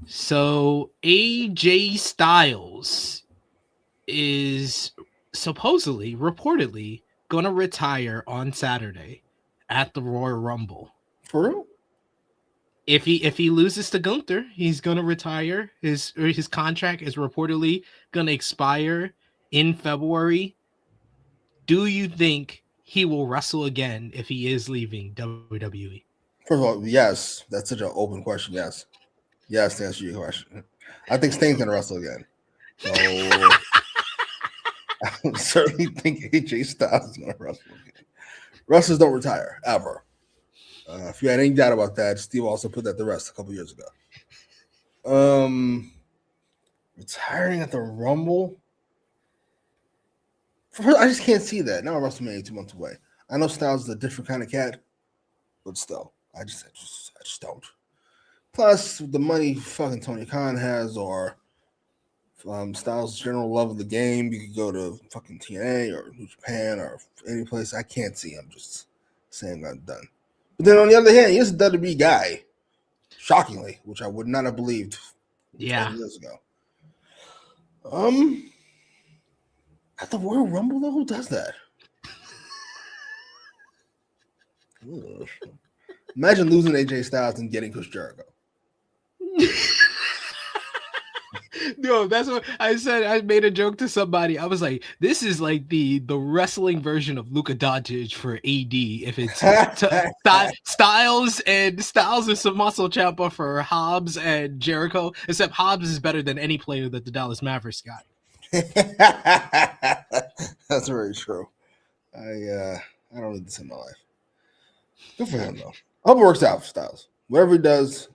So AJ Styles is supposedly, reportedly, going to retire on Saturday at the Royal Rumble. For real? If he loses to Gunther, he's going to retire. His contract is reportedly going to expire in February. Do you think he will wrestle again if he is leaving WWE? First of all, yes. That's such an open question. Yes. Yes, to answer your question. I think Sting's going to wrestle again. So I certainly think AJ Styles is going to wrestle again. Wrestlers don't retire, ever. If you had any doubt about that, Steve also put that to rest a couple years ago. Retiring at the Rumble? I just can't see that. Now WrestleMania 2 months away. I know Styles is a different kind of cat, but still, I just don't. Plus, the money fucking Tony Khan has, or Styles' general love of the game, you could go to fucking TNA or New Japan or any place. I can't see him just saying I'm done. But then on the other hand, he is a WWE guy, shockingly, which I would not have believed 20 years ago. At the Royal Rumble, though, who does that? Imagine losing AJ Styles and getting Chris Jericho. No, that's what I said. I made a joke to somebody. I was like, "This is like the wrestling version of Luka Doncic for AD. If it's Styles and Tommaso Ciampa for Hobbs and Jericho, except Hobbs is better than any player that the Dallas Mavericks got." That's very true. I don't need this in my life. Good for him, though. I hope it works out for Styles. Whatever he does,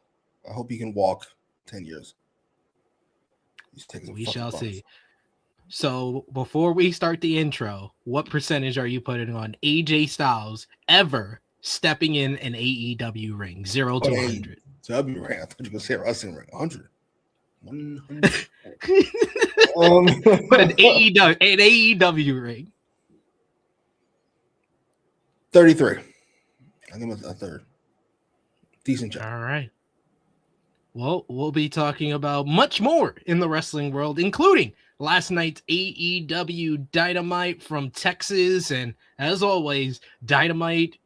I hope he can walk 10 years. We shall see. So before we start the intro, what percentage are you putting on AJ Styles ever stepping in an AEW ring? 0 to 100. AEW ring. I thought you were going to say wrestling ring. 100. 100. But an AEW ring. 33. I'll give him a third. Decent job. All right. Well, we'll be talking about much more in the wrestling world, including last night's AEW Dynamite from Texas. And as always, Dynamite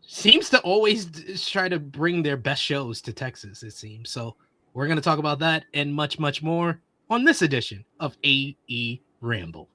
seems to always try to bring their best shows to Texas, it seems. So we're going to talk about that and much, much more on this edition of AEWramble.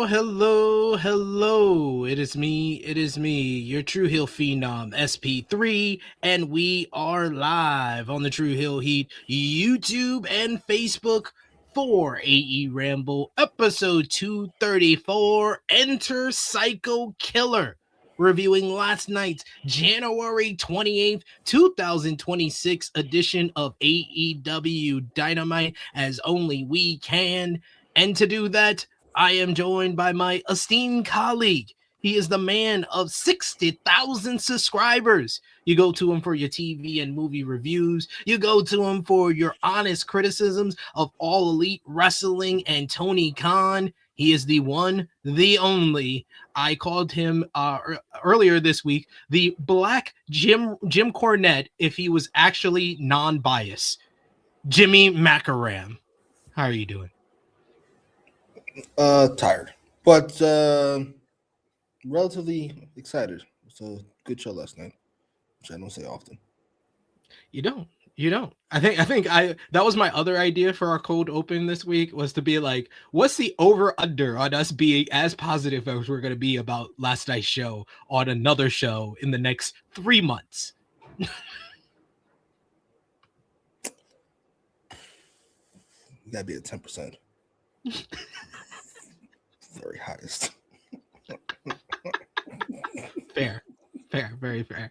Hello. It is me, your True Hill Phenom, SP3, and we are live on the True Hill Heat YouTube and Facebook for AEWramble episode 234, Enter Psycho Killer, reviewing last night's January 28th, 2026 edition of AEW Dynamite as only we can. And to do that, I am joined by my esteemed colleague. He is the man of 60,000 subscribers. You go to him for your TV and movie reviews. You go to him for your honest criticisms of All Elite Wrestling and Tony Khan. He is the one, the only. I called him earlier this week the Black Jim Cornette if he was actually non-biased. Jimmy Macram. How are you doing? Tired, but relatively excited. It's a good show last night, which I don't say often. You don't. I think that was my other idea for our cold open this week, was to be like, what's the over under on us being as positive as we're going to be about last night's show on another show in the next 3 months? You gotta be at 10%. Very highest. Fair, very fair.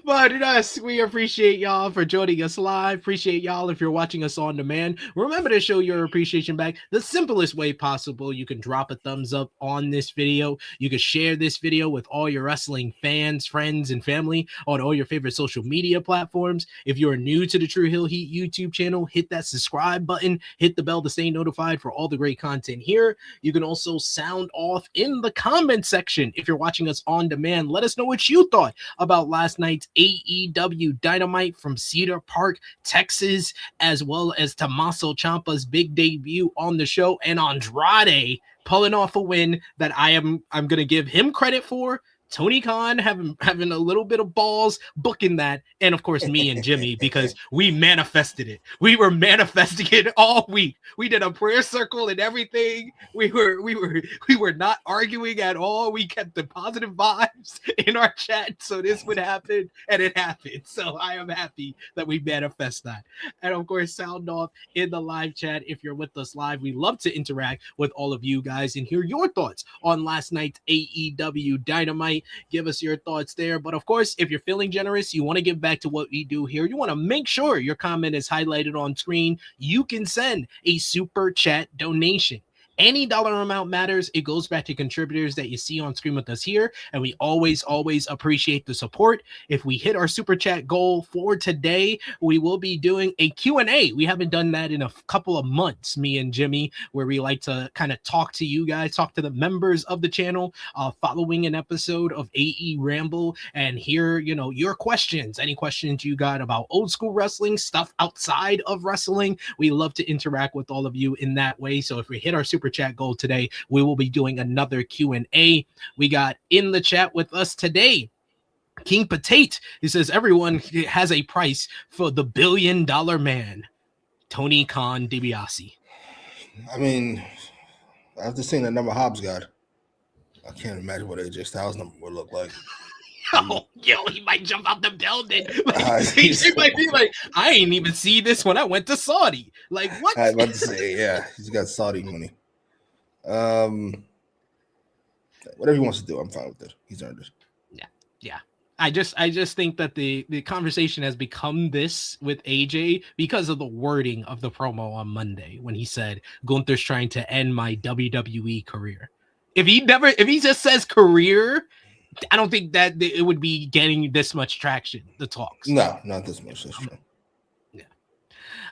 But us, we appreciate y'all for joining us live. Appreciate y'all if you're watching us on demand. Remember to show your appreciation back the simplest way possible. You can drop a thumbs up on this video. You can share this video with all your wrestling fans, friends, and family on all your favorite social media platforms. If you're new to the True Hill Heat YouTube channel, hit that subscribe button, hit the bell to stay notified for all the great content here. You can also sound off in the comment section. If you're watching us on demand, let us know what you thought about last night's AEW Dynamite from Cedar Park, Texas, as well as Tommaso Ciampa's big debut on the show, and Andrade pulling off a win that I'm gonna give him credit for. Tony Khan having a little bit of balls booking that, and of course me and Jimmy, because we manifested it. We were manifesting it all week. We did a prayer circle and everything. We were not arguing at all. We kept the positive vibes in our chat, so this would happen, and it happened. So I am happy that we manifest that. And of course, sound off in the live chat if you're with us live. We love to interact with all of you guys and hear your thoughts on last night's AEW Dynamite. Give us your thoughts there. But of course, if you're feeling generous, you want to give back to what we do here, you want to make sure your comment is highlighted on screen, you can send a super chat donation. Any dollar amount matters. It goes back to contributors that you see on screen with us here, and we always appreciate the support. If we hit our super chat goal for today, we will be doing a Q&A. We haven't done that in a couple of months, me and Jimmy, where we like to kind of talk to you guys, talk to the members of the channel following an episode of AEWramble, and hear, your questions, any questions you got about old school wrestling, stuff outside of wrestling. We love to interact with all of you in that way. So if we hit our super chat goal today, we will be doing another Q&A. We got in the chat with us today King Potate. He says everyone has a price for the $1 billion man, Tony Khan DiBiase. I mean, after seeing the number Hobbs got, I can't imagine what AJ Styles number would look like. He might jump out the building. He might be like, I ain't even see this when I went to Saudi. Like, what? I was about to say, yeah, he's got Saudi money. Whatever he wants to do, I'm fine with it. He's earned it. Yeah. I just think that the conversation has become this with AJ because of the wording of the promo on Monday when he said Gunther's trying to end my WWE career. If he just says career, I don't think that it would be getting this much traction, the talks. No, not this much. That's true.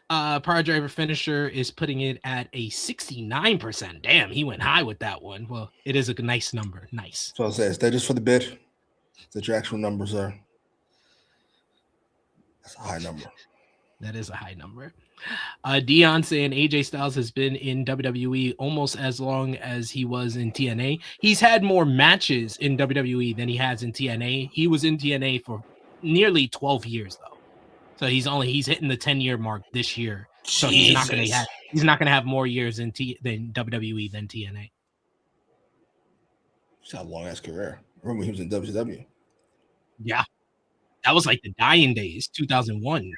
Power Driver Finisher is putting it at a 69%. Damn, he went high with that one. Well, it is a nice number. Nice. So I'll say, is that just for the bid? That your actual numbers are? That's a high number. That is a high number. Dion saying AJ Styles has been in WWE almost as long as he was in TNA. He's had more matches in WWE than he has in TNA. He was in TNA for nearly 12 years though. So he's hitting the 10-year mark this year. So he's not going to have more years than WWE than TNA. He's had a long ass career. I remember he was in WCW. Yeah, that was like the dying days, 2001.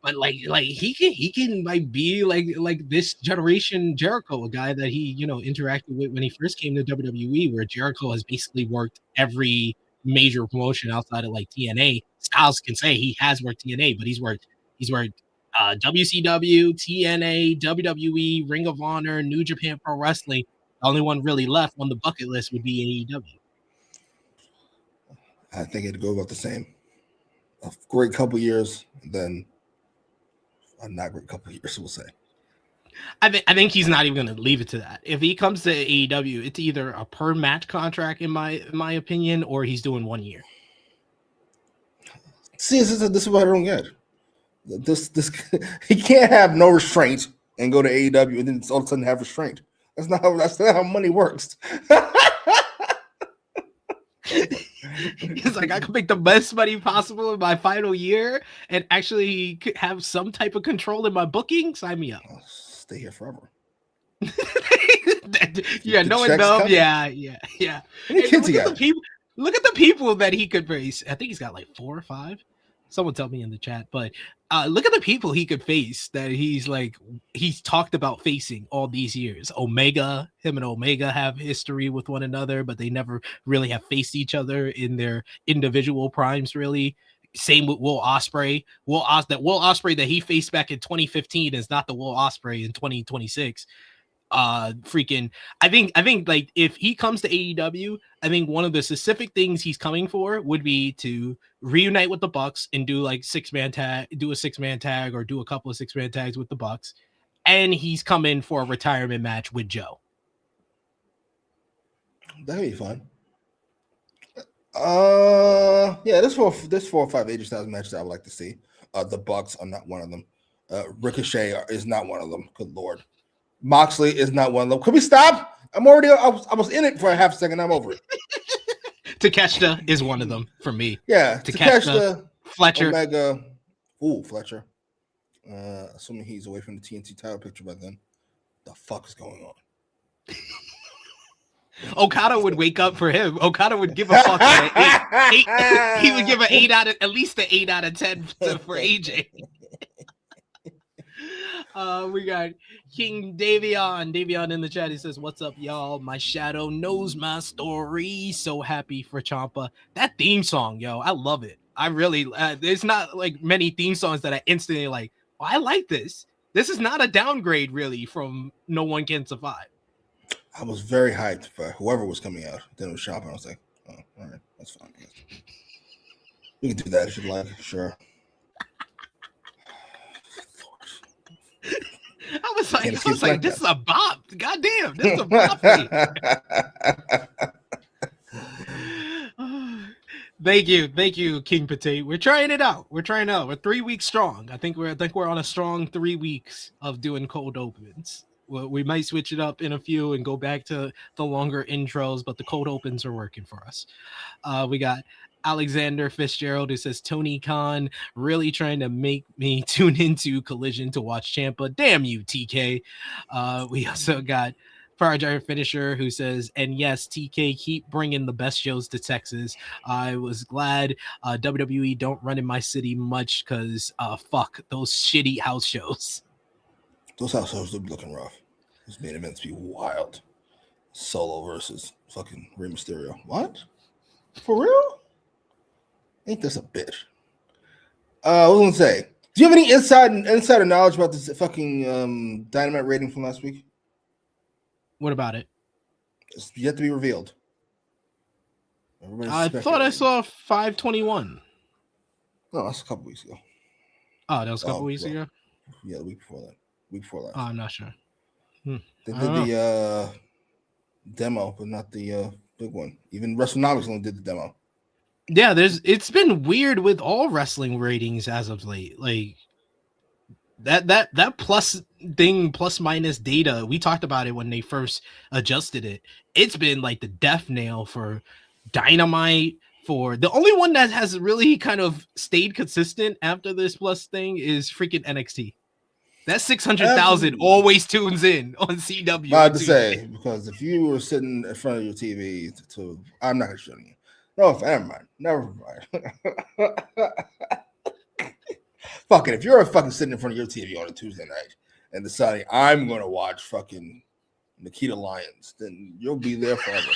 But like he can like be like this generation Jericho, a guy that he interacted with when he first came to WWE, where Jericho has basically worked every major promotion outside of like TNA. Styles can say he has worked TNA, but he's worked WCW, TNA, WWE, Ring of Honor, New Japan Pro Wrestling. The only one really left on the bucket list would be AEW. I think it'd go about the same. A great couple years, then a not great couple years, we'll say. I think he's not even going to leave it to that. If he comes to AEW, it's either a per match contract, in my opinion, or he's doing 1 year. See, this is what I don't get. This he can't have no restraint and go to AEW and then all of a sudden have restraint. That's not how money works. He's like, I can make the best money possible in my final year and actually have some type of control in my booking. Sign me up. I'll stay here forever. Yeah, no one knows. Yeah. Look at the people that he could face. I think he's got like 4 or 5. Someone tell me in the chat, but look at the people he could face that he's talked about facing all these years. Omega, him and Omega have history with one another, but they never really have faced each other in their individual primes, really. Same with Will Ospreay. Will Ospreay that he faced back in 2015 is not the Will Ospreay in 2026. I think like if he comes to AEW, I think one of the specific things he's coming for would be to reunite with the Bucks and do like 6-man tag, do a 6-man tag or do a couple of 6-man tags with the Bucks. And he's coming for a retirement match with Joe. That'd be fun. Yeah, there's 4 or 5 AJ Styles matches I would like to see. The Bucks are not one of them. Ricochet is not one of them. Good Lord. Moxley is not one of them. Could we stop? I was in it for a half second. I'm over it. Takeshita is one of them for me. Yeah, Takeshita, Fletcher, Omega. Ooh, Fletcher. Assuming he's away from the TNT title picture by then. The fuck is going on? Okada would wake up for him. Okada would give a fuck. Eight. He would give at least an 8 out of 10 for AJ. We got King Davion in the chat. He says, "What's up, y'all? My shadow knows my story. So happy for Ciampa." That theme song, yo, I love it. I really. There's not like many theme songs that I instantly like. Oh, I like this. This is not a downgrade, really, from No One Can Survive. I was very hyped for whoever was coming out. Then it was Ciampa. I was like, "Oh, all right, that's fine. We can do that if you'd like, sure." I was like, this is a bop. Goddamn, this is a bop. Thank you, King Potato. We're trying it out. We're 3 weeks strong. I think we're on a strong 3 weeks of doing cold opens. Well, we might switch it up in a few and go back to the longer intros, but the cold opens are working for us. We got Alexander Fitzgerald, who says, Tony Khan really trying to make me tune into Collision to watch Ciampa. Damn you, TK. We also got Fire Finisher, who says, and yes, TK, keep bringing the best shows to Texas. I was glad WWE don't run in my city much because fuck those shitty house shows. Those house shows would be looking rough. Those main events be wild. Solo versus fucking Rey Mysterio. What? For real? Ain't this a bitch? I was gonna say, do you have any insider knowledge about this fucking Dynamite rating from last week? What about it? It's yet to be revealed. I thought I saw 521. No, that's a couple weeks ago. Oh, that was a couple weeks ago? Yeah, the week before that. Week before last. Oh, I'm not sure. They did the demo, but not the big one. Even WrestleNomics only did the demo. Yeah, it's been weird with all wrestling ratings as of late. Like that plus minus data, we talked about it when they first adjusted it. It's been like the death nail for Dynamite. For the only one that has really kind of stayed consistent after this plus thing is freaking NXT. That 600,000 always tunes in on CW. I had to say, because if you were sitting in front of your TV, I'm not going to show you. No, never mind. Never mind. Fucking, if you're fucking sitting in front of your TV on a Tuesday night and deciding I'm going to watch fucking Nikita Lyons, then you'll be there forever.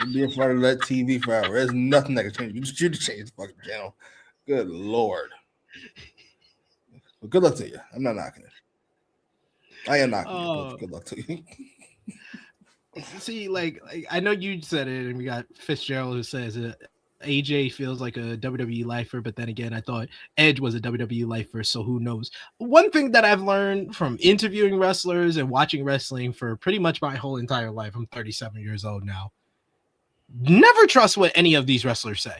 You'll be in front of that TV forever. There's nothing that can change. You just change the fucking channel. Good Lord. Well, good luck to you. I'm not knocking it. I am knocking it, but good luck to you. See, like I know you said it, and we got Fitzgerald who says AJ feels like a WWE lifer, but then again, I thought Edge was a WWE lifer, so who knows? One thing that I've learned from interviewing wrestlers and watching wrestling for pretty much my whole entire life, I'm 37 years old now, never trust what any of these wrestlers say.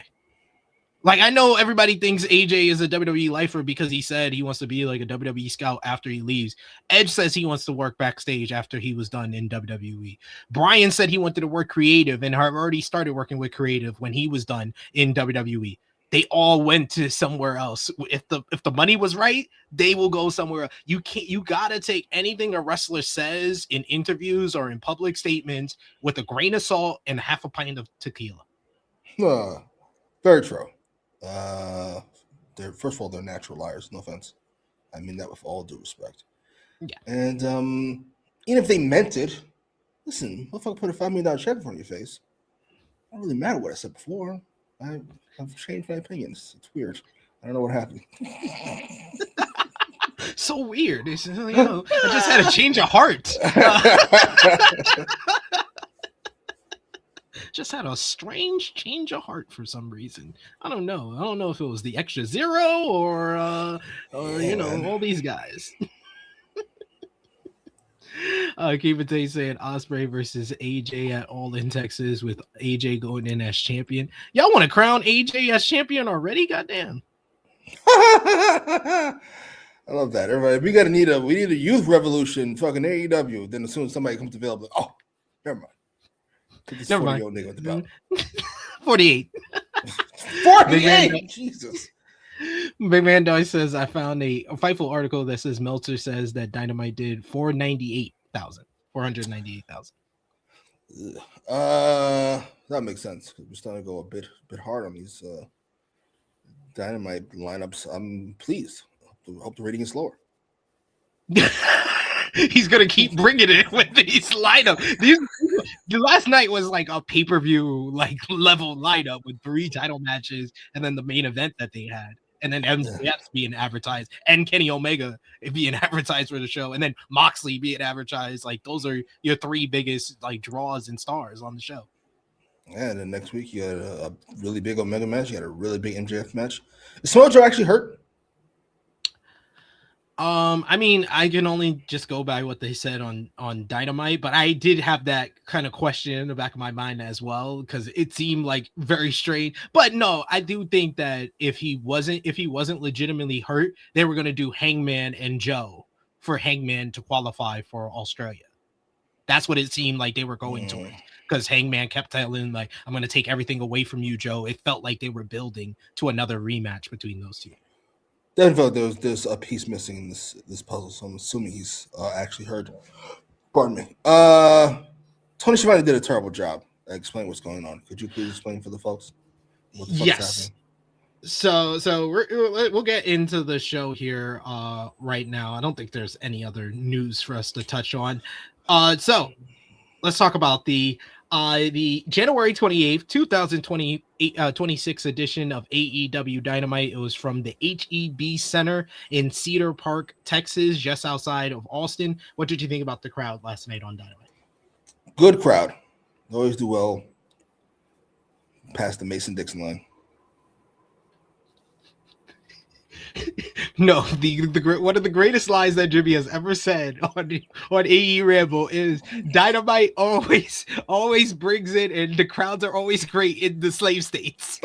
Like, I know everybody thinks AJ is a WWE lifer because he said he wants to be like a WWE scout after he leaves. Edge says he wants to work backstage after he was done in WWE. Brian said he wanted to work creative and have already started working with creative when he was done in WWE. They all went to somewhere else. If the money was right, they will go somewhere else. You gotta take anything a wrestler says in interviews or in public statements with a grain of salt and half a pint of tequila. Very true. First of all, they're natural liars. No offense. I mean that with all due respect. Yeah. And even if they meant it, listen, motherfucker put a $5 million check in front of your face. It don't really matter what I said before. I've changed my opinions. It's weird. I don't know what happened. So weird. It's, I just had a change of heart. Just had a strange change of heart for some reason. I don't know if it was the extra zero or all these guys. Keep it saying Ospreay versus AJ at All In Texas with AJ going in as champion. Y'all want to crown AJ as champion already? Goddamn. I love that. Everybody, we need a youth revolution, fucking AEW. Then as soon as somebody comes available, oh, never mind. This 40-year-old nigga with the belt. 48. 48. Jesus. Big Man Doyle says I found a Fightful article that says Meltzer says that Dynamite did 498,000. That makes sense because we're starting to go a bit hard on these Dynamite lineups. I'm pleased. Hope the rating is slower. He's gonna keep bringing it with these lineups. The last night was like a pay-per-view like level lineup with 3 title matches, and then the main event that they had, and then MJF being advertised, and Kenny Omega being advertised for the show, and then Moxley being advertised. Like those are your 3 biggest like draws and stars on the show. Yeah, and then next week you got a really big Omega match. You got a really big MJF match. Is Samoa Joe actually hurt? I mean, I can only just go by what they said on Dynamite, but I did have that kind of question in the back of my mind as well, because it seemed like very strange. But no, I do think that if he wasn't legitimately hurt, they were going to do Hangman and Joe for Hangman to qualify for Australia. That's what it seemed like they were going to, because Hangman kept telling like, I'm going to take everything away from you, Joe. It felt like they were building to another rematch between those two. Then felt there's a piece missing in this puzzle, so I'm assuming he's actually hurt. Pardon me. Tony Schiavone did a terrible job at explaining what's going on. Could you please explain for the folks what the fuck's happening? So we'll get into the show here right now. I don't think there's any other news for us to touch on. So let's talk about the January 28th, 2026 edition of AEW Dynamite. It was from the HEB Center in Cedar Park, Texas, just outside of Austin. What did you think about the crowd last night on Dynamite? Good crowd. They always do well past the Mason-Dixon line. No, one of the greatest lines that Jimmy has ever said on AEWramble is Dynamite always brings it, and the crowds are always great in the slave states.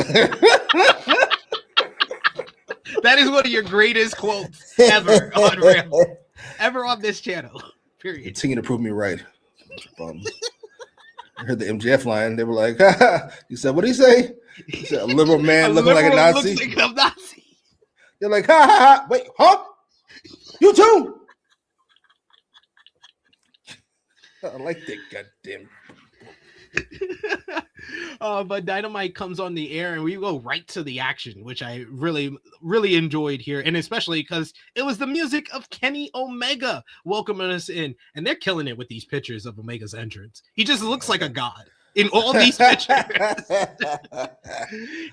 That is one of your greatest quotes ever on Ramble, ever on this channel. Period. Continue to prove me right. I heard the MJF line. They were like, he said, what did he say? He said, a liberal man looking like a Nazi. Looks like a Nazi. They're like, ha ha ha! Wait, huh? You too? I like that goddamn. But Dynamite comes on the air and we go right to the action, which I really, really enjoyed here. And especially because it was the music of Kenny Omega welcoming us in. And they're killing it with these pictures of Omega's entrance. He just looks like a god in all these pictures.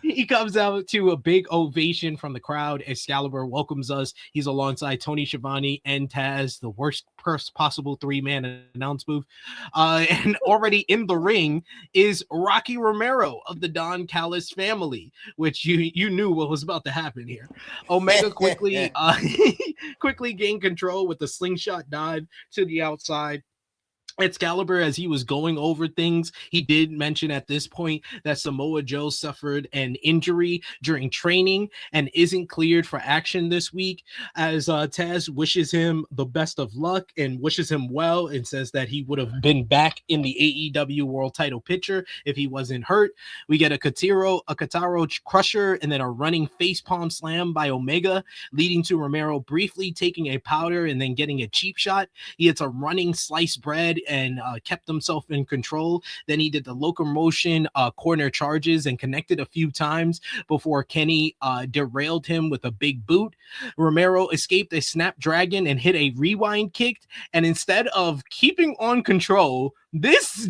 He comes out to a big ovation from the crowd. Excalibur welcomes us. He's alongside Tony Schiavone and Taz, the worst possible three-man announce booth. And already in the ring is Rocky Romero of the Don Callis family, which you knew what was about to happen here. Omega quickly gained control with the slingshot dive to the outside. Excalibur, as he was going over things, he did mention at this point that Samoa Joe suffered an injury during training and isn't cleared for action this week, as Taz wishes him the best of luck and wishes him well and says that he would have been back in the AEW world title picture if he wasn't hurt. We get a Kataro crusher and then a running facepalm slam by Omega, leading to Romero briefly taking a powder and then getting a cheap shot. He hits a running sliced bread and kept himself in control. Then he did the locomotion corner charges and connected a few times before Kenny derailed him with a big boot. Romero escaped a snapdragon and hit a rewind kick. And instead of keeping on control, this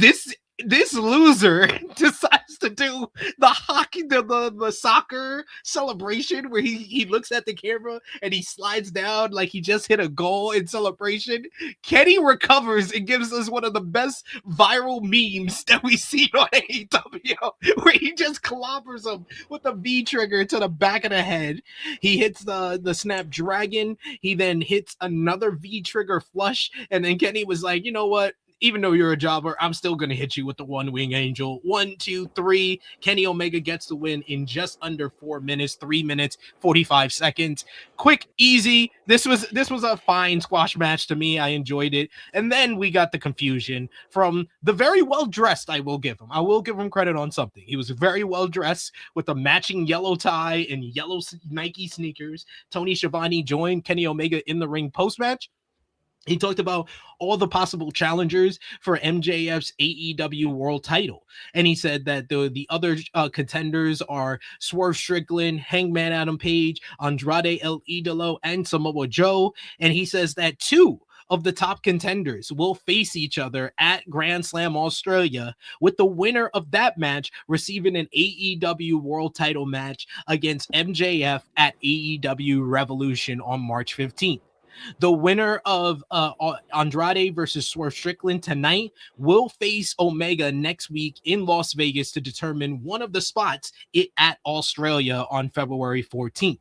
loser decides to do the hockey, the soccer celebration where he looks at the camera and he slides down like he just hit a goal in celebration. Kenny recovers and gives us one of the best viral memes that we've seen on AEW, where he just clobbers him with a V trigger to the back of the head. He hits the snapdragon. He then hits another V trigger flush, and then Kenny was like, you know what? Even though you're a jobber, I'm still going to hit you with the one wing angel. 1, 2, 3. Kenny Omega gets the win in just under 4 minutes, 3 minutes, 45 seconds. Quick, easy. This was a fine squash match to me. I enjoyed it. And then we got the confusion from the very well-dressed, I will give him credit on something. He was very well-dressed with a matching yellow tie and yellow Nike sneakers. Tony Schiavone joined Kenny Omega in the ring post-match. He talked about all the possible challengers for MJF's AEW world title. And he said that the other contenders are Swerve Strickland, Hangman Adam Page, Andrade El Idolo, and Samoa Joe. And he says that 2 of the top contenders will face each other at Grand Slam Australia, with the winner of that match receiving an AEW world title match against MJF at AEW Revolution on March 15th. The winner of Andrade versus Swerve Strickland tonight will face Omega next week in Las Vegas to determine one of the spots at Australia on February 14th.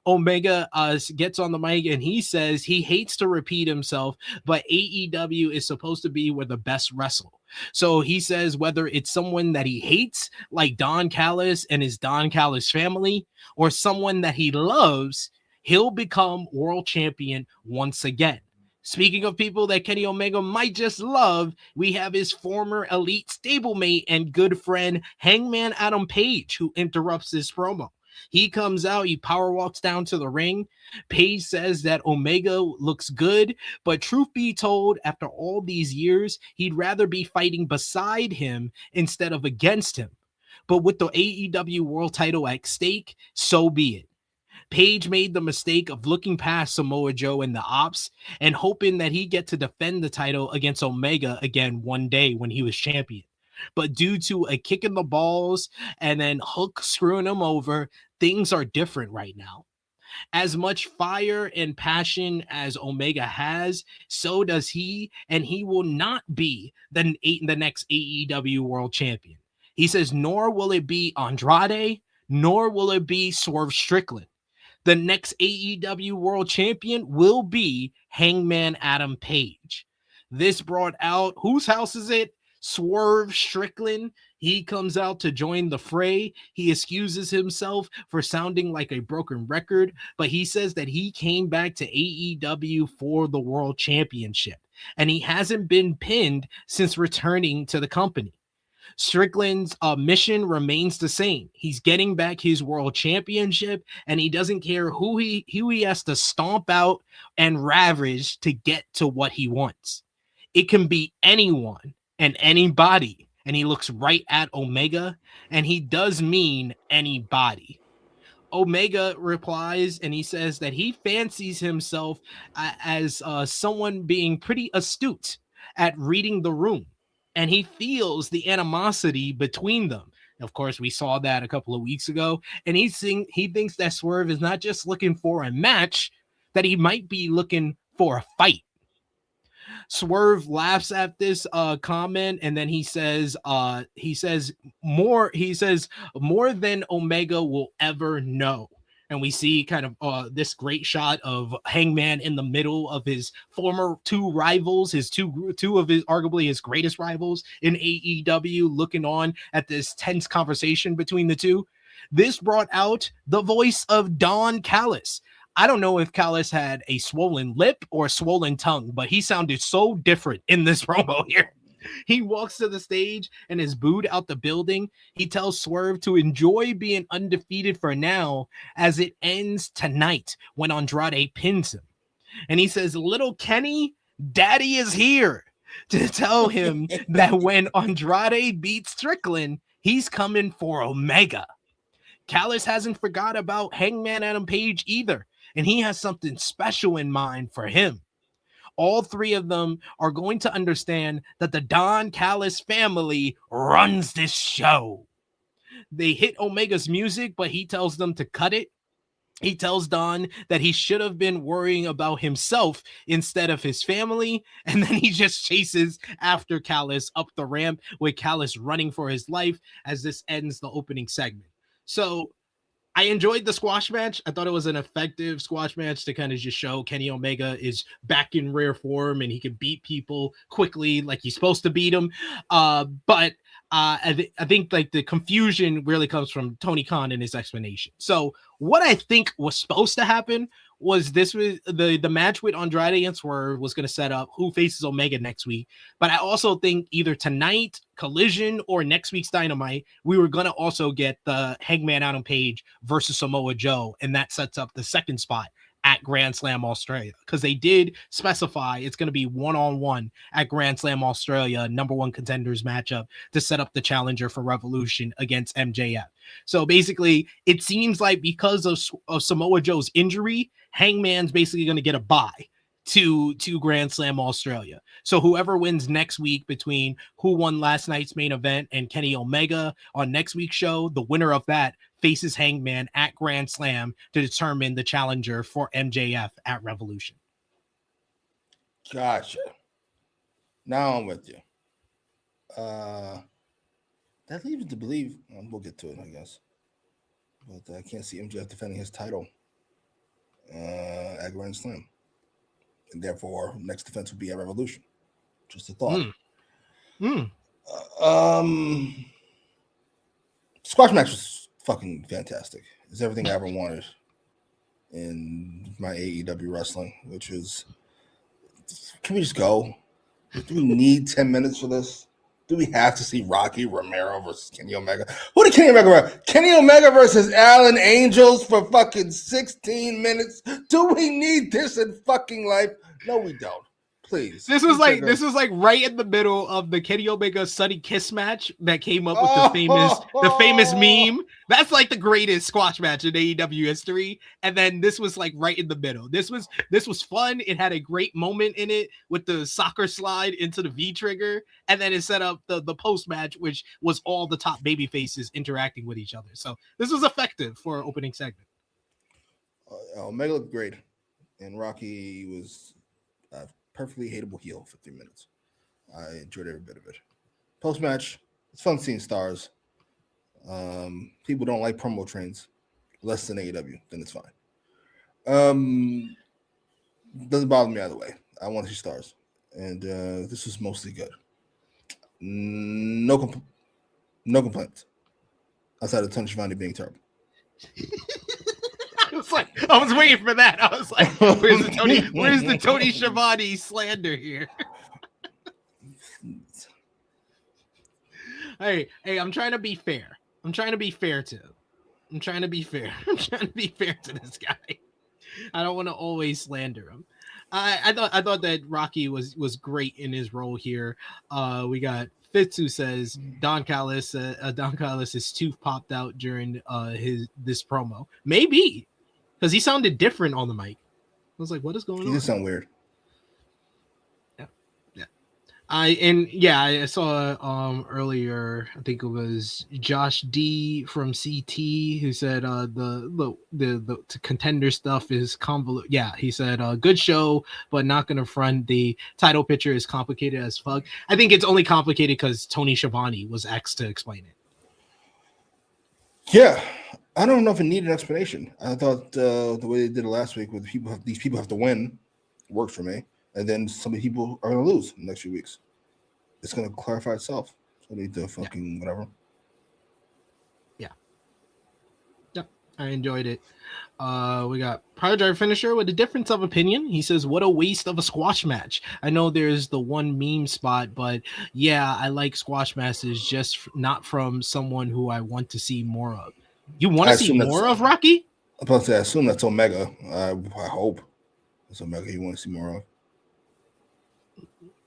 Omega gets on the mic and he says he hates to repeat himself, but AEW is supposed to be where the best wrestle. So he says whether it's someone that he hates, like Don Callis and his Don Callis family, or someone that he loves, he'll become world champion once again. Speaking of people that Kenny Omega might just love, we have his former elite stablemate and good friend Hangman Adam Page, who interrupts this promo. He comes out, he power walks down to the ring. Page says that Omega looks good, but truth be told, after all these years, he'd rather be fighting beside him instead of against him. But with the AEW world title at stake, so be it. Page made the mistake of looking past Samoa Joe and the Ops and hoping that he'd get to defend the title against Omega again one day when he was champion. But due to a kick in the balls and then Hook screwing him over, things are different right now. As much fire and passion as Omega has, so does he, and he will not be the next AEW world champion. He says, nor will it be Andrade, nor will it be Swerve Strickland. The next AEW world champion will be Hangman Adam Page. This brought out, whose house is it? Swerve Strickland. He comes out to join the fray. He excuses himself for sounding like a broken record, but he says that he came back to AEW for the world championship, and he hasn't been pinned since returning to the company. Strickland's mission remains the same. He's getting back his world championship, and he doesn't care who he has to stomp out and ravage to get to what he wants. It can be anyone and anybody. And he looks right at Omega, and he does mean anybody. Omega replies and he says that he fancies himself as someone being pretty astute at reading the room, and he feels the animosity between them. Of course, we saw that a couple of weeks ago, and he thinks that Swerve is not just looking for a match, that he might be looking for a fight. Swerve laughs at this comment, and then he says more than Omega will ever know. And we see kind of this great shot of Hangman in the middle of his former two rivals, his two of his arguably his greatest rivals in AEW, looking on at this tense conversation between the two. This brought out the voice of Don Callis. I don't know if Callis had a swollen lip or a swollen tongue, but he sounded so different in this promo here. He walks to the stage and is booed out the building. He tells Swerve to enjoy being undefeated for now, as it ends tonight when Andrade pins him. And he says, "Little Kenny, Daddy is here," to tell him that when Andrade beats Strickland, he's coming for Omega. Callis hasn't forgot about Hangman Adam Page either, and he has something special in mind for him. All three of them are going to understand that the Don Callis family runs this show. They hit Omega's music, but he tells them to cut it. He tells Don that he should have been worrying about himself instead of his family, and then he just chases after Callis up the ramp, with Callis running for his life as this ends the opening segment. So I enjoyed the squash match. I thought it was an effective squash match to kind of just show Kenny Omega is back in rare form and he can beat people quickly like he's supposed to beat them. But I think like the confusion really comes from Tony Khan and his explanation. So what I think was supposed to happen was the match with Andrade and Swerve was going to set up who faces Omega next week. But I also think either tonight, Collision, or next week's Dynamite, we were going to also get the Hangman Adam Page versus Samoa Joe, and that sets up the second spot at Grand Slam Australia, because they did specify it's going to be one-on-one at Grand Slam Australia, number one contenders matchup to set up the challenger for Revolution against MJF. So basically, it seems like because of Samoa Joe's injury, Hangman's basically going to get a bye to Grand Slam Australia. So whoever wins next week between who won last night's main event and Kenny Omega on next week's show, the winner of that faces Hangman at Grand Slam to determine the challenger for MJF at Revolution. Gotcha. Now I'm with you. That leaves to believe. We'll get to it, I guess. But I can't see MJF defending his title at Grand Slam. And therefore, next defense would be at Revolution. Just a thought. Squash match was fucking fantastic. It's everything I ever wanted in my AEW wrestling, which is, can we just go? Do we need 10 minutes for this? Do we have to see Rocky Romero versus Kenny Omega? Who did Kenny Omega versus? Kenny Omega versus Alan Angels for fucking 16 minutes? Do we need this in fucking life? No, we don't. Please. This was like right in the middle of the Kenny Omega Sunny Kiss match that came up with the famous meme. That's like the greatest squash match in AEW history. And then this was like right in the middle. This was fun. It had a great moment in it with the soccer slide into the V trigger, and then it set up the post match, which was all the top baby faces interacting with each other. So this was effective for an opening segment. Omega looked great, and Rocky was perfectly hateable heel for 3 minutes. I enjoyed every bit of it. Post-match, it's fun seeing stars. People don't like promo trains less than AEW, then it's fine. Doesn't bother me either way. I want to see stars. And this was mostly good. No complaints. Outside of Tony Schiavone being terrible. I was waiting for that. I was like, where's the Tony Schiavone slander here? Hey, I'm trying to be fair. I'm trying to be fair to this guy. I don't want to always slander him. I thought that Rocky was great in his role here. We got Fitz who says Don Callis' tooth popped out during this promo. Maybe because he sounded different on the mic. I was like, what is going on? He did sound weird. I saw earlier, I think it was Josh D from CT who said the contender stuff is convoluted. Yeah, he said good show, but not gonna front. The title picture is complicated as fuck. I think it's only complicated because Tony Schiavone was asked to explain it. Yeah, I don't know if it needed an explanation. I thought the way they did it last week with these people have to win worked for me. And then some people are going to lose in the next few weeks. It's going to clarify itself. So they do fucking whatever. Yeah. I enjoyed it. We got Power Drive Finisher with a difference of opinion. He says, what a waste of a squash match. I know there's the one meme spot, but yeah, I like squash matches, just not from someone who I want to see more of. You want to see more of, Rocky? I'm about to say, I assume that's Omega. I hope it's Omega you want to see more of.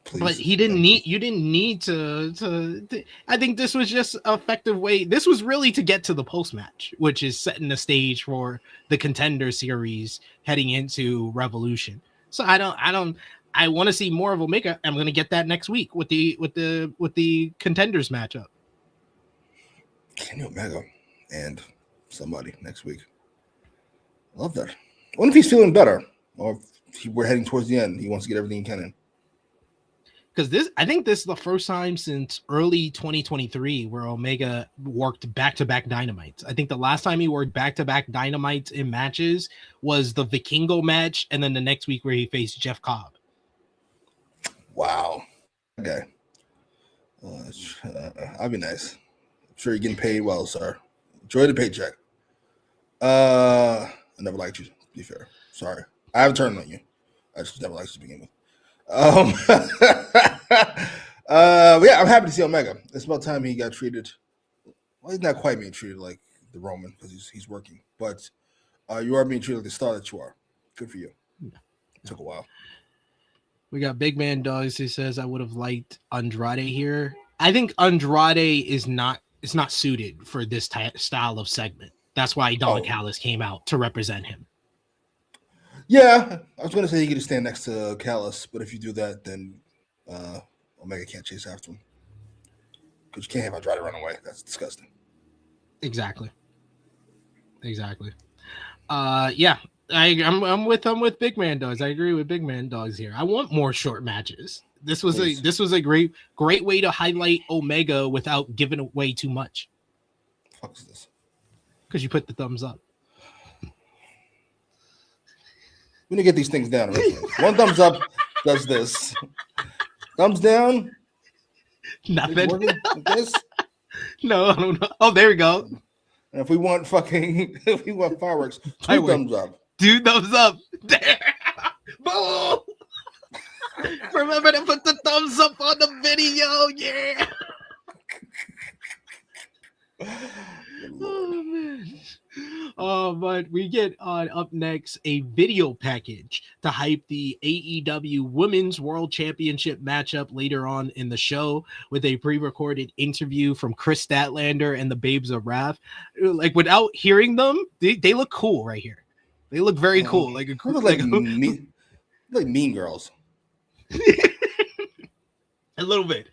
Please. But you didn't need to. I think this was just an effective way. This was really to get to the post match, which is setting the stage for the Contender series heading into Revolution. So I want to see more of Omega. I'm going to get that next week with the Contenders matchup. Kenny Omega and somebody next week. Love that. I wonder if he's feeling better, or if we're heading towards the end. He wants to get everything he can in. Because I think this is the first time since early 2023 where Omega worked back-to-back Dynamites. I think the last time he worked back-to-back Dynamites in matches was the Vikingo match, and then the next week where he faced Jeff Cobb. Wow. Okay. I'll be nice. I'm sure you're getting paid well, sir. Enjoy the paycheck. I never liked you, to be fair. Sorry. I haven't turned on you. I just never liked you to begin with. Yeah, I'm happy to see Omega. It's about time he got treated. Well, he's not quite being treated like the Roman because he's working, but you are being treated like the star that you are. Good for you. It took a while. We got Big Man Dogs who says I would have liked Andrade here. I think Andrade is not suited for this style of segment. That's why Don Callis came out to represent him. Yeah, I was going to say he could stand next to Callis, but if you do that, then Omega can't chase after him because you can't have Andrade run away. That's disgusting. Exactly. Yeah, I'm with Big Man Dogs. I agree with Big Man Dogs here. I want more short matches. This was a great way to highlight Omega without giving away too much. What the fuck is this? Because you put the thumbs up. We need to get these things down. One thumbs up does this. Thumbs down. Nothing. Like this? No, I don't know. Oh, there we go. And if we want fireworks, two thumbs up. Two thumbs up. There. Boom. Remember to put the thumbs up on the video. Yeah. Oh man. But we get up next a video package to hype the AEW Women's World Championship matchup later on in the show with a pre-recorded interview from Kris Statlander and the Babes of Wrath. Like without hearing them, they look cool right here. They look very cool. Like Mean Girls. A little bit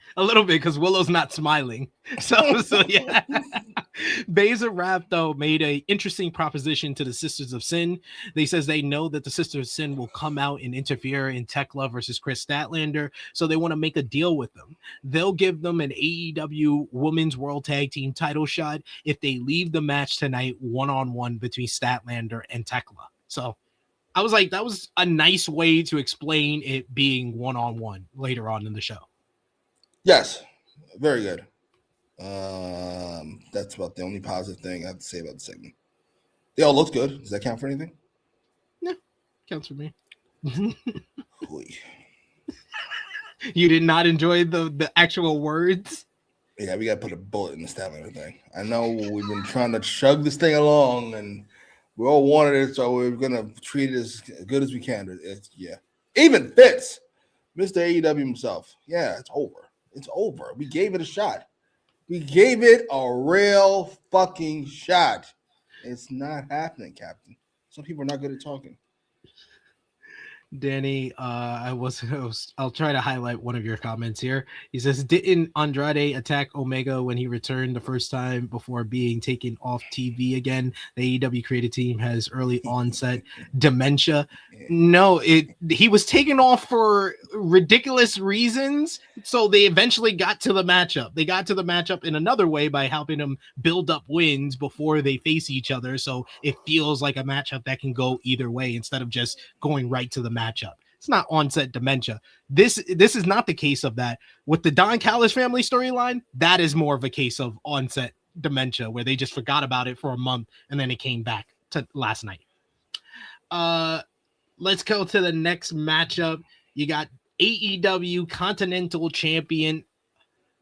because Willow's not smiling. So yeah. Babes of Wrath though made a interesting proposition to the Sisters of Sin. They says they know that the Sisters of Sin will come out and interfere in Thekla versus Kris Statlander, so they want to make a deal with them. They'll give them an AEW Women's World Tag Team title shot if they leave the match tonight one-on-one between Statlander and Thekla. So I was like, that was a nice way to explain it being one-on-one later on in the show. Yes, very good. That's about the only positive thing I have to say about the segment. They all looked good. Does that count for anything? No, counts for me. You did not enjoy the actual words? Yeah, we got to put a bullet in the Statlander thing. I know we've been trying to chug this thing along, and we all wanted it, so we're going to treat it as good as we can. Yeah. Even Fitz, Mr. AEW himself. Yeah, it's over. It's over. We gave it a shot. We gave it a real fucking shot. It's not happening, Captain. Some people are not good at talking. Danny, I'll try to highlight one of your comments here. He says, didn't Andrade attack Omega when he returned the first time before being taken off TV again? The AEW creative team has early onset dementia. No, he was taken off for ridiculous reasons. So they eventually got to the matchup. They got to the matchup in another way by helping them build up wins before they face each other. So it feels like a matchup that can go either way instead of just going right to the matchup. It's not onset dementia. This is not the case of that. With the Don Callis family storyline, that is more of a case of onset dementia where they just forgot about it for a month and then it came back to last night. Let's go to the next matchup. You got AEW Continental Champion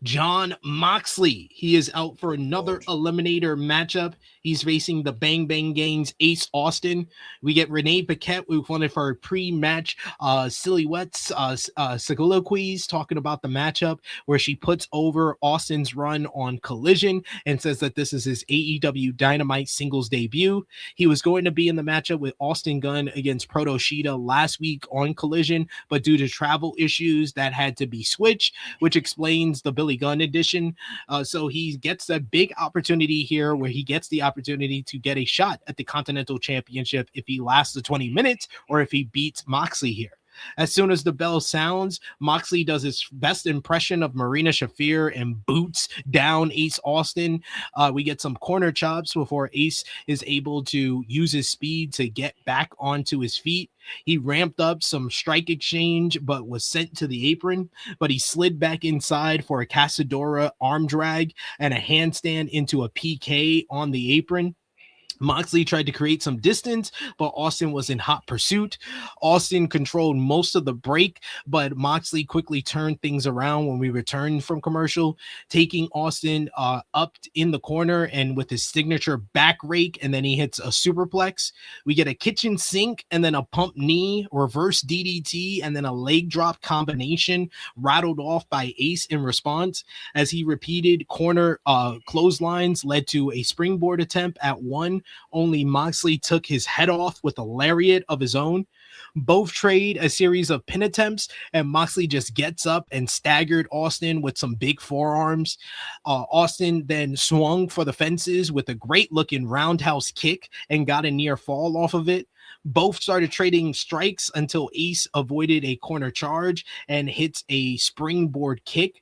Jon Moxley. He is out for another eliminator matchup. He's facing the Bang Bang Gang's Ace Austin. We get Renee Paquette with one of her pre-match silhouettes, soliloquies talking about the matchup where she puts over Austin's run on Collision and says that this is his AEW Dynamite singles debut. He was going to be in the matchup with Austin Gunn against Proto Shida last week on Collision, but due to travel issues that had to be switched, which explains the Billy Gunn edition. So he gets a big opportunity here where he gets the opportunity to get a shot at the Continental Championship if he lasts the 20 minutes or if he beats Moxley here. As soon as the bell sounds, Moxley does his best impression of Marina Shafir and boots down Ace Austin. We get some corner chops before Ace is able to use his speed to get back onto his feet. He ramped up some strike exchange, but was sent to the apron, but he slid back inside for a Casadora arm drag and a handstand into a PK on the apron. Moxley tried to create some distance, but Austin was in hot pursuit. Austin controlled most of the break, but Moxley quickly turned things around when we returned from commercial, taking Austin up in the corner and with his signature back rake, and then he hits a superplex. We get a kitchen sink and then a pump knee, reverse DDT, and then a leg drop combination rattled off by Ace in response as he repeated corner clotheslines led to a springboard attempt at one. Only Moxley took his head off with a lariat of his own. Both trade a series of pin attempts, and Moxley just gets up and staggered Austin with some big forearms. Austin then swung for the fences with a great-looking roundhouse kick and got a near fall off of it. Both started trading strikes until Ace avoided a corner charge and hits a springboard kick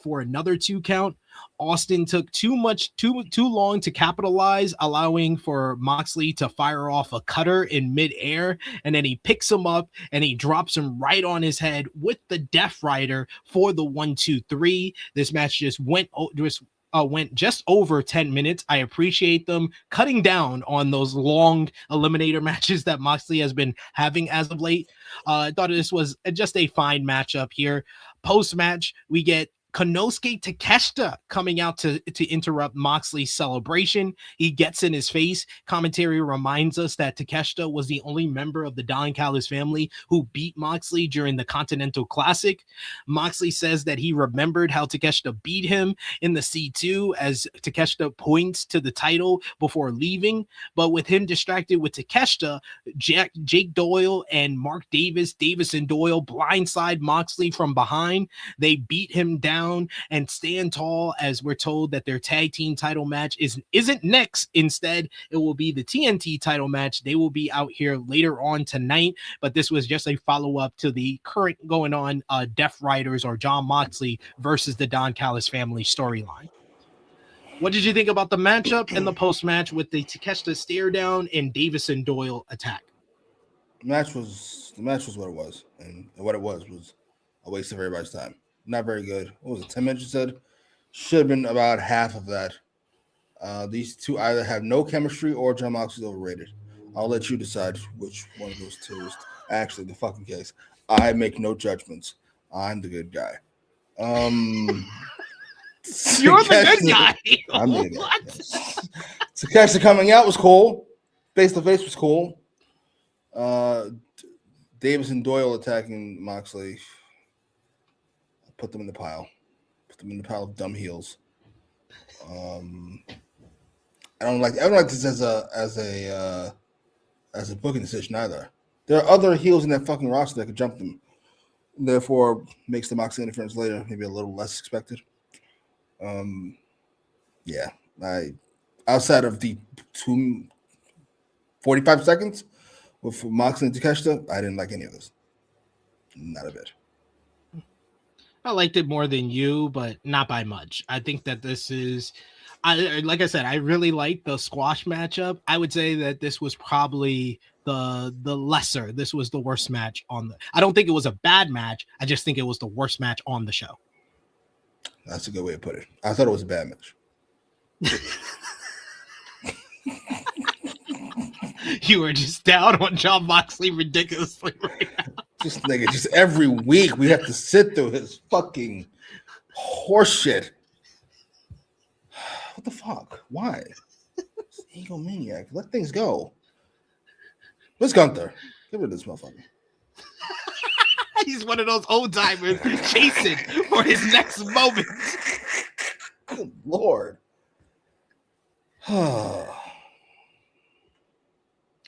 for another 2 count. Austin took too long to capitalize, allowing for Moxley to fire off a cutter in midair, and then he picks him up and he drops him right on his head with the Death Rider for the 1-2-3. This match just went just over 10 minutes. I appreciate them cutting down on those long eliminator matches that Moxley has been having as of late. I thought this was just a fine matchup here. Post-match, we get Konosuke Takeshita coming out to interrupt Moxley's celebration. He gets in his face. Commentary reminds us that Takeshita was the only member of the Don Callis family who beat Moxley during the Continental Classic. Moxley says that he remembered how Takeshita beat him in the C2 as Takeshita points to the title before leaving. But with him distracted with Takeshita, Jake Doyle and Mark Davis and Doyle blindside Moxley from behind. They beat him down and stand tall as we're told that their tag team title match isn't next. Instead, it will be the TNT title match. They will be out here later on tonight, but this was just a follow-up to the current going on Death Riders or Jon Moxley versus the Don Callis family storyline. What did you think about the matchup and the post-match with the Takeshita stare down and Davis and Doyle attack? The match was what it was, and what it was a waste of everybody's time. Not very good. What was it, 10 minutes you said? Should have been about half of that. These two either have no chemistry or Jon Moxley is overrated. I'll let you decide which one of those two is actually the fucking case. I make no judgments. I'm the good guy. You're the good guy. I'm the good guy. Yes. Takeshita coming out was cool. Face to face was cool. Davis and Doyle attacking Moxley. Put them in the pile. Put them in the pile of dumb heels. I don't like this as a booking decision either. There are other heels in that fucking roster that could jump them. Therefore, makes the Moxley interference later maybe a little less expected. Yeah, outside of the 45 seconds with Moxley and Takeshita, I didn't like any of this. Not a bit. I liked it more than you, but not by much. I think that this is, like I said, I really like the squash matchup. I would say that this was probably the lesser. This was the worst match on the. I don't think it was a bad match. I just think it was the worst match on the show. That's a good way to put it. I thought it was a bad match. You are just down on Jon Moxley ridiculously right now. This nigga, just every week we have to sit through his fucking horseshit. What the fuck? Why? Egomaniac. Let things go. Where's Gunther? Get rid of this motherfucker. He's one of those old timers chasing for his next moment. Good Lord.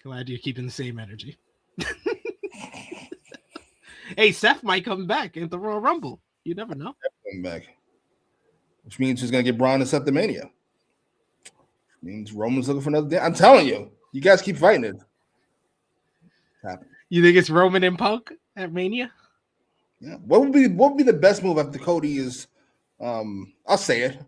Glad you're keeping the same energy. Hey, Seth might come back at the Royal Rumble. You never know. Coming back. Which means he's going to get Braun and Seth the Mania. Which means Roman's looking for another day. I'm telling you. You guys keep fighting it. You think it's Roman and Punk at Mania? Yeah. What would be the best move after Cody is I'll say it.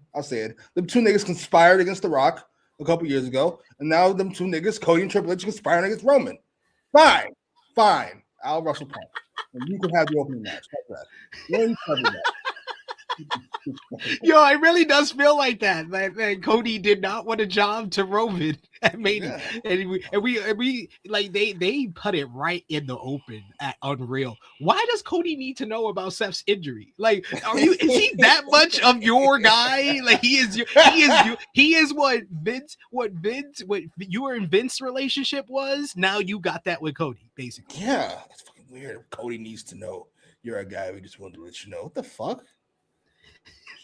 Them two niggas conspired against The Rock a couple years ago, and now them two niggas, Cody and Triple H, conspiring against Roman. Fine. I'll wrestle Punk. And you can have the opening match. Yo, it really does feel like that. Like Cody did not want a job to Roman at Mania, and we like they put it right in the open at Unreal. Why does Cody need to know about Seth's injury? Like, is he that much of your guy? Like he is what you and Vince's relationship was. Now you got that with Cody, basically. Yeah, that's fucking weird. Cody needs to know you're a guy. We just wanted to let you know. What the fuck?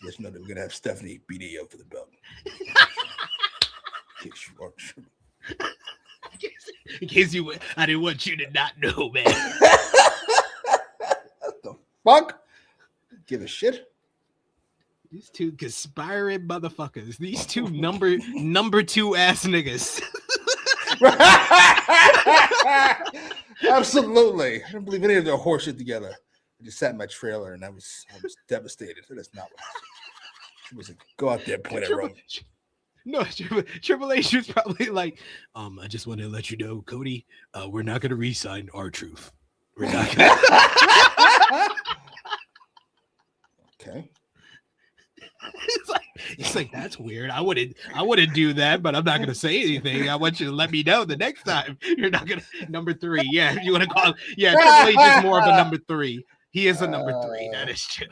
Just know that we're gonna have Stephanie BDO for the belt. In case I didn't want you to not know, man. What the fuck? Give a shit. These two conspiring motherfuckers. These two number two ass niggas. Absolutely. I don't believe any of their horse shit together. I just sat in my trailer and I was devastated. That's not what she was like. Go out there, point at Roman. No, Triple H was probably like, I just want to let you know, Cody, we're not gonna re-sign R-Truth. We're not gonna. Okay. It's like that's weird. I wouldn't do that, but I'm not gonna say anything. I want you to let me know the next time. You're not gonna number 3. Yeah, you want to call? Yeah, Triple H is more of a number 3. He is a number 3. That is true.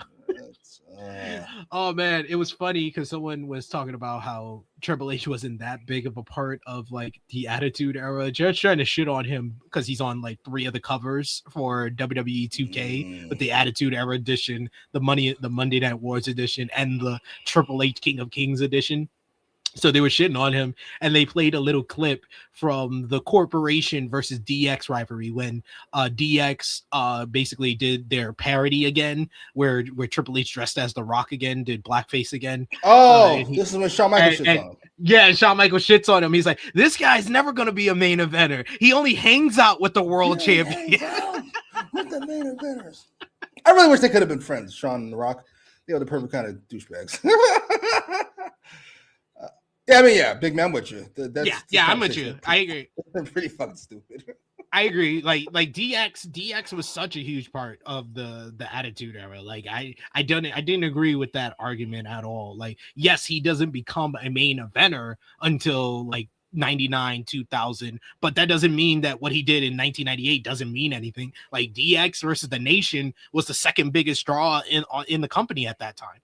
Oh man, it was funny because someone was talking about how Triple H wasn't that big of a part of like the Attitude Era. Just trying to shit on him because he's on like 3 of the covers for WWE 2K with the Attitude Era edition, the Monday Night Wars edition, and the Triple H King of Kings edition. So they were shitting on him, and they played a little clip from the Corporation versus DX rivalry when DX basically did their parody again, where Triple H dressed as The Rock again, did blackface again. This is when Shawn Michaels shits on him. Yeah, Shawn Michaels shits on him. He's like, this guy's never going to be a main eventer. He only hangs out with the world champion. With the main eventers. I really wish they could have been friends, Shawn and The Rock. They were the perfect kind of douchebags. Yeah, big man, I'm with you. I'm with you. I agree. They're pretty fucking stupid. I agree. Like DX was such a huge part of the Attitude Era. Like I didn't agree with that argument at all. Like, yes, he doesn't become a main eventer until like 99, 2000, but that doesn't mean that what he did in 1998 doesn't mean anything. Like DX versus the Nation was the second biggest draw in the company at that time.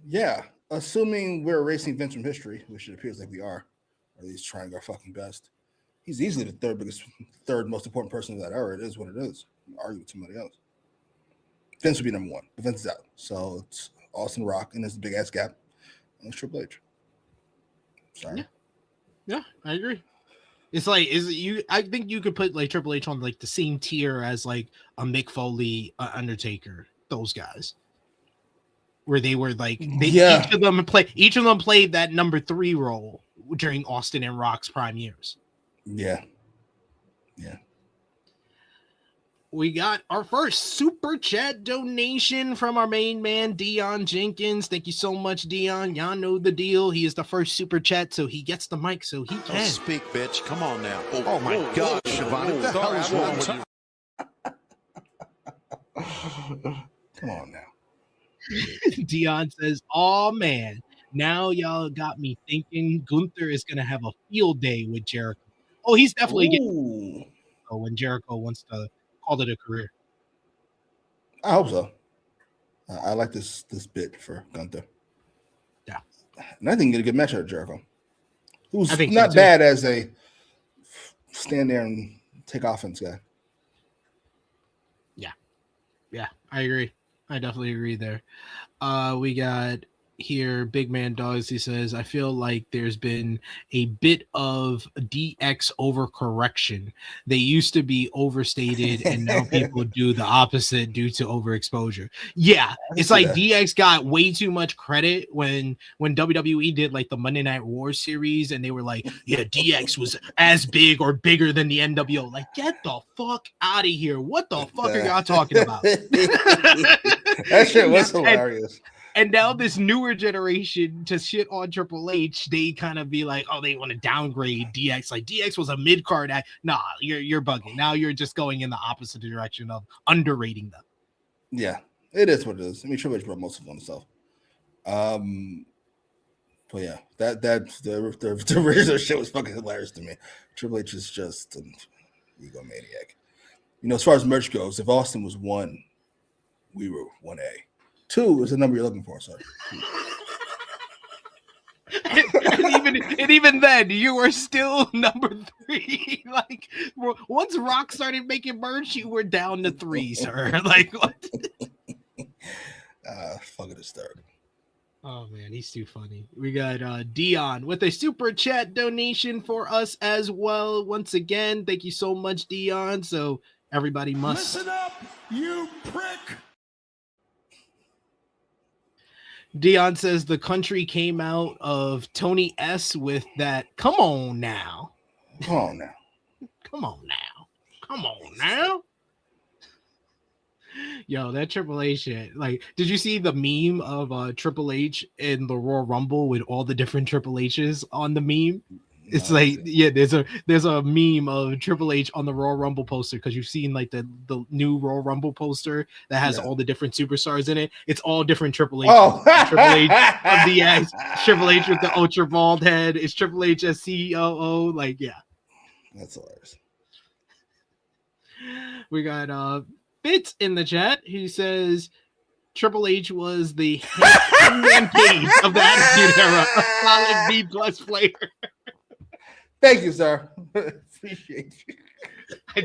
Yeah. Assuming we're erasing Vince from history, which it appears like we are, or at least trying our fucking best, He's easily the third most important person in that era. It is what it is. Argue with somebody else. Vince would be number one, but Vince is out. So it's Austin Rock, and there's a big ass gap. And it's Triple H. Sorry. Yeah, I agree. It's like, I think you could put like Triple H on like the same tier as like a Mick Foley, Undertaker, those guys, where they were like, each of them played that number 3 role during Austin and Rock's prime years. Yeah. We got our first super chat donation from our main man, Dion Jenkins. Thank you so much, Dion. Y'all know the deal. He is the first super chat, so he gets the mic, so he can. Speak, bitch. Come on now. Oh my God, Siobhan. What the hell is wrong with you? Come on now. Dion says, oh, man. Now y'all got me thinking Gunther is going to have a field day with Jericho. Oh, he's definitely getting when Jericho wants to call it a career. I hope so. I like this bit for Gunther. Yeah. And I think get a good match out of Jericho. Who's not so bad as a stand there and take offense guy. Yeah, I agree. I definitely agree there. We got here Big Man Dogs. He says, I feel like there's been a bit of DX overcorrection. They used to be overstated and now people do the opposite due to overexposure. Yeah, it's like DX got way too much credit when WWE did like the Monday Night War series and they were like, yeah, DX was as big or bigger than the NWO. Like, get the fuck out of here. What the fuck are y'all talking about? That shit was hilarious. And now this newer generation to shit on Triple H, they kind of be like, oh, they want to downgrade DX. Like DX was a mid-card act. Nah, you're bugging. Now you're just going in the opposite direction of underrating them. Yeah, it is what it is. I mean, Triple H brought most of them himself. But yeah, the Razor shit was fucking hilarious to me. Triple H is just an egomaniac. You know, as far as merch goes, if Austin was 1, we were 1A. 2 is the number you're looking for, sir. and even then, you were still number 3. Like once Rock started making merch, you were down to 3, sir. Like what? Fucking hysterical. Oh man, he's too funny. We got Dion with a super chat donation for us as well. Once again, thank you so much, Dion. So everybody must listen up, you prick. Dion says the country came out of Tony S with that. Come on now. Yo, that Triple H shit. Like, did you see the meme of Triple H in the Royal Rumble with all the different Triple H's on the meme? It's like, yeah, there's a meme of Triple H on the Royal Rumble poster because you've seen like the new Royal Rumble poster that has all the different superstars in it. It's all different Triple H. Oh. Triple H of the X, Triple H with the ultra bald head. It's Triple H as COO. Like, yeah, that's hilarious. We got Bits in the chat. He says Triple H was the head case of the Attitude Era, a solid B+ player. Thank you, sir. Appreciate you. I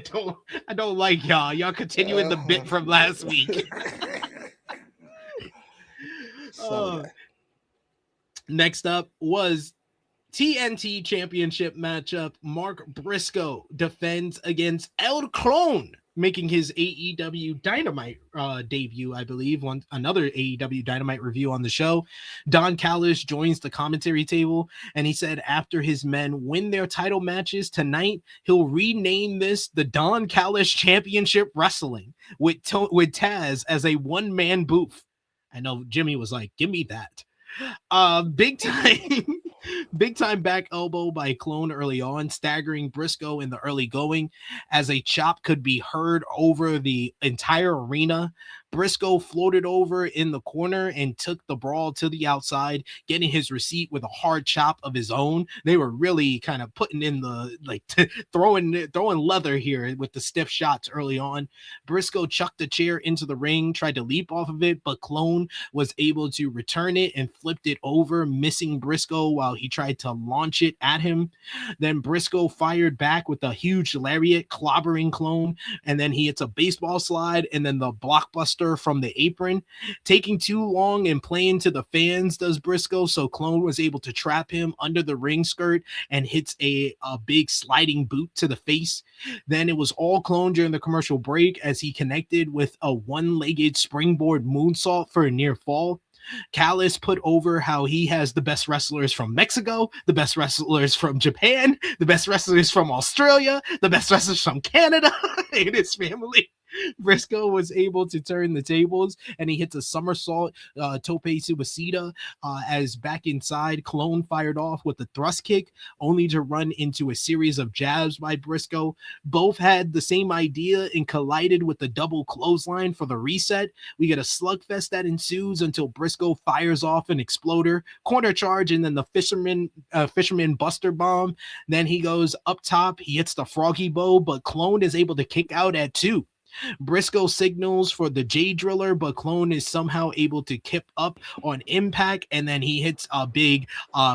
don't like y'all. Y'all continuing the bit from last week. Next up was TNT Championship matchup. Mark Briscoe defends against El Clon, making his AEW Dynamite debut, I believe. Another AEW Dynamite review on the show. Don Callis joins the commentary table, and he said after his men win their title matches tonight, he'll rename this the Don Callis Championship Wrestling with Taz as a one-man booth. I know Jimmy was like, give me that. Big time back elbow by Clone early on, staggering Briscoe in the early going as a chop could be heard over the entire arena. Briscoe floated over in the corner and took the brawl to the outside, getting his receipt with a hard chop of his own. They were really kind of putting in the throwing leather here with the stiff shots early on. Briscoe chucked the chair into the ring, tried to leap off of it, but Clone was able to return it and flipped it over, missing Briscoe while he tried to launch it at him. Then Briscoe fired back with a huge lariat, clobbering Clone, and then he hits a baseball slide and then the blockbuster from the apron. Taking too long and playing to the fans does Briscoe, so Clone was able to trap him under the ring skirt and hits a big sliding boot to the face. Then it was all Clone during the commercial break as he connected with a one-legged springboard moonsault for a near fall. Callis put over how he has the best wrestlers from Mexico, the best wrestlers from Japan, the best wrestlers from Australia, the best wrestlers from Canada in his family. Briscoe was able to turn the tables and he hits a somersault tope suicida as back inside Clone fired off with a thrust kick, only to run into a series of jabs by Briscoe. Both had the same idea and collided with the double clothesline for the reset. We get a slugfest that ensues until Briscoe fires off an exploder, corner charge, and then the fisherman buster bomb. Then he goes up top, he hits the froggy bow, but Clone is able to kick out at 2. Briscoe signals for the J Driller, but Clone is somehow able to kip up on impact, and then he hits a big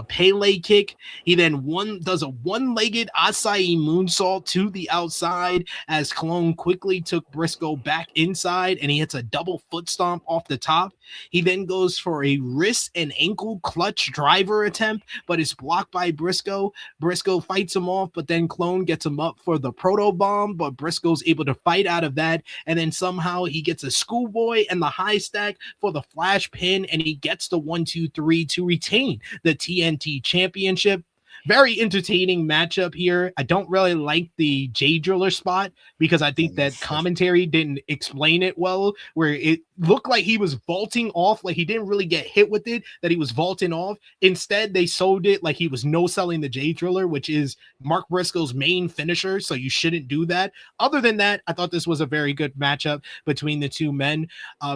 Pele kick. He then does a one-legged acai moonsault to the outside as Clone quickly took Briscoe back inside, and he hits a double foot stomp off the top. He then goes for a wrist and ankle clutch driver attempt, but is blocked by Briscoe. Briscoe fights him off, but then Clone gets him up for the proto bomb, but Briscoe's able to fight out of that. And then somehow he gets a schoolboy and the high stack for the flash pin, and he gets the 1-2-3 to retain the TNT championship. Very entertaining matchup here. I don't really like the J Driller spot because I think that commentary didn't explain it well, where it looked like he was vaulting off, like he didn't really get hit with it, that he was vaulting off. Instead, they sold it like he was no-selling the J Driller, which is Mark Briscoe's main finisher, so you shouldn't do that. Other than that, I thought this was a very good matchup between the two men.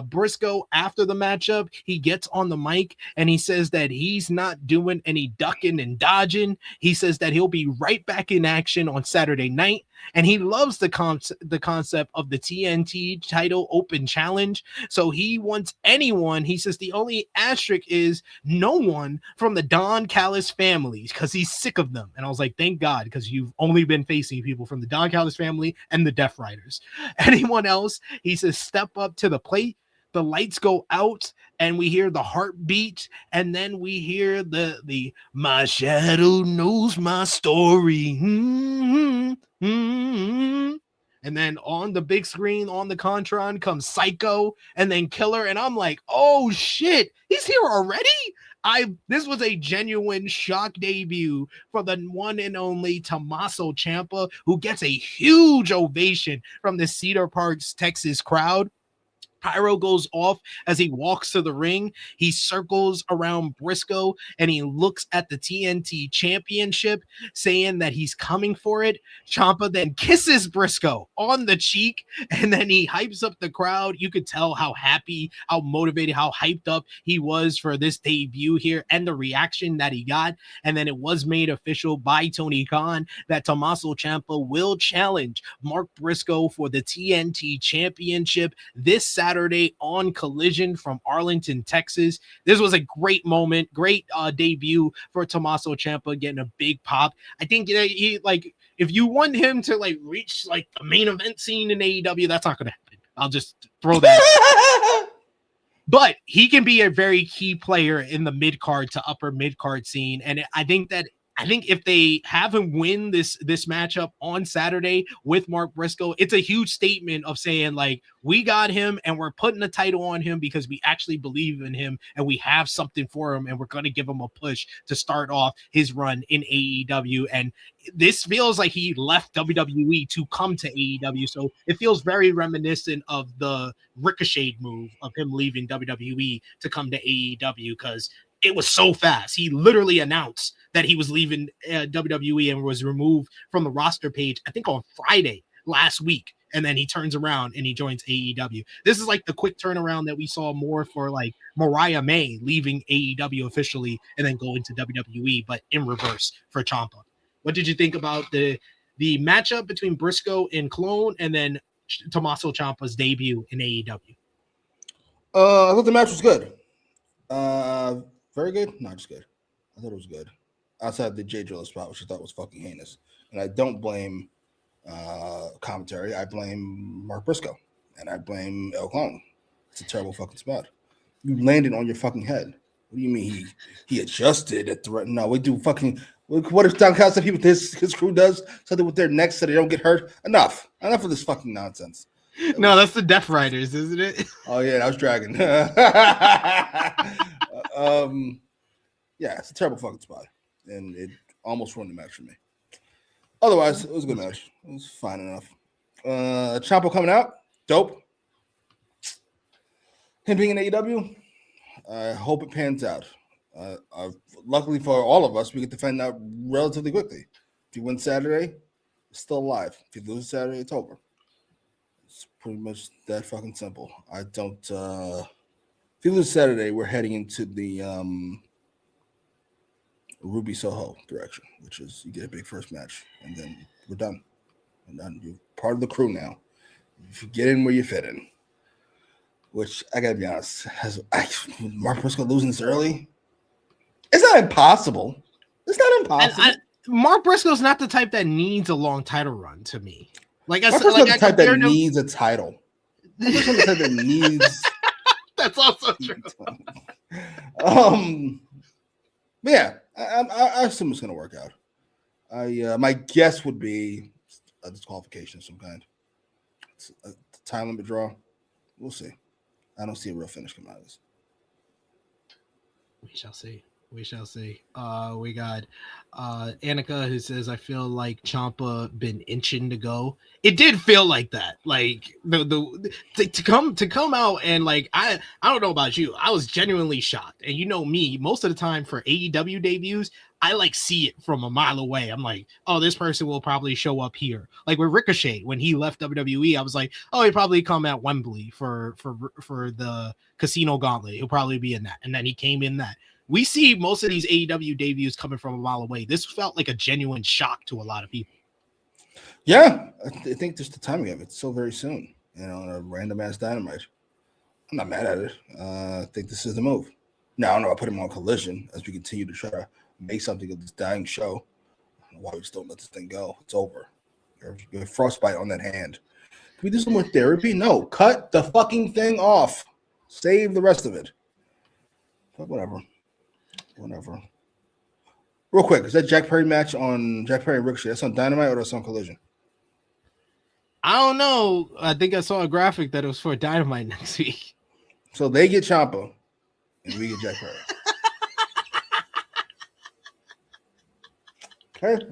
Briscoe, after the matchup, he gets on the mic and he says that he's not doing any ducking and dodging. He says that he'll be right back in action on Saturday night, and he loves the concept of the TNT title open challenge. So he wants anyone. He says the only asterisk is no one from the Don Callis family because he's sick of them. And I was like, thank God, because you've only been facing people from the Don Callis family and the Death Riders. Anyone else, he says, step up to the plate. The lights go out and we hear the heartbeat, and then we hear the my shadow knows my story. And then on the big screen on the Contron comes Psycho and then Killer, and I'm like, oh shit, he's here already? This was a genuine shock debut for the one and only Tommaso Ciampa, who gets a huge ovation from the Cedar Parks, Texas crowd. Pyro goes off as he walks to the ring. He circles around Briscoe and he looks at the TNT championship, saying that he's coming for it. Ciampa then kisses Briscoe on the cheek, and then he hypes up the crowd. You could tell how happy, how motivated, how hyped up he was for this debut here and the reaction that he got. And then it was made official by Tony Khan that Tommaso Ciampa will challenge Mark Briscoe for the TNT championship this Saturday on Collision from Arlington, Texas. This was a great moment, great debut for Tommaso Ciampa, getting a big pop. I think he, like, if you want him to like reach like the main event scene in AEW, that's not going to happen. I'll just throw that. But he can be a very key player in the mid card to upper mid card scene, and I think if they have him win this matchup on Saturday with Mark Briscoe, it's a huge statement of saying, like, we got him and we're putting the title on him because we actually believe in him and we have something for him and we're going to give him a push to start off his run in AEW. And this feels like he left WWE to come to AEW. So it feels very reminiscent of the Ricochet move of him leaving WWE to come to AEW, because it was so fast. He literally announced that he was leaving WWE and was removed from the roster page, I think on Friday last week. and then he turns around and he joins AEW. This is like the quick turnaround that we saw more for like Mariah May leaving AEW officially and then going to WWE, but in reverse for Ciampa. What did you think about the matchup between Briscoe and Clone, and then Tommaso Ciampa's debut in AEW? I thought the match was good. Very good? No, just good. I thought it was good. Outside the J Driller spot, which I thought was fucking heinous. And I don't blame commentary. I blame Mark Briscoe. And I blame El Clon. It's a terrible fucking spot. You landed on your fucking head. What do you mean he adjusted at the right? No, we do fucking. What if Don Callis, his crew does something with their necks so they don't get hurt? Enough of this fucking nonsense. That's the Death Riders, isn't it? Oh yeah, that was Dragon. Yeah, it's a terrible fucking spot, and it almost ruined the match for me. Otherwise, it was a good match. It was fine enough. Ciampa coming out, dope. Him being in AEW, I hope it pans out. Luckily for all of us, we get to find out relatively quickly. If you win Saturday, it's still alive. If you lose Saturday, it's over. It's pretty much that fucking simple. I don't. If you lose Saturday, we're heading into the Ruby Soho direction, which is you get a big first match, and then we're done. And then you're part of the crew now. If you get in where you fit in, which I gotta be honest, Mark Briscoe losing this early, it's not impossible. It's not impossible. Mark Briscoe's not the type that needs a long title run to me. Like Mark Briscoe's the type that needs a title. Mark Briscoe's the type that needs. That's also true. Yeah, I assume it's gonna work out. My guess would be a disqualification of some kind. It's a time limit draw. We'll see. I don't see a real finish coming out of this. We shall see. We shall see. We got Annika who says, I feel like Ciampa been itching to go. It did feel like that. Like to come out and like I don't know about you. I was genuinely shocked. And you know me, most of the time for AEW debuts, I like see it from a mile away. I'm like, oh, this person will probably show up here. Like with Ricochet, when he left WWE, I was like, oh, he'll probably come at Wembley for the Casino Gauntlet. He'll probably be in that. And then he came in that. We see most of these AEW debuts coming from a mile away. This felt like a genuine shock to a lot of people. Yeah, I think just the timing of it. It's so very soon, a random ass Dynamite. I'm not mad at it. I think this is the move. Now, I don't know. I put him on Collision as we continue to try to make something of this dying show. I don't know why we just don't let this thing go. It's over. You have frostbite on that hand. Can we do some more therapy? No, cut the fucking thing off. Save the rest of it. But whatever. Real quick, is that Jack Perry match on Jack Perry and Ricochet? That's on Dynamite or that's on Collision? I don't know. I think I saw a graphic that it was for Dynamite next week. So they get Ciampa and we get Jack Perry. Okay.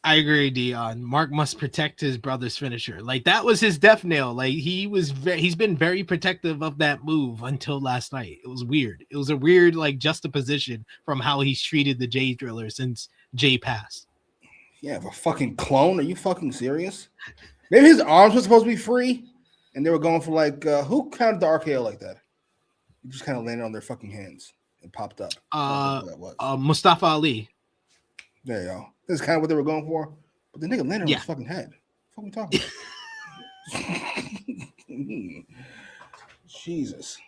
I agree, Dion. Mark must protect his brother's finisher. Like that was his death nail. Like he's been very protective of that move until last night. It was weird. It was a weird like juxtaposition from how he's treated the Jay Driller since Jay passed. Yeah, a fucking clone. Are you fucking serious? Maybe his arms were supposed to be free, and they were going for like who counted the RKO like that? He just kind of landed on their fucking hands and popped up. That was. Mustafa Ali. There you go. This is kind of what they were going for. But the nigga landed on his fucking head. What are we talking about? Jesus.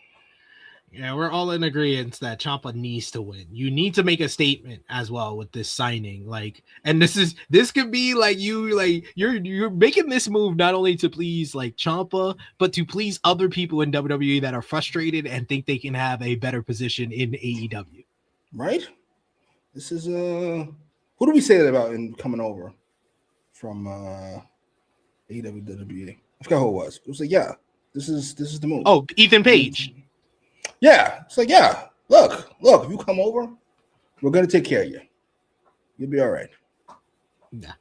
Yeah, we're all in agreement that Ciampa needs to win. You need to make a statement as well with this signing. Like, and this could be like you're making this move not only to please like Ciampa, but to please other people in WWE that are frustrated and think they can have a better position in AEW. Right? This is who do we say that about in coming over from AEW WWE? I forgot who it was. It was like, yeah, this is the move. Oh, Ethan Page. Yeah, it's like, yeah, look, if you come over, we're gonna take care of you. You'll be all right. Yeah.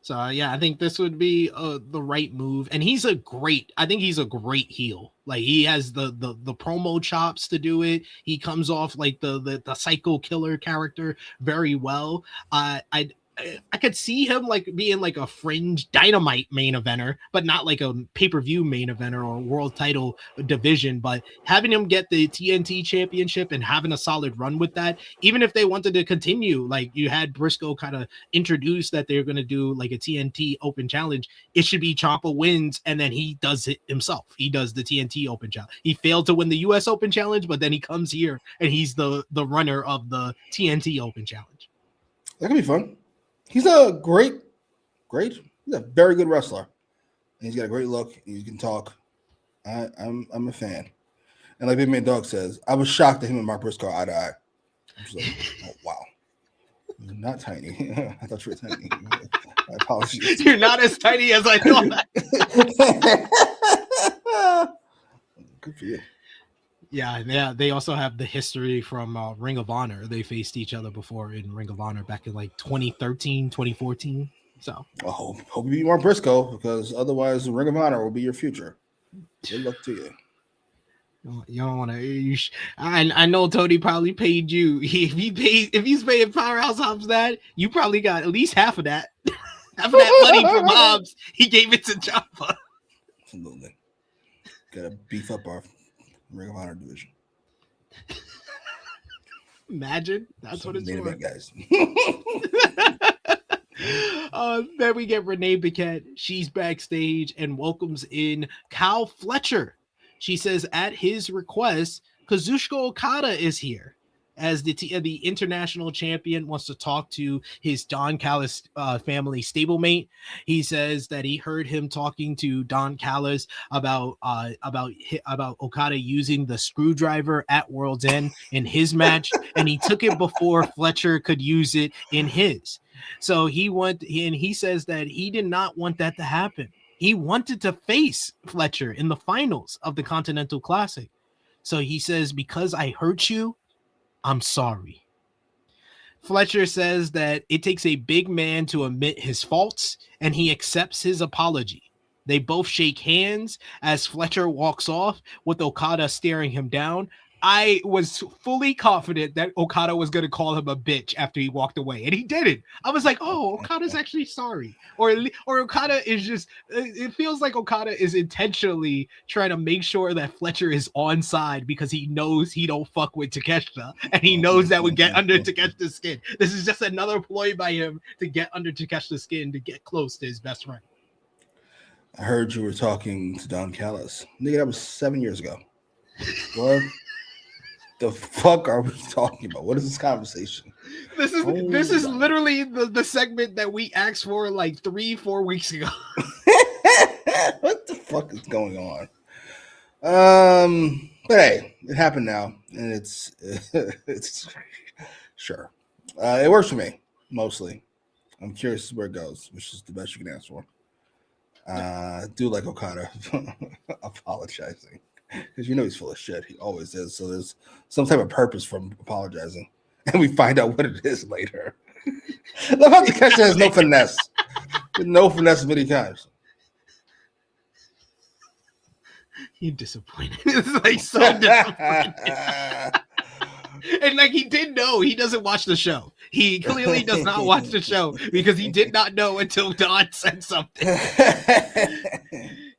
So I think this would be the right move, and I think he's a great heel. Like he has the promo chops to do it. He comes off like the psycho killer character very well. I could see him like being like a fringe Dynamite main eventer, but not like a pay-per-view main eventer or world title division. But having him get the TNT championship and having a solid run with that, even if they wanted to continue, like you had Briscoe kind of introduce that they're going to do like a TNT Open Challenge, it should be Ciampa wins and then he does it himself. He does the TNT Open Challenge. He failed to win the US Open Challenge, but then he comes here and he's the runner of the TNT Open Challenge. That could be fun. He's a he's a very good wrestler. And he's got a great look. He can talk. I'm a fan. And like Big Man Dog says, I was shocked that him and Mark Briscoe eye to eye. I was like, oh wow. You're not tiny. I thought you were tiny. My apologies. You're not as tiny as I thought. Good for you. Yeah, they also have the history from Ring of Honor. They faced each other before in Ring of Honor back in like 2013, 2014. So I hope you beat Mark Briscoe, because otherwise Ring of Honor will be your future. Good luck to you. You don't want to. I know Tony probably paid you. If he's paying Powerhouse Hobbs that, you probably got at least half of that. Half of that money from Hobbs. He gave it to Ciampa. Absolutely. Gotta beef up our Ring of Honor division. Imagine that's what it's main for. event guys. Then we get Renee Paquette. She's backstage and welcomes in Kyle Fletcher. She says at his request, Kazuchika Okada is here. As the international champion wants to talk to his Don Callis family stablemate. He says that he heard him talking to Don Callis about Okada using the screwdriver at World's End in his match, and he took it before Fletcher could use it in his. So he says that he did not want that to happen. He wanted to face Fletcher in the finals of the Continental Classic. So he says, because I hurt you, I'm sorry. Fletcher says that it takes a big man to admit his faults, and he accepts his apology. They both shake hands as Fletcher walks off with Okada staring him down. I was fully confident that Okada was going to call him a bitch after he walked away, and he didn't. I was like, oh, Okada's actually sorry. Or Okada is just, it feels like Okada is intentionally trying to make sure that Fletcher is on side because he knows he don't fuck with Takeshita, and he knows that would get under Takeshita's skin. This is just another ploy by him to get under Takeshita's skin to get close to his best friend. I heard you were talking to Don Callis. Nigga, that was 7 years ago. What the fuck are we talking about? What is this conversation? This is literally the segment that we asked for like 3-4 weeks ago. What the fuck is going on? But hey, it happened now, and it's sure. It works for me mostly. I'm curious where it goes, which is the best you can ask for. Do like Okada apologizing, because you know he's full of shit. He always is. So there's some type of purpose from apologizing, and we find out what it is later. Love how Takeshita has no finesse, no finesse of any kind. You're disappointed. It's like so disappointed. And like he did know, he doesn't watch the show. He clearly does not watch the show because he did not know until Don said something.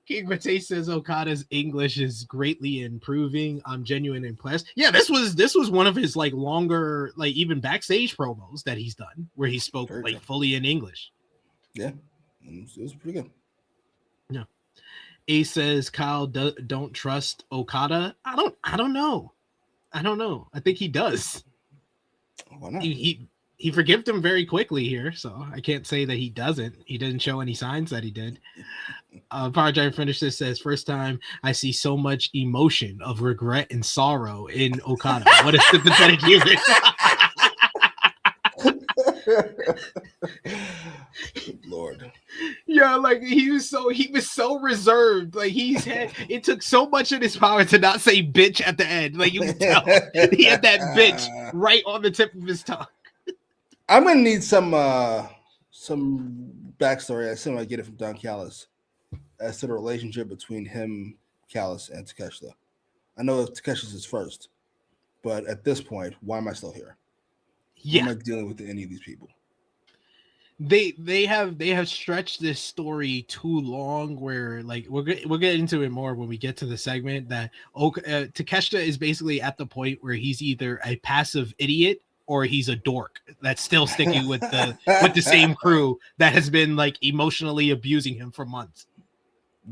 King Mate says Okada's English is greatly improving. I'm genuinely impressed. Yeah, this was one of his like longer, like even backstage promos that he's done where he spoke like fully in English. Yeah, it was pretty good. Yeah. A says Kyle don't trust Okada. I don't know. I think he does. Why not? He forgave him very quickly here, so I can't say that he doesn't. He didn't show any signs that he did. Power Driver Finisher says, first time I see so much emotion of regret and sorrow in Okada. What a sympathetic unit. Lord. Yeah, like he was so reserved. Like it took so much of his power to not say bitch at the end. Like you can tell he had that bitch right on the tip of his tongue. I'm gonna need some backstory. I assume I get it from Don Callis as to the relationship between him, Callis, and Takeshita. I know Takeshi's is first, but at this point, why am I still here? Yeah, why am I dealing with any of these people? they have stretched this story too long. Where like we'll get into it more when we get to the segment that Takeshita is basically at the point where he's either a passive idiot or he's a dork that's still sticking with the same crew that has been like emotionally abusing him for months.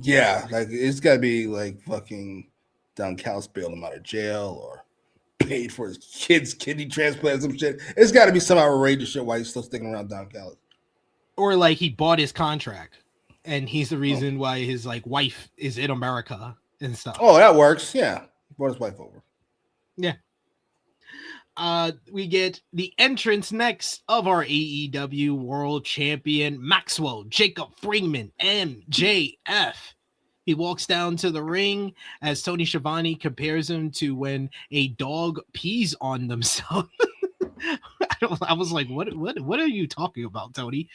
Yeah, like it's got to be like fucking Don Callis bailed him out of jail or paid for his kid's kidney transplant or some shit. It's got to be some outrageous shit why he's still sticking around Don Callis. Or like he bought his contract and he's the reason why his like wife is in America and stuff. Oh, that works. Yeah. He brought his wife over. Yeah. We get the entrance next of our AEW World Champion Maxwell Jacob Freeman, MJF. He walks down to the ring as Tony Schiavone compares him to when a dog pees on themselves. I was like, what are you talking about, Tony?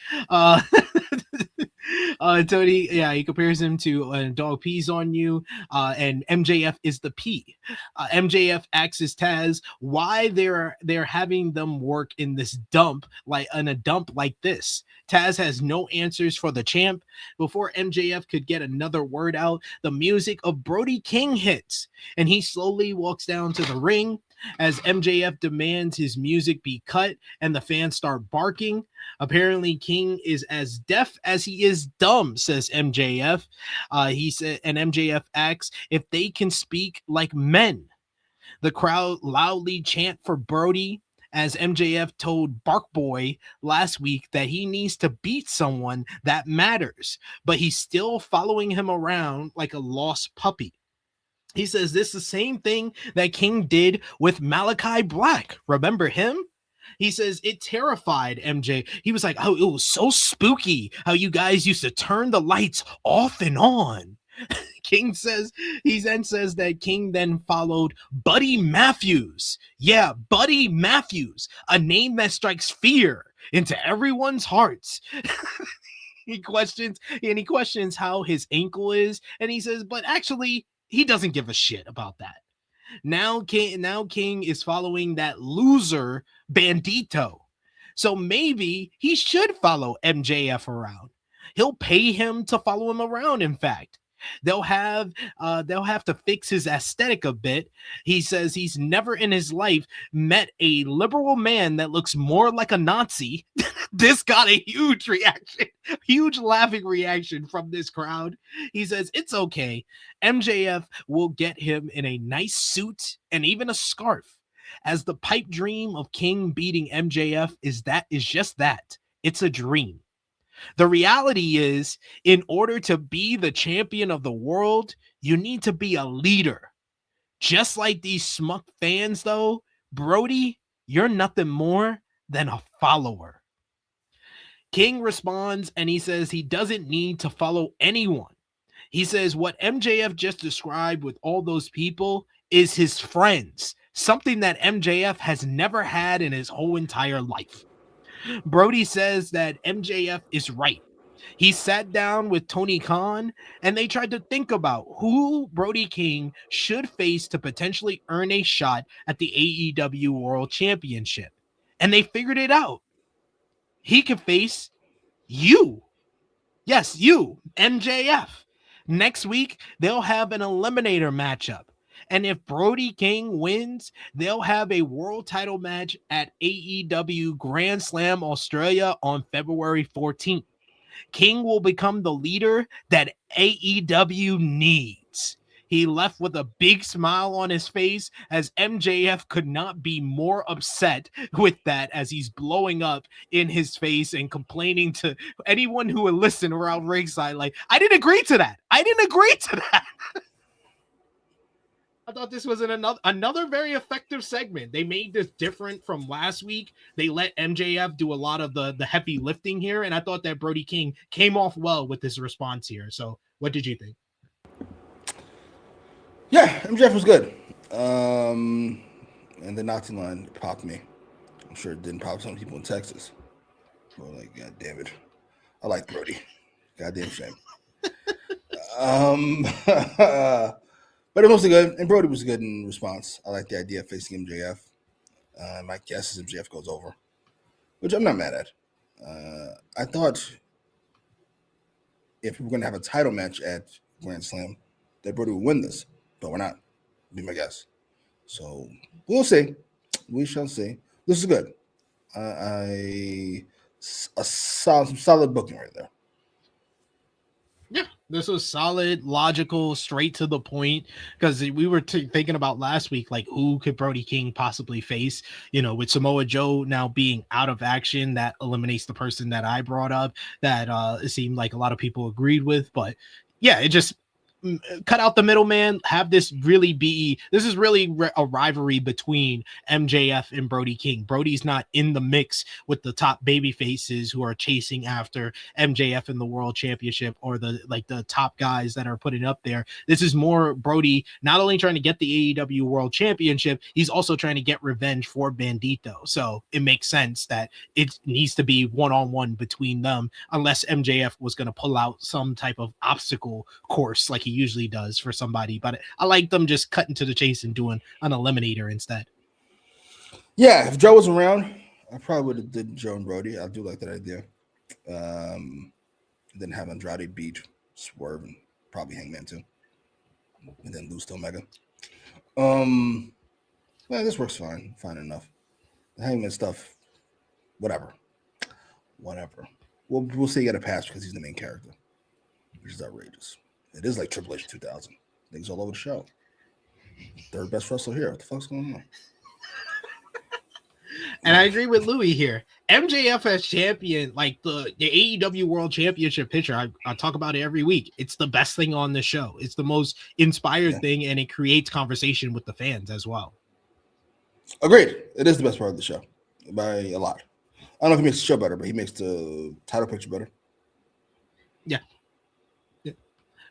Tony, yeah, he compares him to a dog pees on you, and MJF is the pee. MJF asks Taz why they're having them work in this dump, like in a dump like this. Taz has no answers for the champ. Before MJF could get another word out, the music of Brody King hits, and he slowly walks down to the ring as MJF demands his music be cut and the fans start barking. Apparently King is as deaf as he is dumb, says MJF. He said, and MJF asks if they can speak like men. The crowd loudly chant for Brody as MJF told Bark Boy last week that he needs to beat someone that matters, but he's still following him around like a lost puppy. He says this is the same thing that King did with Malachi Black. Remember him? He says it terrified MJ. He was like, oh, it was so spooky how you guys used to turn the lights off and on. King says, he then says that King then followed Buddy Matthews. Yeah, Buddy Matthews, a name that strikes fear into everyone's hearts. He questions how his ankle is, and he says, but actually, he doesn't give a shit about that. Now King is following that loser Bandito. So maybe he should follow MJF around. He'll pay him to follow him around, in fact. They'll have to fix his aesthetic a bit. He says he's never in his life met a liberal man that looks more like a Nazi. This got a huge reaction, huge laughing reaction from this crowd. He says it's okay. MJF will get him in a nice suit and even a scarf, as the pipe dream of King beating MJF is just that. It's a dream. The reality is, in order to be the champion of the world, you need to be a leader. Just like these smuck fans, though, Brody, you're nothing more than a follower. King responds and he says he doesn't need to follow anyone. He says what MJF just described with all those people is his friends, something that MJF has never had in his whole entire life. Brody says that MJF is right. He sat down with Tony Khan and they tried to think about who Brody King should face to potentially earn a shot at the AEW World Championship. And they figured it out. He could face you. Yes, you, MJF. Next week, they'll have an eliminator matchup. And if Brody King wins, they'll have a world title match at AEW Grand Slam Australia on February 14th. King will become the leader that AEW needs. He left with a big smile on his face as MJF could not be more upset with that as he's blowing up in his face and complaining to anyone who would listen around ringside like, I didn't agree to that. I didn't agree to that. I thought this was another very effective segment. They made this different from last week. They let MJF do a lot of the heavy lifting here, and I thought that Brody King came off well with his response here. So what did you think? Yeah, MJF was good. And the Nazi line popped me. I'm sure it didn't pop some people in Texas. So like, God damn it. I like Brody. Goddamn shame. But it was mostly good, and Brody was good in response. I like the idea of facing MJF. My guess is MJF goes over, which I'm not mad at. I thought if we were going to have a title match at Grand Slam, that Brody would win this, but we're not. Be my guess. So we'll see. We shall see. This is good. Some solid booking right there. Yeah, this was solid, logical, straight to the point. Because we were thinking about last week, like who could Brody King possibly face? You know, with Samoa Joe now being out of action, that eliminates the person that I brought up. That it seemed like a lot of people agreed with, but yeah, it just cut out the middleman. Have this really be. This is really a rivalry between MJF and Brody King. Brody's not in the mix with the top baby faces who are chasing after MJF in the World Championship, or the top guys that are putting up there. This is more Brody not only trying to get the AEW World Championship, he's also trying to get revenge for Bandito. So it makes sense that it needs to be one-on-one between them, unless MJF was going to pull out some type of obstacle course like he usually does for somebody. But I like them just cutting to the chase and doing an eliminator instead. Yeah, if Joe was around, I probably would have did Joe and Brody. I do like that idea. Then have Andrade beat Swerve and probably Hangman too, and then lose to Omega. Yeah, this works fine enough. The Hangman stuff, whatever. We'll see. He got a pass because he's the main character, which is outrageous. It is like Triple H 2000. Things all over the show. Third best wrestler here. What the fuck's going on? And I agree with Louis here. MJF as champion, like the AEW World Championship picture, I talk about it every week. It's the best thing on the show. It's the most inspired thing, and it creates conversation with the fans as well. Agreed. It is the best part of the show by a lot. I don't know if he makes the show better, but he makes the title picture better. Yeah.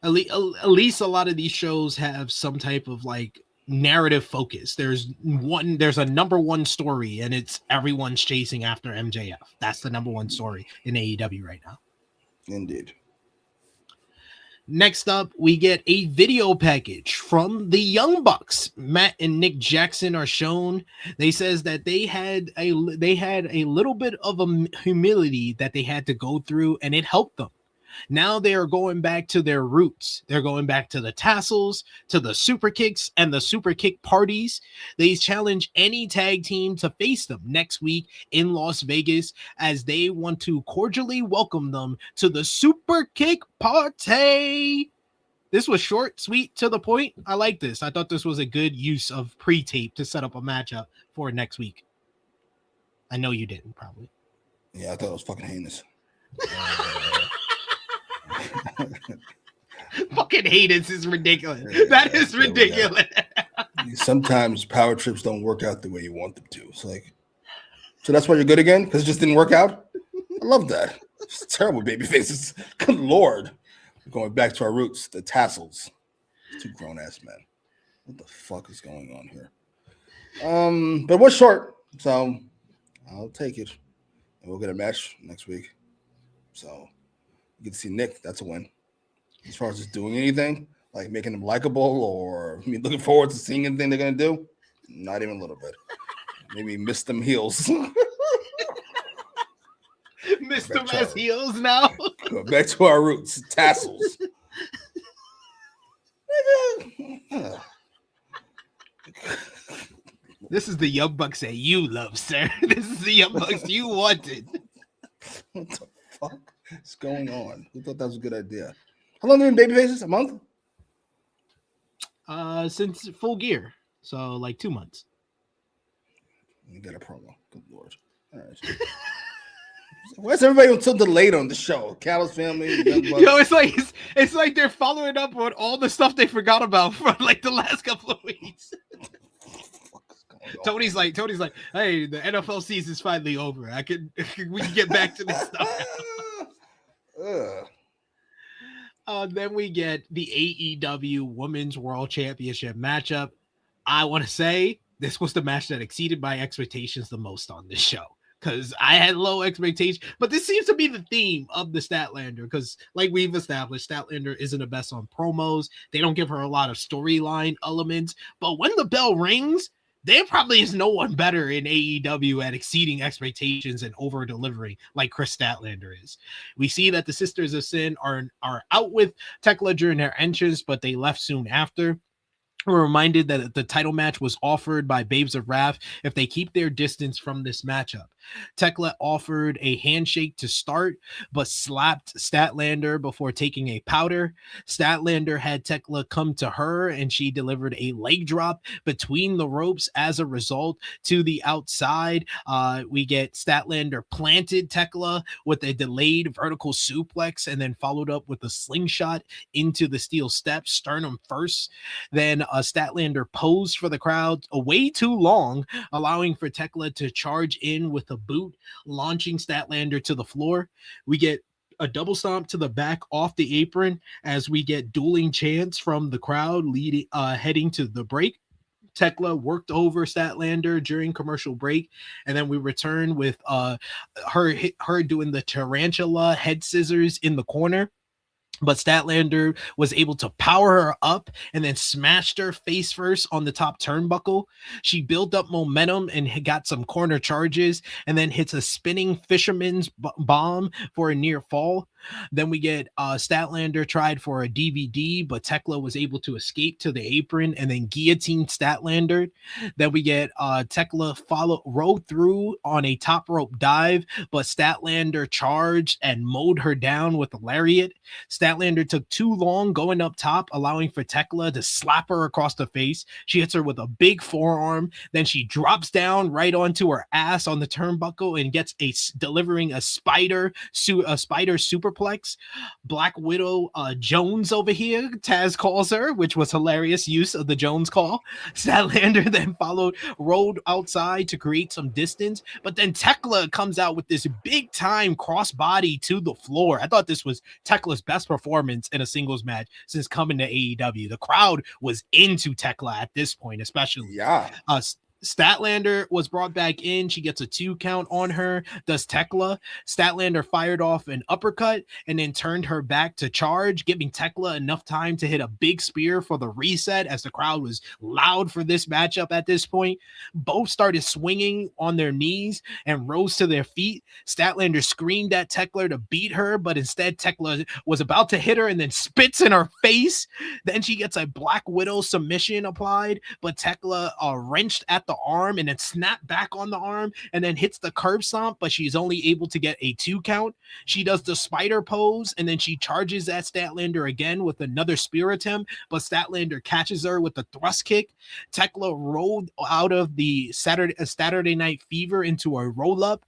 At least a lot of these shows have some type of like narrative focus. There's a number one story, and it's everyone's chasing after MJF. That's the number one story in AEW right now. Indeed. Next up, we get a video package from the Young Bucks. Matt and Nick Jackson are shown. They says that they had a little bit of a humility that they had to go through, and it helped them. Now they are going back to their roots. They're going back to the tassels, to the super kicks, and the super kick parties. They challenge any tag team to face them next week in Las Vegas, as they want to cordially welcome them to the super kick party. This was short, sweet, to the point. I like this. I thought this was a good use of pre-tape to set up a matchup for next week. I know you didn't, probably. Yeah, I thought it was fucking heinous. Fucking heinous is ridiculous. That is ridiculous. Sometimes power trips don't work out the way you want them to. It's like, so that's why you're good again? Because it just didn't work out? I love that. It's terrible baby faces. Good Lord. We're going back to our roots, the tassels. Two grown ass men. What the fuck is going on here? But it was short, so I'll take it. And we'll get a match next week. So you get to see Nick. That's a win. As far as just doing anything, like making them likable, or looking forward to seeing anything they're going to do, not even a little bit. Maybe miss them heels. Miss them as heels now. Go back to our roots. Tassels. This is the Young Bucks that you love, sir. This is the Young Bucks you wanted. What the fuck is going on? Who thought that was a good idea? How long have you been babyfaces? A month? Since Full Gear. So like 2 months. You got a promo. Good Lord. All right. Why is everybody so delayed on the show? Callous family, Young Bucks. Yo, it's like they're following up on all the stuff they forgot about from like the last couple of weeks. Tony's like, hey, the NFL season's finally over. We can get back to this stuff. Then we get the AEW Women's World Championship matchup. I want to say this was the match that exceeded my expectations the most on this show, because I had low expectations, but this seems to be the theme of the Statlander, because like we've established, Statlander isn't the best on promos. They don't give her a lot of storyline elements, but when the bell rings, there probably is no one better in AEW at exceeding expectations and over delivering like Kris Statlander is. We see that the Sisters of Sin are out with Thekla during their entrance, but they left soon after. We're reminded that the title match was offered by Babes of Wrath if they keep their distance from this matchup. Thekla offered a handshake to start, but slapped Statlander before taking a powder. Statlander had Thekla come to her, and she delivered a leg drop between the ropes. As a result, to the outside, we get Statlander planted Thekla with a delayed vertical suplex, and then followed up with a slingshot into the steel steps, sternum first. Then Statlander posed for the crowd way too long, allowing for Thekla to charge in with a boot, launching Statlander to the floor. We get a double stomp to the back off the apron as we get dueling chants from the crowd heading to the break. Thekla worked over Statlander during commercial break, and then we return with her doing the tarantula head scissors in the corner. But Statlander was able to power her up and then smashed her face first on the top turnbuckle. She built up momentum and got some corner charges, and then hits a spinning fisherman's bomb for a near fall. Then we get Statlander tried for a DVD, but Thekla was able to escape to the apron and then guillotine Statlander. Then we get Thekla rode through on a top rope dive, but Statlander charged and mowed her down with a lariat. Statlander took too long going up top, allowing for Thekla to slap her across the face. She hits her with a big forearm. Then she drops down right onto her ass on the turnbuckle and gets delivering a spider superplex. Black Widow Jones over here, Taz calls her, which was hilarious use of the Jones call. Statlander then rode outside to create some distance, but then Thekla comes out with this big time crossbody to the floor. I thought this was Tekla's best performance in a singles match since coming to AEW. The crowd was into Thekla at this point, especially. Yeah. Statlander was brought back in. She gets a 2 count on her. Does Thekla. Statlander fired off an uppercut and then turned her back to charge, giving Thekla enough time to hit a big spear for the reset as the crowd was loud for this matchup at this point. Both started swinging on their knees and rose to their feet. Statlander screamed at Thekla to beat her, but instead Thekla was about to hit her and then spits in her face. Then she gets a Black Widow submission applied, but Thekla wrenched at the arm and then snapped back on the arm and then hits the curb stomp, but she's only able to get a 2 count. She does the spider pose and then she charges at Statlander again with another spear attempt, but Statlander catches her with a thrust kick. Thekla rolled out of the Saturday Night Fever into a roll up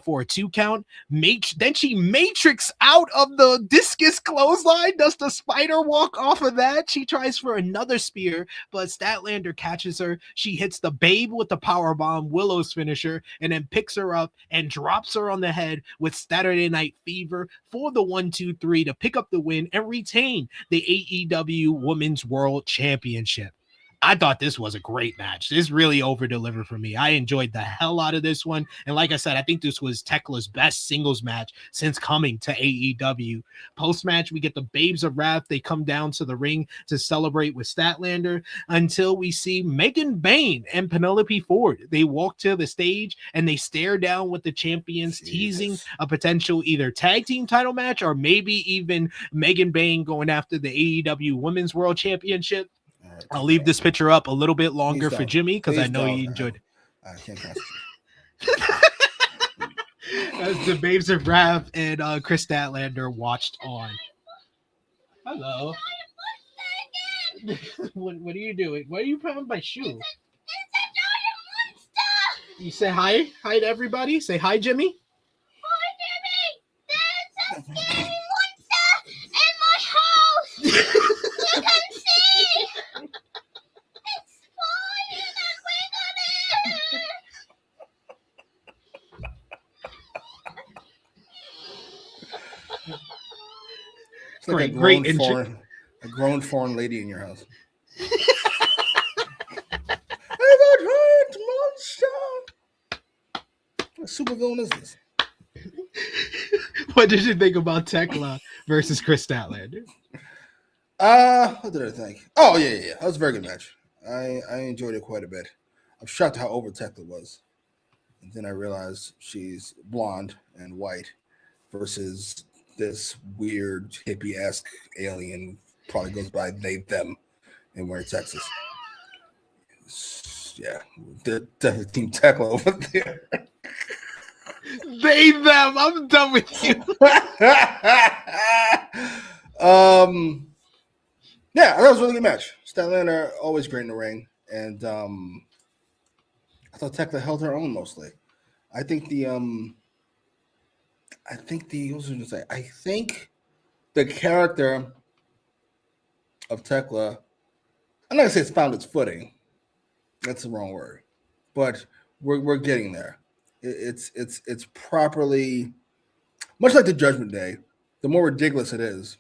for a 2 count. Then she matrix out of the discus clothesline, does the spider walk off of that. She tries for another spear, but Statlander catches her. She hits the Babe with the power bomb, Willow's finisher, and then picks her up and drops her on the head with Saturday Night Fever for the 1-2-3 to pick up the win and retain the AEW Women's World Championship. I thought this was a great match. This really over-delivered for me. I enjoyed the hell out of this one. And like I said, I think this was Tekla's best singles match since coming to AEW. Post-match, we get the Babes of Wrath. They come down to the ring to celebrate with Statlander until we see Megan Bayne and Penelope Ford. They walk to the stage and they stare down with the champions, teasing a potential either tag team title match or maybe even Megan Bayne going after the AEW Women's World Championship. I'll leave this picture up a little bit longer for Jimmy because I know he enjoyed it. I can't concentrate. As the Babes of Wrath and Kris Statlander watched on. Hello. What are you doing? Why are you putting on my shoe? You say hi? Hi to everybody. Say hi, Jimmy. Hi, Jimmy. There's a scary monster in my house. You can see. It's flying and wiggling. It's like a grown foreign lady in your house. What supervillain is this? What did you think about Thekla versus Kris Statlander? What did I think? Oh yeah. That was a very good match. I enjoyed it quite a bit. I'm shocked how over Thekla was. And then I realized she's blonde and white versus this weird hippie-esque alien, probably goes by they, them, and we're in Texas. Yeah, definitely Team Thekla over there. They them. I'm done with you. Yeah, that was a really good match. Statlander always great in the ring, and I thought Thekla held her own mostly. I think the what was I going to say? I think the character of Thekla, I'm not gonna say it's found its footing. That's the wrong word, but we're getting there. It's properly, much like the Judgment Day. The more ridiculous it is,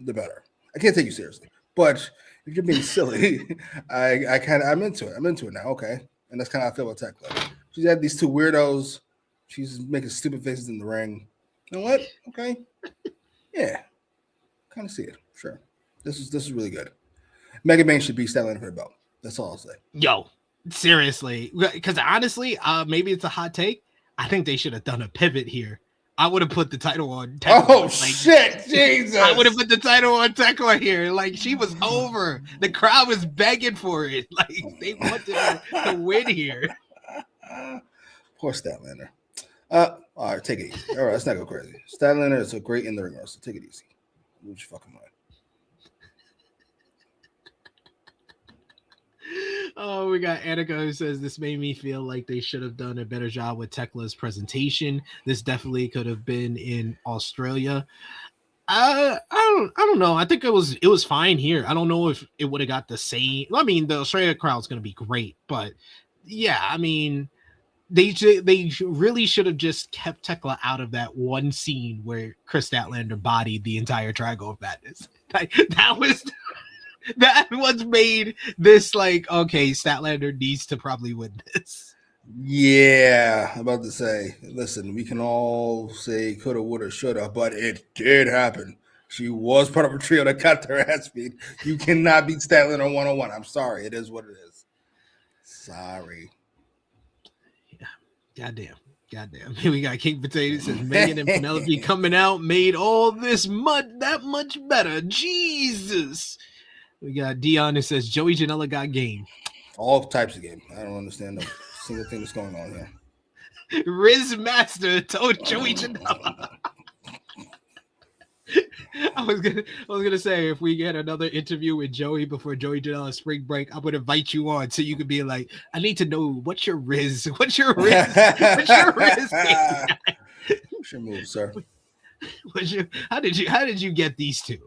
the better. I can't take you seriously, but if you're being silly, I'm into it. I'm into it now. Okay, and that's kind of how I feel about Thekla. She's had these two weirdos. She's making stupid faces in the ring. You know what? Okay, yeah, kind of see it. Sure, this is really good. Mega Man should beat Statlander for the belt. That's all I'll say. Yo, seriously, because honestly, maybe it's a hot take. I think they should have done a pivot here. I would have put the title on Thekla. Oh, shit, Jesus. I would have put the title on Thekla here. Like, she was over. The crowd was begging for it. Like, they wanted her to win here. Poor Statlander. All right, take it easy. All right, let's not go crazy. Statlander is a great in the ring wrestler. Take it easy. Lose your fucking mind. Oh, we got Annika who says this made me feel like they should have done a better job with Tekla's presentation. This definitely could have been in Australia. I don't know. I think it was fine here. I don't know if it would have got the same. I mean, the Australia crowd's going to be great, but yeah, I mean, they really should have just kept Thekla out of that one scene where Kris Statlander bodied the entire Triangle of Madness. Like, that was made this like, okay, Statlander needs to probably win this. Yeah, I'm about to say, listen, we can all say coulda, woulda, shoulda, but it did happen. She was part of a trio that got their ass beat. You cannot beat Statlander 101. I'm sorry. It is what it is. Sorry. Yeah. Goddamn. Here we got King Potato says Megan and Penelope coming out made all this mud that much better. Jesus. We got Dion who says Joey Janela got game. All types of game. I don't understand the single thing that's going on here. Riz Master told Joey Janela. I was gonna say, if we get another interview with Joey before Joey Janela's spring break, I'm gonna invite you on so you could be like, I need to know what's your Riz? What's your Riz? What's your Riz? What's your move, sir? How did you get these two?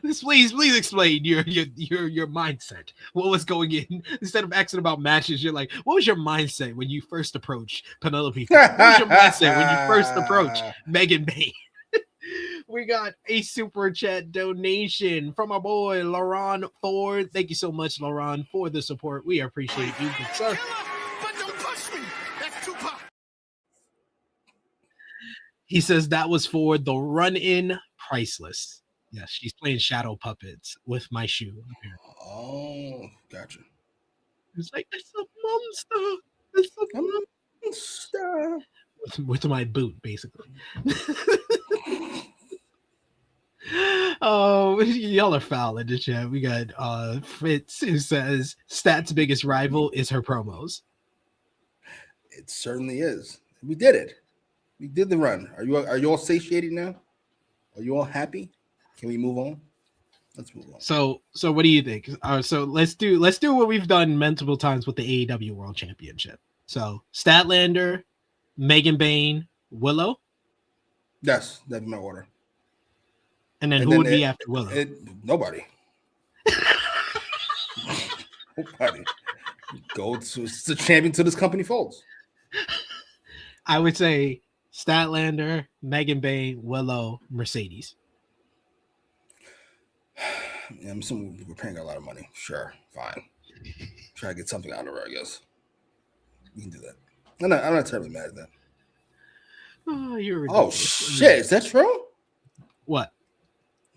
Please explain your mindset. What was going in? Instead of asking about matches, you're like, what was your mindset when you first approached Penelope? What was your mindset when you first approached Megan Bay? We got a super chat donation from our boy Laron Ford. Thank you so much, Laron, for the support. We appreciate you, good sir. He says that was for the run-in priceless. Yes, she's playing shadow puppets with my shoe. Apparently. Oh, gotcha. It's like, it's a monster. It's a monster. With my boot, basically. Oh, y'all are foul in the chat. We got Fitz who says Stat's biggest rival is her promos. It certainly is. We did it. We did the run. Are you all satiated now? Are you all happy? Can we move on? Let's move on. So what do you think? So let's do what we've done multiple times with the AEW World Championship. So Statlander, Megan Bayne, Willow. Yes, that'd be my order. And then who would be after Willow? Nobody. Nobody. It's the champion till this company folds. I would say Statlander, Megan Bayne, Willow, Mercedes. Yeah, I'm assuming we're paying a lot of money. Sure, fine. Try to get something out of her, I guess. We can do that. I'm not terribly mad at that. Oh, you're ridiculous. Shit, is that true? What?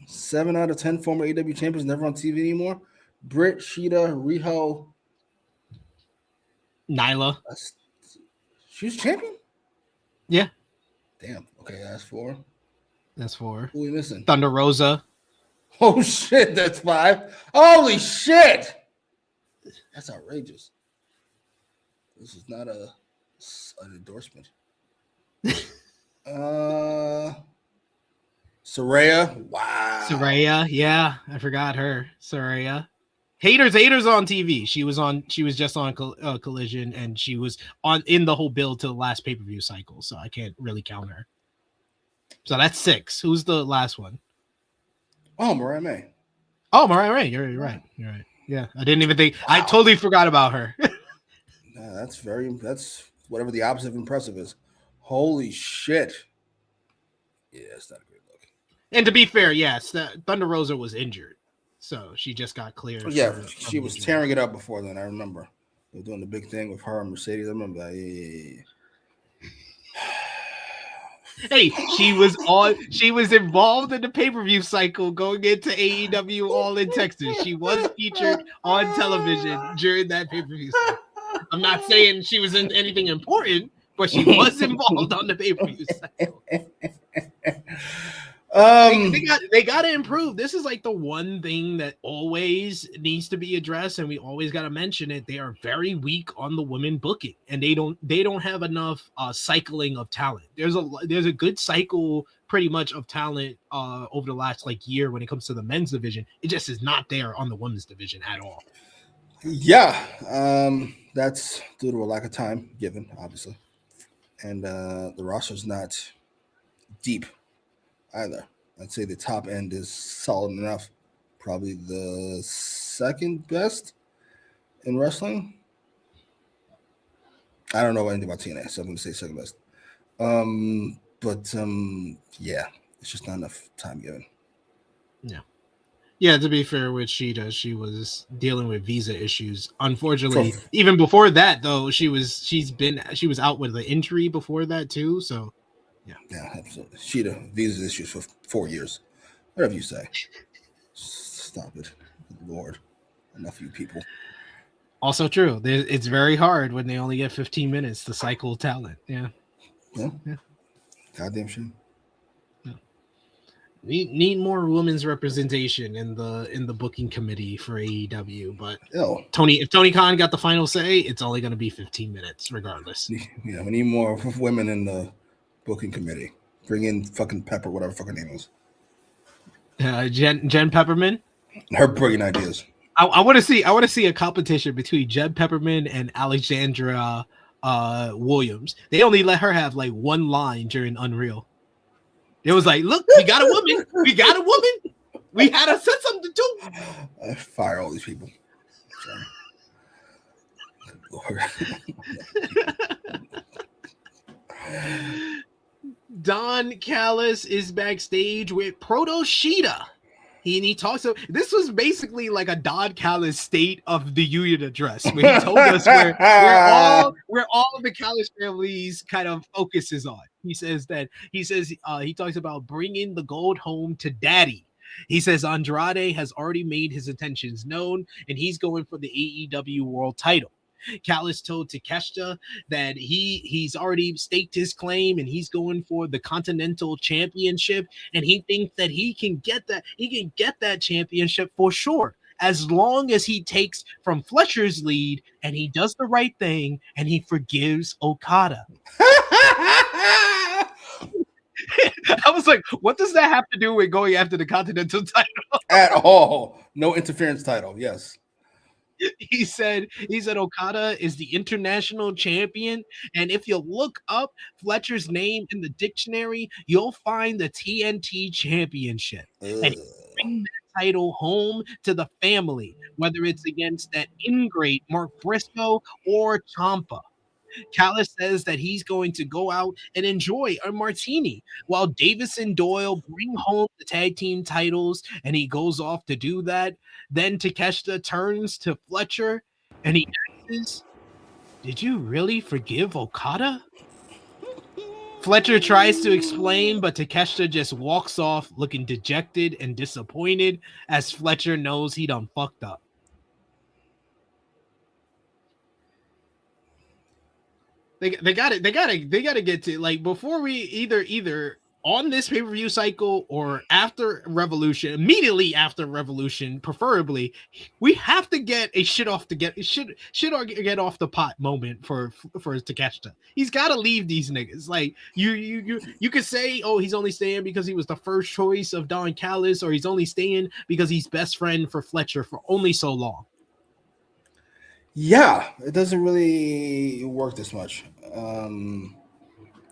7 out of 10 former AEW champions never on TV anymore. Britt, Sheeta, Riho. Nyla. She was champion? Yeah. Damn. Okay, that's 4. That's 4. Who are we missing? Thunder Rosa. Oh, shit. That's 5. Holy shit. That's outrageous. This is not an endorsement. Saraya. Wow. Saraya. Yeah. I forgot her. Saraya. Haters on TV. She was just on Collision, and she was in the whole build to the last pay-per-view cycle, so I can't really count her. So that's 6. Who's the last one? Oh, Mariah May. Oh, Mariah May. You're right. Yeah, I didn't even think. Wow. I totally forgot about her. That's whatever the opposite of impressive is. Holy shit. Yeah, it's not a great look. And to be fair, yes, Thunder Rosa was injured, so she just got cleared. Yeah, she was tearing it up before then. I remember they were doing the big thing with her and Mercedes. I remember that. Yeah. Hey, she was involved in the pay-per-view cycle going into AEW All in Texas. She was featured on television during that pay-per-view cycle. I'm not saying she was in anything important, but she was involved on the pay-per-view cycle. They got to improve. This is like the one thing that always needs to be addressed, and we always got to mention it. They are very weak on the women booking, and they don't have enough cycling of talent. There's a good cycle pretty much of talent over the last year when it comes to the men's division. It just is not there on the women's division at all. Yeah, that's due to a lack of time given, obviously, and the roster's not deep either. I'd say the top end is solid enough. Probably the second best in wrestling. I don't know anything about TNA, so I'm going to say second best. Yeah, it's just not enough time given. Yeah, to be fair with Sheeta, she was dealing with visa issues. Unfortunately, even before that, though, she was out with an injury before that too. So, yeah, absolutely. Sheeta visa issues for 4 years, whatever you say. Stop it, Lord! Enough of you people. Also true. It's very hard when they only get 15 minutes to cycle talent. Yeah. Goddamn shit. Need more women's representation in the booking committee for AEW, but if Tony Khan got the final say, it's only going to be 15 minutes regardless. Yeah, we need more women in the booking committee. Bring in fucking Pepper, whatever fucking name is. Jen Pepperman. Her brilliant ideas. I want to see a competition between Jen Pepperman and Alexandra Williams. They only let her have one line during Unreal. It was like, look, we got a woman. We got a woman. We had to say something too. I fire all these people. Lord. Don Callis is backstage with Proto Sheeta. He talks about this was basically like a Don Callis State of the Union address where he told us where all of the Callis families kind of focuses on. He talks about bringing the gold home to daddy. He says Andrade has already made his intentions known and he's going for the AEW world title. Callis told Takeshita that he's already staked his claim and he's going for the Continental Championship, and he thinks that he can get that championship for sure as long as he takes from Fletcher's lead and he does the right thing and he forgives Okada. I was like, what does that have to do with going after the Continental title? At all. No interference title. Yes. He said Okada is the international champion, and if you look up Fletcher's name in the dictionary, you'll find the TNT championship. And bring that title home to the family, whether it's against that ingrate Mark Briscoe or Ciampa. Callis says that he's going to go out and enjoy a martini while Davis and Doyle bring home the tag team titles, and he goes off to do that. Then Takeshita turns to Fletcher and he asks, "Did you really forgive Okada?" Fletcher tries to explain, but Takeshita just walks off looking dejected and disappointed as Fletcher knows he done fucked up. They got it. They gotta get to like before we either on this pay-per-view cycle or after Revolution, immediately after Revolution, preferably, we have to get a shit off the pot moment for Takeshita. He's got to leave these niggas. Like you could say, oh, he's only staying because he was the first choice of Don Callis, or he's only staying because he's best friend for Fletcher for only so long. Yeah, it doesn't really work this much.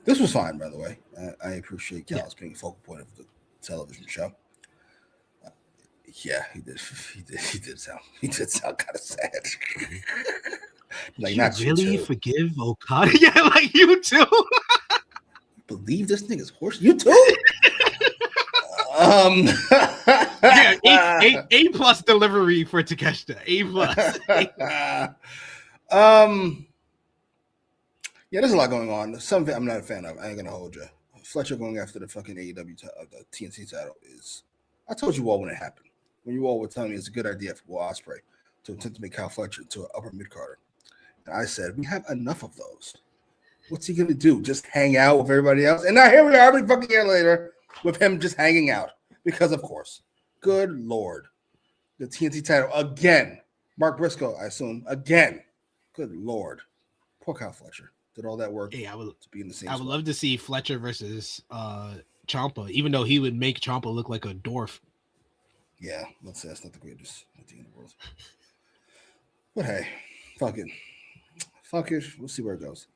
This was fine, by the way. I appreciate Callis being focal point of the television show. Yeah, he did. He did sound kind of sad. Like, you not really you too. Forgive Okada? Yeah, like you too. Believe this nigga's horse. You too. Yeah, A plus delivery for Takeshita. A plus. Yeah, there's a lot going on. Something I'm not a fan of. I ain't gonna hold you. Fletcher going after the fucking AEW the TNT title is. I told you all when it happened. When you all were telling me it's a good idea for Will Ospreay to attempt to make Kyle Fletcher to an upper mid carder, and I said we have enough of those. What's he gonna do? Just hang out with everybody else? And now here we are, every fucking year later, with him just hanging out because, of course, good lord, the TNT title again. Mark Briscoe, I assume, again. Good lord, poor Kyle Fletcher. Did all that work to be in the same. I would love to see Fletcher versus Ciampa, even though he would make Ciampa look like a dwarf. Yeah, let's say that's not the greatest team in the world. But hey, fuck it. We'll see where it goes.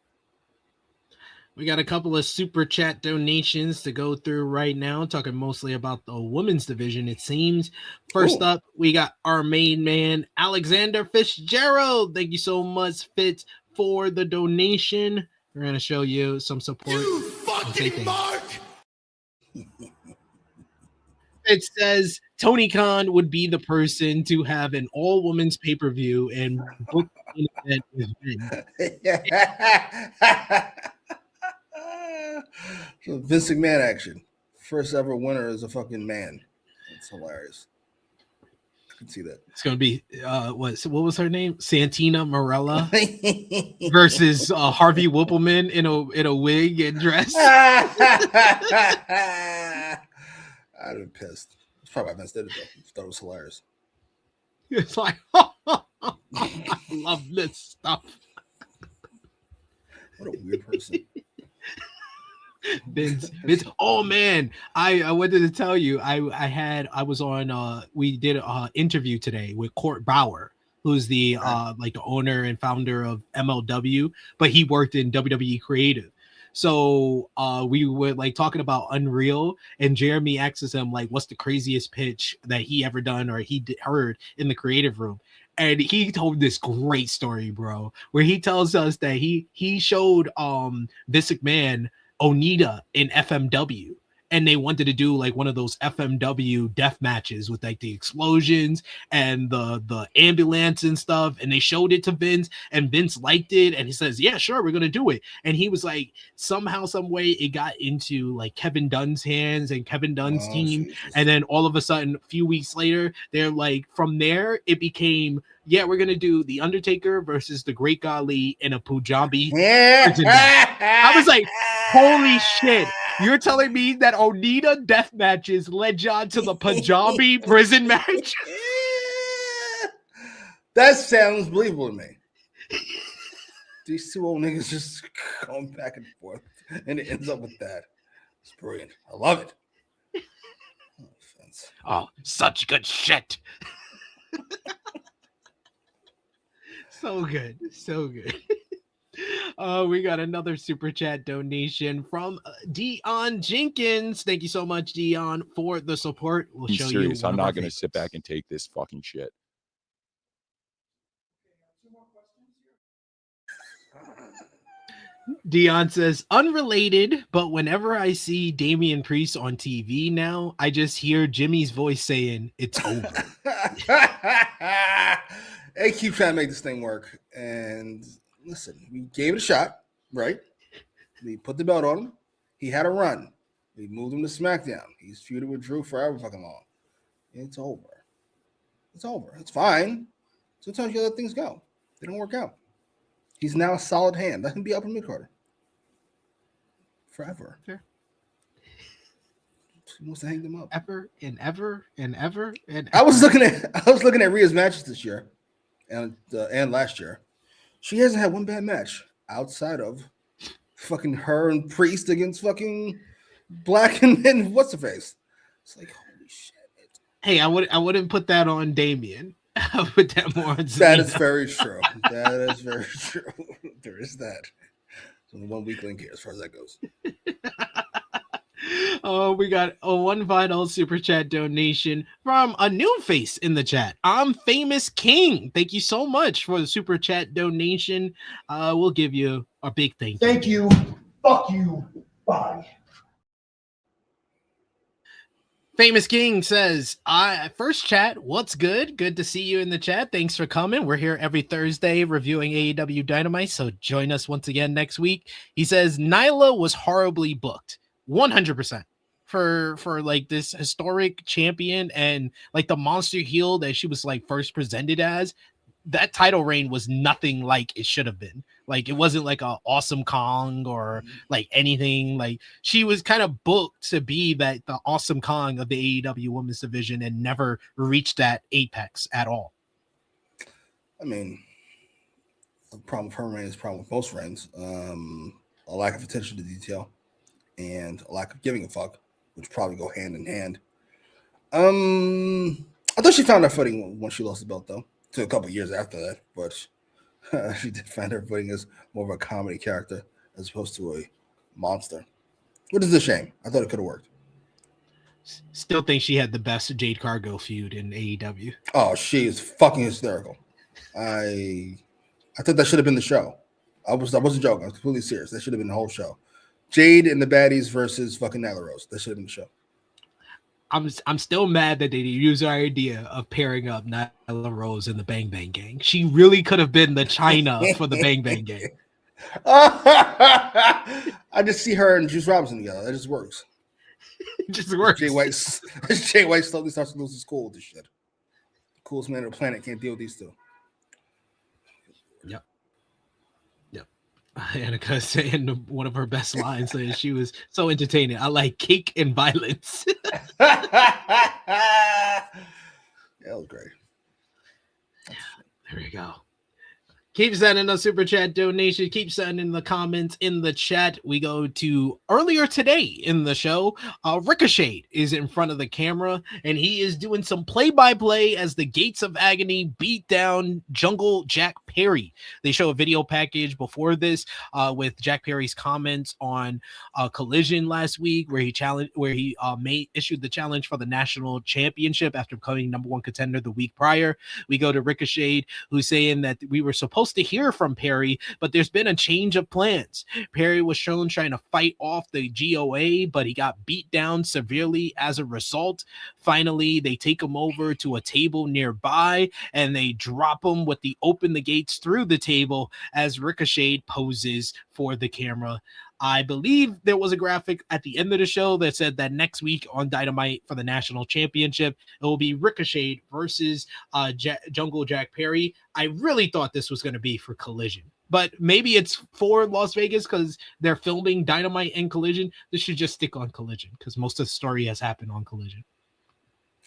We got a couple of super chat donations to go through right now, talking mostly about the women's division, it seems. First up, we got our main man, Alexander Fitzgerald. Thank you so much, Fitz, for the donation. We're going to show you some support. You fucking mark! It says Tony Khan would be the person to have an all-women's pay-per-view and book an event with Vince. So Vince McMahon action. First ever winner is a fucking man. That's hilarious. I can see that. It's going to be, what was her name? Santina Morella versus Harvey Whippleman in a wig and dress. I'd have been pissed. That's probably why Vince did it, though. I thought it was hilarious. It's like, I love this stuff. What a weird person. Vince. Oh man, I wanted to tell you, I was on we did an interview today with Court Bauer, who's the like the owner and founder of MLW, but he worked in WWE Creative. So we were like talking about Unreal, and Jeremy asks him like, what's the craziest pitch that he ever done or heard in the creative room? And he told this great story, bro, where he tells us that he showed Vince McMahon Onita in FMW, and they wanted to do like one of those FMW death matches with like the explosions and the ambulance and stuff, and they showed it to Vince, and Vince liked it, and he says, yeah, sure, we're gonna do it. And he was like, somehow, some way it got into like Kevin Dunn's hands and Kevin Dunn's team, Jesus. And then all of a sudden, a few weeks later, they're like, from there it became, yeah, we're gonna do the Undertaker versus the Great Khali in a Punjabi. I was like, holy shit! You're telling me that Onita death matches led John to the Punjabi prison match? That sounds believable to me. These two old niggas just going back and forth, and it ends up with that. It's brilliant. I love it. Oh, such good shit. So good. We got another super chat donation from Dion Jenkins. Thank you so much, Dion, for the support. We'll Be show serious. you. I'm not going to sit back and take this fucking shit. Dion says, unrelated, but whenever I see Damian Priest on TV now, I just hear Jimmy's voice saying, it's over. They keep trying to make this thing work. And listen, we gave it a shot, right? We put the belt on him. He had a run. We moved him to SmackDown. He's feuded with Drew forever fucking long. It's over. It's over. It's fine. Sometimes you let things go. They don't work out. He's now a solid hand. Let him be upper mid carder forever. Fair. He wants to hang them up ever and ever and ever and I was looking at Rhea's matches this year and last year. She hasn't had one bad match outside of fucking her and Priest against fucking Black and what's the face. It's like, holy shit. Hey, I wouldn't put that on Damien. I would put that more on Zelina. That is very true. That is very true. There is that. So the 1 weak link here as far as that goes. Oh, we got a one final super chat donation from a new face in the chat. I'm Famous King. Thank you so much for the super chat donation. We'll give you a big thank you. Thank you. Fuck you. Bye. Famous King says, first chat, what's good? Good to see you in the chat. Thanks for coming. We're here every Thursday reviewing AEW Dynamite, so join us once again next week. He says, Nyla was horribly booked. 100% for like this historic champion and like the monster heel that she was like first presented as. That title reign was nothing like it should have been. Like it wasn't like a Awesome Kong or like anything. Like she was kind of booked to be the Awesome Kong of the AEW women's division and never reached that apex at all. I mean, the problem with her reign is the problem with most reigns. A lack of attention to detail and a lack of giving a fuck, which probably go hand in hand. I thought she found her footing when she lost the belt, though. Took a couple years after that, but she did find her footing as more of a comedy character as opposed to a monster, which is a shame. I thought it could have worked. Still think she had the best Jade Cargill feud in AEW. Oh, she is fucking hysterical. I thought that should have been the show. I wasn't joking. I was completely serious. That should have been the whole show. Jade and the baddies versus fucking Nyla Rose. That should have been the show. I'm still mad that they used our idea of pairing up Nyla Rose and the Bang Bang Gang. She really could have been the China for the Bang Bang Gang. I just see her and Juice Robinson together. That just works. It just works. Jay White slowly starts to lose his cool with this shit. The coolest man on the planet can't deal with these two. Yep. Annika saying one of her best lines that she was so entertaining. I like cake and violence. That was great. There you go. Keep sending a super chat donation. Keep sending the comments in the chat. We go to earlier today in the show. Ricochet is in front of the camera, and he is doing some play-by-play as the Gates of Agony beat down Jungle Jack Perry. They show a video package before this with Jack Perry's comments on Collision last week, where he issued the challenge for the national championship after becoming #1 contender the week prior. We go to Ricochet, who's saying that we were supposed to hear from Perry, but there's been a change of plans. Perry was shown trying to fight off the GOA, but he got beat down severely as a result. Finally, they take him over to a table nearby and they drop him with the open the gates through the table as Ricochet poses for the camera. I believe there was a graphic at the end of the show that said that next week on Dynamite for the national championship, it will be Ricochet versus Jungle Jack Perry. I really thought this was going to be for Collision, but maybe it's for Las Vegas because they're filming Dynamite and Collision. This should just stick on Collision because most of the story has happened on Collision.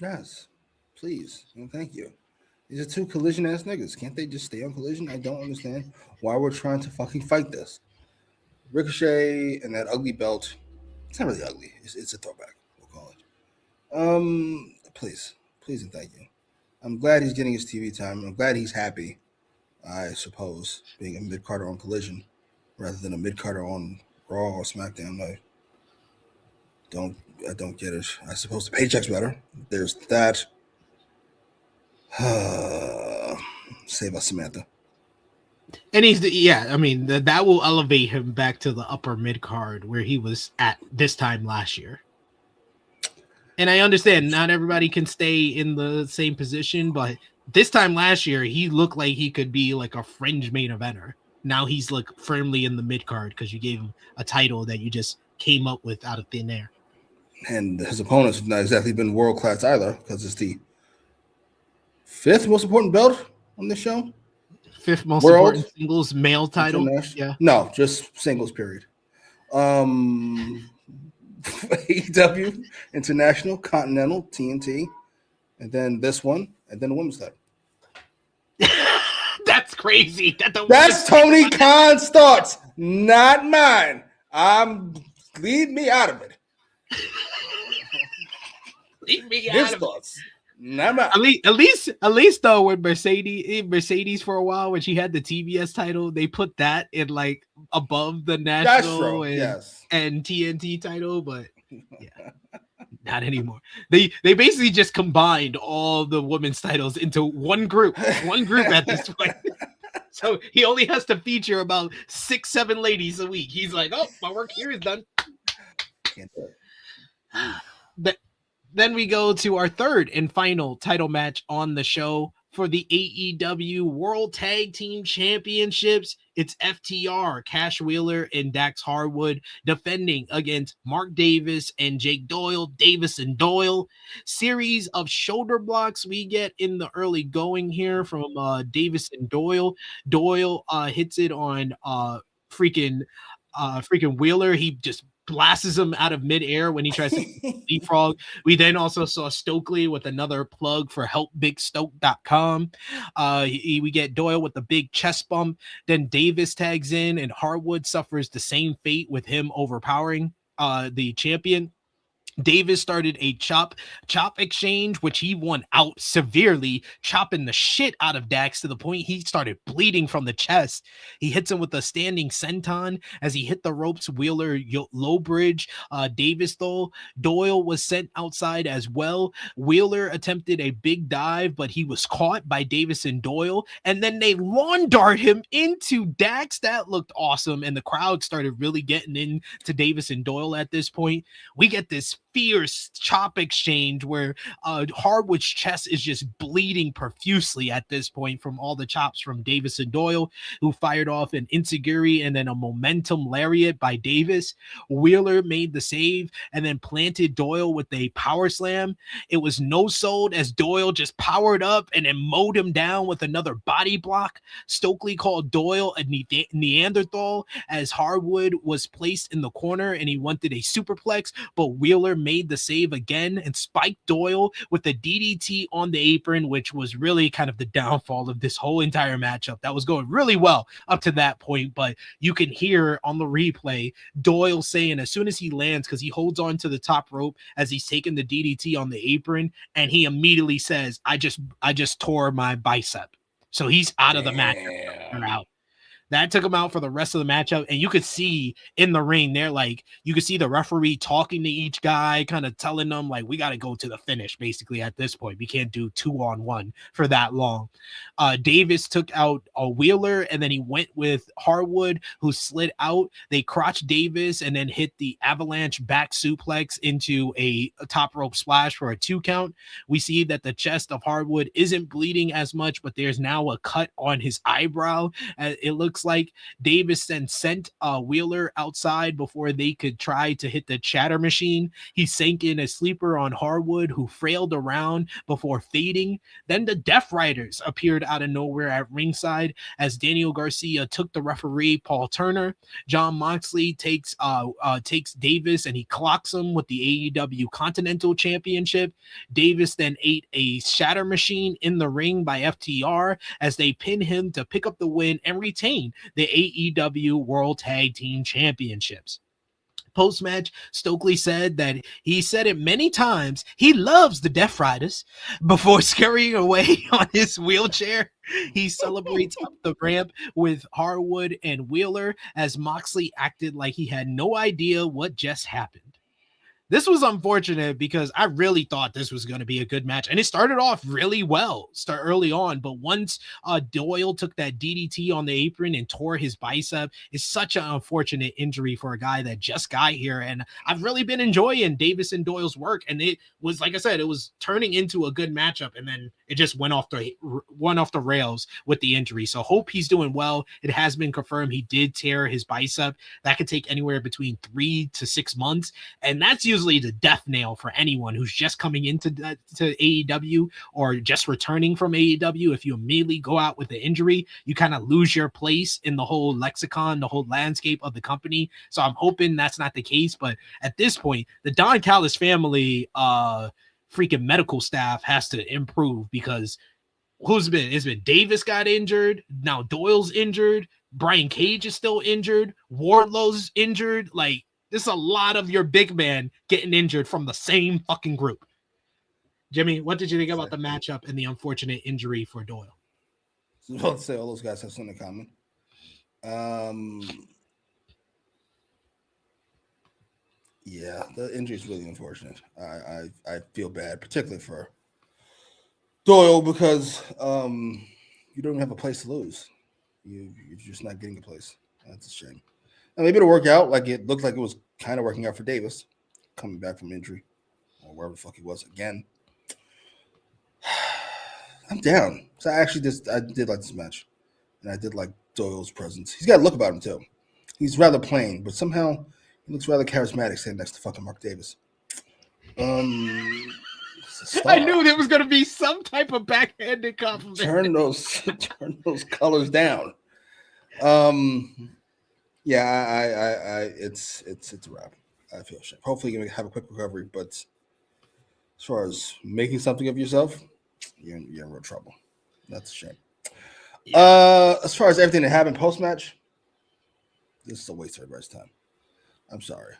Yes, please. And thank you. These are two Collision ass niggas. Can't they just stay on Collision? I don't understand why we're trying to fucking fight this. Ricochet and that ugly belt. It's not really ugly. It's a throwback, we'll call it. Please and thank you. I'm glad he's getting his TV time. I'm glad he's happy, I suppose, being a mid-carder on Collision rather than a mid-carder on Raw or SmackDown. I don't get it. I suppose the paycheck's better. There's that. Save us, Samantha. And that will elevate him back to the upper mid card where he was at this time last year. And I understand not everybody can stay in the same position, but this time last year, he looked like he could be like a fringe main eventer. Now he's like firmly in the mid card because you gave him a title that you just came up with out of thin air. And his opponents have not exactly been world class either because it's the 5th most important belt on this show. Fifth most World important singles male title. International? Yeah. No, just singles. Period. AEW International, Continental, TNT, and then this one, and then the women's title. That's crazy. That's Tony Khan's thoughts, not mine. Leave me out of it. Leave me His out of thoughts, not mine. At least though, when Mercedes for a while, when she had the TBS title, they put that in like above the national and TNT title, but yeah, not anymore. They basically just combined all the women's titles into one group at this point. So he only has to feature about 6-7 ladies a week. He's like, oh, my work here is done. Can't do it. Then we go to our third and final title match on the show for the AEW World Tag Team Championships. It's FTR, Cash Wheeler and Dax Harwood defending against Mark Davis and Jake Doyle, Davis and Doyle. Series of shoulder blocks we get in the early going here from Davis and Doyle. Doyle hits it on freaking Wheeler. He just blasts him out of midair when he tries to leapfrog. We then also saw Stokely with another plug for helpbigstoke.com. We get Doyle with the big chest bump. Then Davis tags in and Harwood suffers the same fate with him overpowering the champion. Davis started a chop exchange, which he won out severely, chopping the shit out of Dax to the point he started bleeding from the chest. He hits him with a standing senton as he hit the ropes. Wheeler low bridge. Davis though, Doyle was sent outside as well. Wheeler attempted a big dive, but he was caught by Davis and Doyle, and then they lawn dart him into Dax. That looked awesome, and the crowd started really getting into Davis and Doyle at this point. We get this fierce chop exchange where Harwood's chest is just bleeding profusely at this point from all the chops from Davis and Doyle, who fired off an enziguri and then a momentum lariat by Davis. Wheeler made the save and then planted Doyle with a power slam. It was no sold as Doyle just powered up and then mowed him down with another body block. Stokely called Doyle a Neanderthal as Harwood was placed in the corner and he wanted a superplex, but Wheeler made the save again and spiked Doyle with the DDT on the apron, which was really kind of the downfall of this whole entire matchup. That was going really well up to that point, but you can hear on the replay Doyle saying as soon as he lands, because he holds on to the top rope as he's taking the DDT on the apron, and he immediately says, I just tore my bicep. So he's out of the match. They're out. That took him out for the rest of the matchup. And you could see in the ring, they're like, you could see the referee talking to each guy, kind of telling them, like, we got to go to the finish, basically, at this point. We can't do 2-on-1 for that long. Davis took out a Wheeler, and then he went with Harwood, who slid out. They crotched Davis and then hit the avalanche back suplex into a top rope splash for a 2 count. We see that the chest of Harwood isn't bleeding as much, but there's now a cut on his eyebrow. It looks like Davis then sent Wheeler outside before they could try to hit the chatter machine. He sank in a sleeper on Harwood, who frailed around before fading. Then the Death Riders appeared out of nowhere at ringside as Daniel Garcia took the referee, Paul Turner. John Moxley takes Davis and he clocks him with the AEW Continental Championship. Davis then ate a shatter machine in the ring by FTR as they pin him to pick up the win and retain the AEW World Tag Team Championships. Post-match, Stokely said that he said it many times. He loves the Death Riders before scurrying away on his wheelchair. He celebrates up the ramp with Harwood and Wheeler as Moxley acted like he had no idea what just happened. This was unfortunate because I really thought this was going to be a good match, and it started off really well early on, but once Doyle took that DDT on the apron and tore his bicep, it's such an unfortunate injury for a guy that just got here, and I've really been enjoying Davis and Doyle's work, and it was, like I said, it was turning into a good matchup, and then it just went off the rails with the injury. So hope he's doing well. It has been confirmed he did tear his bicep. That could take anywhere between 3 to 6 months, and that's usually usually the death nail for anyone who's just coming into to AEW or just returning from AEW. If you immediately go out with an injury, you kind of lose your place in the whole lexicon, the whole landscape of the company. So I'm hoping that's not the case. But at this point, the Don Callis family freaking medical staff has to improve, because it's been Davis got injured, now Doyle's injured, Brian Cage is still injured, Wardlow's injured. Like, this is a lot of your big man getting injured from the same fucking group. Jimmy, what did you think about the matchup and the unfortunate injury for Doyle? I was about to say all those guys have something in common. Yeah, the injury is really unfortunate. I feel bad, particularly for Doyle, because you don't have a place to lose. You're just not getting a place. That's a shame. And maybe it'll work out. Like, it looked like it was kind of working out for Davis, coming back from injury or wherever the fuck he was again. I'm down. So I did like this match, and I did like Doyle's presence. He's got a look about him too. He's rather plain, but somehow he looks rather charismatic standing next to fucking Mark Davis. I knew there was going to be some type of backhanded compliment. Turn those colors down. Yeah, it's a wrap. I feel shame. Hopefully you can have a quick recovery, but as far as making something of yourself, you're in real trouble. That's a shame. Yeah. As far as everything that happened post-match, this is a waste of everybody's time. I'm sorry.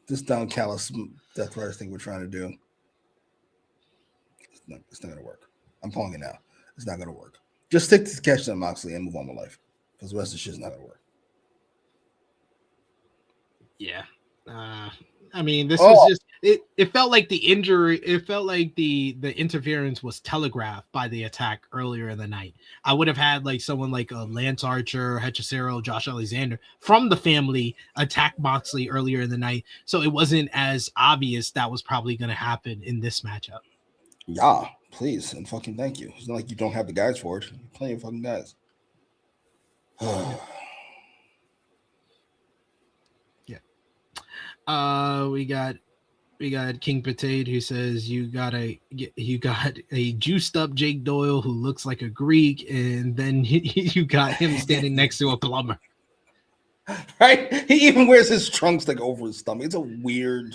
This Don Callis Death Riders thing we're trying to do, it's not going to work. I'm calling it now. It's not going to work. Just stick to Cash and Moxley and move on with life, because the rest of the shit is not going to work. Yeah. I mean, this was just it felt like the injury, it felt like the interference was telegraphed by the attack earlier in the night. I would have had like someone like Lance Archer, Hechicero, Josh Alexander from the family attack Moxley earlier in the night, so it wasn't as obvious that was probably going to happen in this matchup. Yeah, please, and fucking thank you. It's not like you don't have the guys for it. Plenty of fucking guys. We got King Potato, who says you got a juiced up Jake Doyle who looks like a Greek, and then you got him standing next to a plumber. Right? He even wears his trunks like over his stomach. It's a weird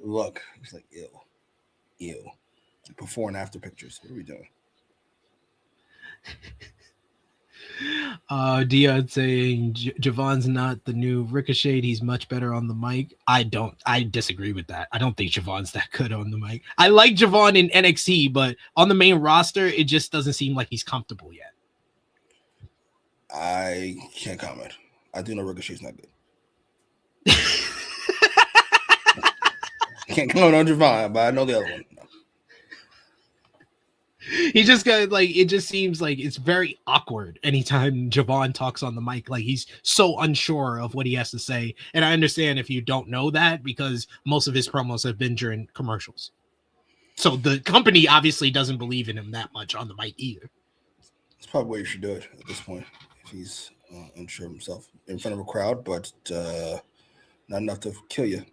look. It's like ew. Before and after pictures. What are we doing? Dion saying Javon's not the new Ricochet. He's much better on the mic. I disagree with that. I don't think Javon's that good on the mic. I like Javon in NXT, but on the main roster, it just doesn't seem like he's comfortable yet. I can't comment. I do know Ricochet's not good. Can't comment on Javon, but I know the other one. No. He just got like, it just seems like it's very awkward anytime Javon talks on the mic. Like, he's so unsure of what he has to say. And I understand if you don't know that, because most of his promos have been during commercials. So the company obviously doesn't believe in him that much on the mic either. That's probably where you should do it at this point, if he's unsure of himself in front of a crowd, but not enough to kill you.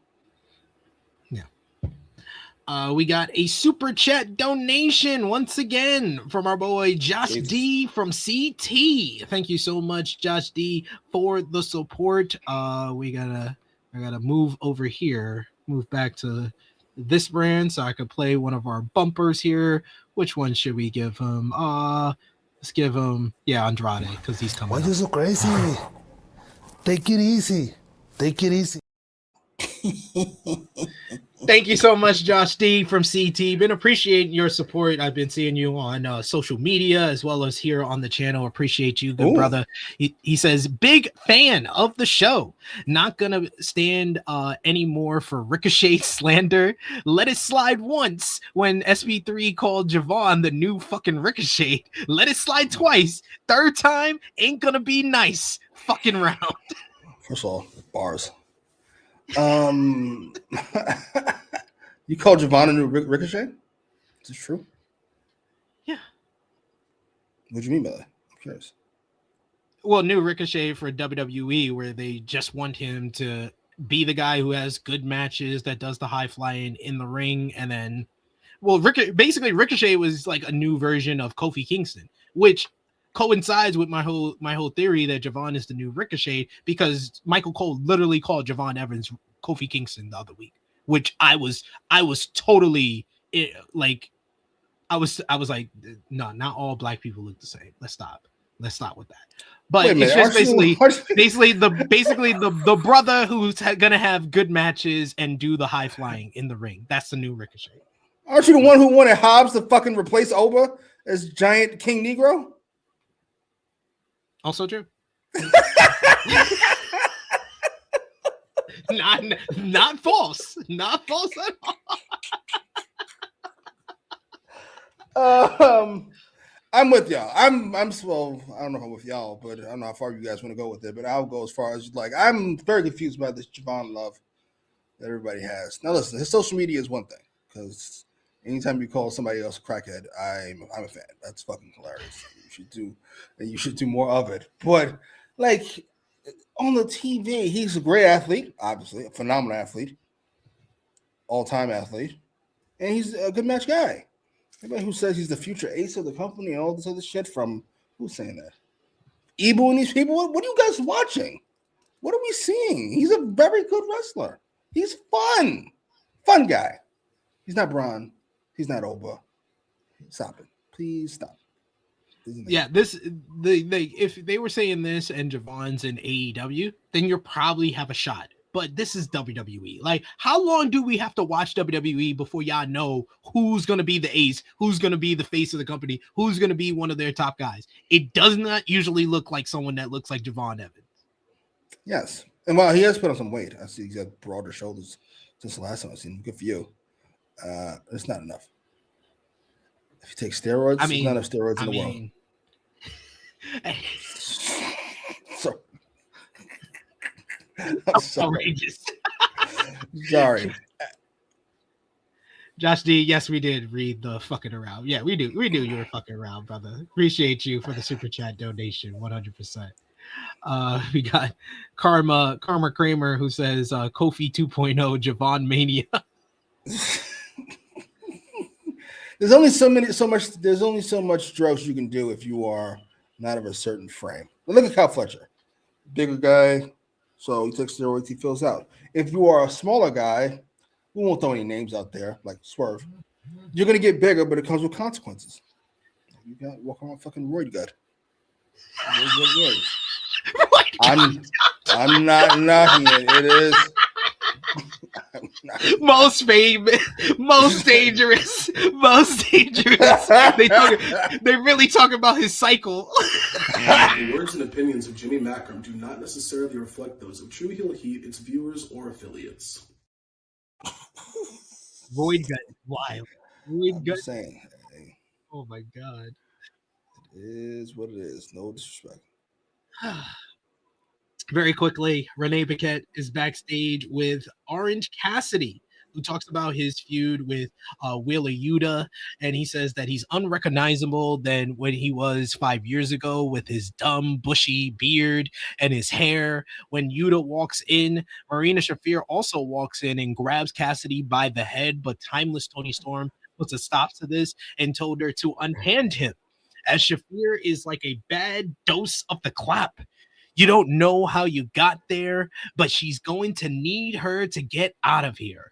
We got a super chat donation once again from our boy Josh D from CT. Thank you so much, Josh D, for the support. I gotta move over here, move back to this brand so I could play one of our bumpers here. Which one should we give him? Let's give him Andrade, because he's coming. Why are you so crazy? Take it easy. Take it easy. Thank you so much, Josh D from CT. Been appreciating your support. I've been seeing you on social media as well as here on the channel. Appreciate you, good brother. He says, big fan of the show. Not gonna stand anymore for Ricochet slander. Let it slide once when SB3 called Javon the new fucking Ricochet. Let it slide twice. Third time ain't gonna be nice. Fucking round. First of all, bars. You called Javon a new Ricochet? Is this true? Yeah. What do you mean by that? I'm curious. Well, new Ricochet for WWE, where they just want him to be the guy who has good matches, that does the high flying in the ring, and then, basically Ricochet was like a new version of Kofi Kingston, which coincides with my whole theory that Javon is the new Ricochet, because Michael Cole literally called Javon Evans Kofi Kingston the other week, which I was totally like, I was like, no, not all black people look the same. Let's stop with that. But it's just basically the brother who's gonna have good matches and do the high flying in the ring. That's the new Ricochet. Aren't you the one who wanted Hobbs to fucking replace Oba as giant King Negro? Also true. Not false. Not false at all. I'm with y'all. I'm well, I don't know if I'm with y'all, but I don't know how far you guys want to go with it. But I'll go as far as like I'm very confused by this Javon love that everybody has. Now listen, his social media is one thing, because anytime you call somebody else a crackhead, I'm a fan. That's fucking hilarious. You should do more of it. But like on the TV, he's a great athlete, obviously, a phenomenal athlete, all-time athlete, and he's a good match guy. Everybody who says he's the future ace of the company and all this other shit from who's saying that? Ebu and these people. What are you guys watching? What are we seeing? He's a very good wrestler. He's fun guy. He's not Braun. He's not Oba. Stop it, please stop. Yeah, if they were saying this and Javon's in AEW, then you probably have a shot. But this is WWE. Like, how long do we have to watch WWE before y'all know who's going to be the ace, who's going to be the face of the company, who's going to be one of their top guys? It does not usually look like someone that looks like Javon Evans. Yes. And while he has put on some weight, I see he's got broader shoulders since the last time I've seen him. Good for you. It's not enough. If you take steroids, there's not enough steroids in the world. So, I'm outrageous. Sorry. Josh D, yes, we did read the fucking around. Yeah, we do. We knew you were fucking around, brother. Appreciate you for the super chat donation, 100%. We got Karma Kramer, who says Kofi 2.0 Javon Mania. There's only so much drugs you can do if you are not of a certain frame. But look at Kyle Fletcher, bigger guy, so he takes steroids, he fills out. If you are a smaller guy, we won't throw any names out there like Swerve. You're gonna get bigger, but it comes with consequences. You got to walk around fucking roid gut. I'm not knocking it. It is. Most famous, most dangerous. They really talk about his cycle. The words and opinions of Jimmy Macram do not necessarily reflect those of True Heel Heat, its viewers, or affiliates. Void gut is wild. Void gut. Saying, hey, oh my god. It is what it is. No disrespect. Very quickly, Renee Paquette is backstage with Orange Cassidy, who talks about his feud with Wheeler Yuta, and he says that he's unrecognizable than when he was 5 years ago with his dumb, bushy beard and his hair. When Yuta walks in, Marina Shafir also walks in and grabs Cassidy by the head, but Timeless Tony Storm puts a stop to this and told her to unhand him, as Shafir is like a bad dose of the clap. You don't know how you got there, but she's going to need her to get out of here.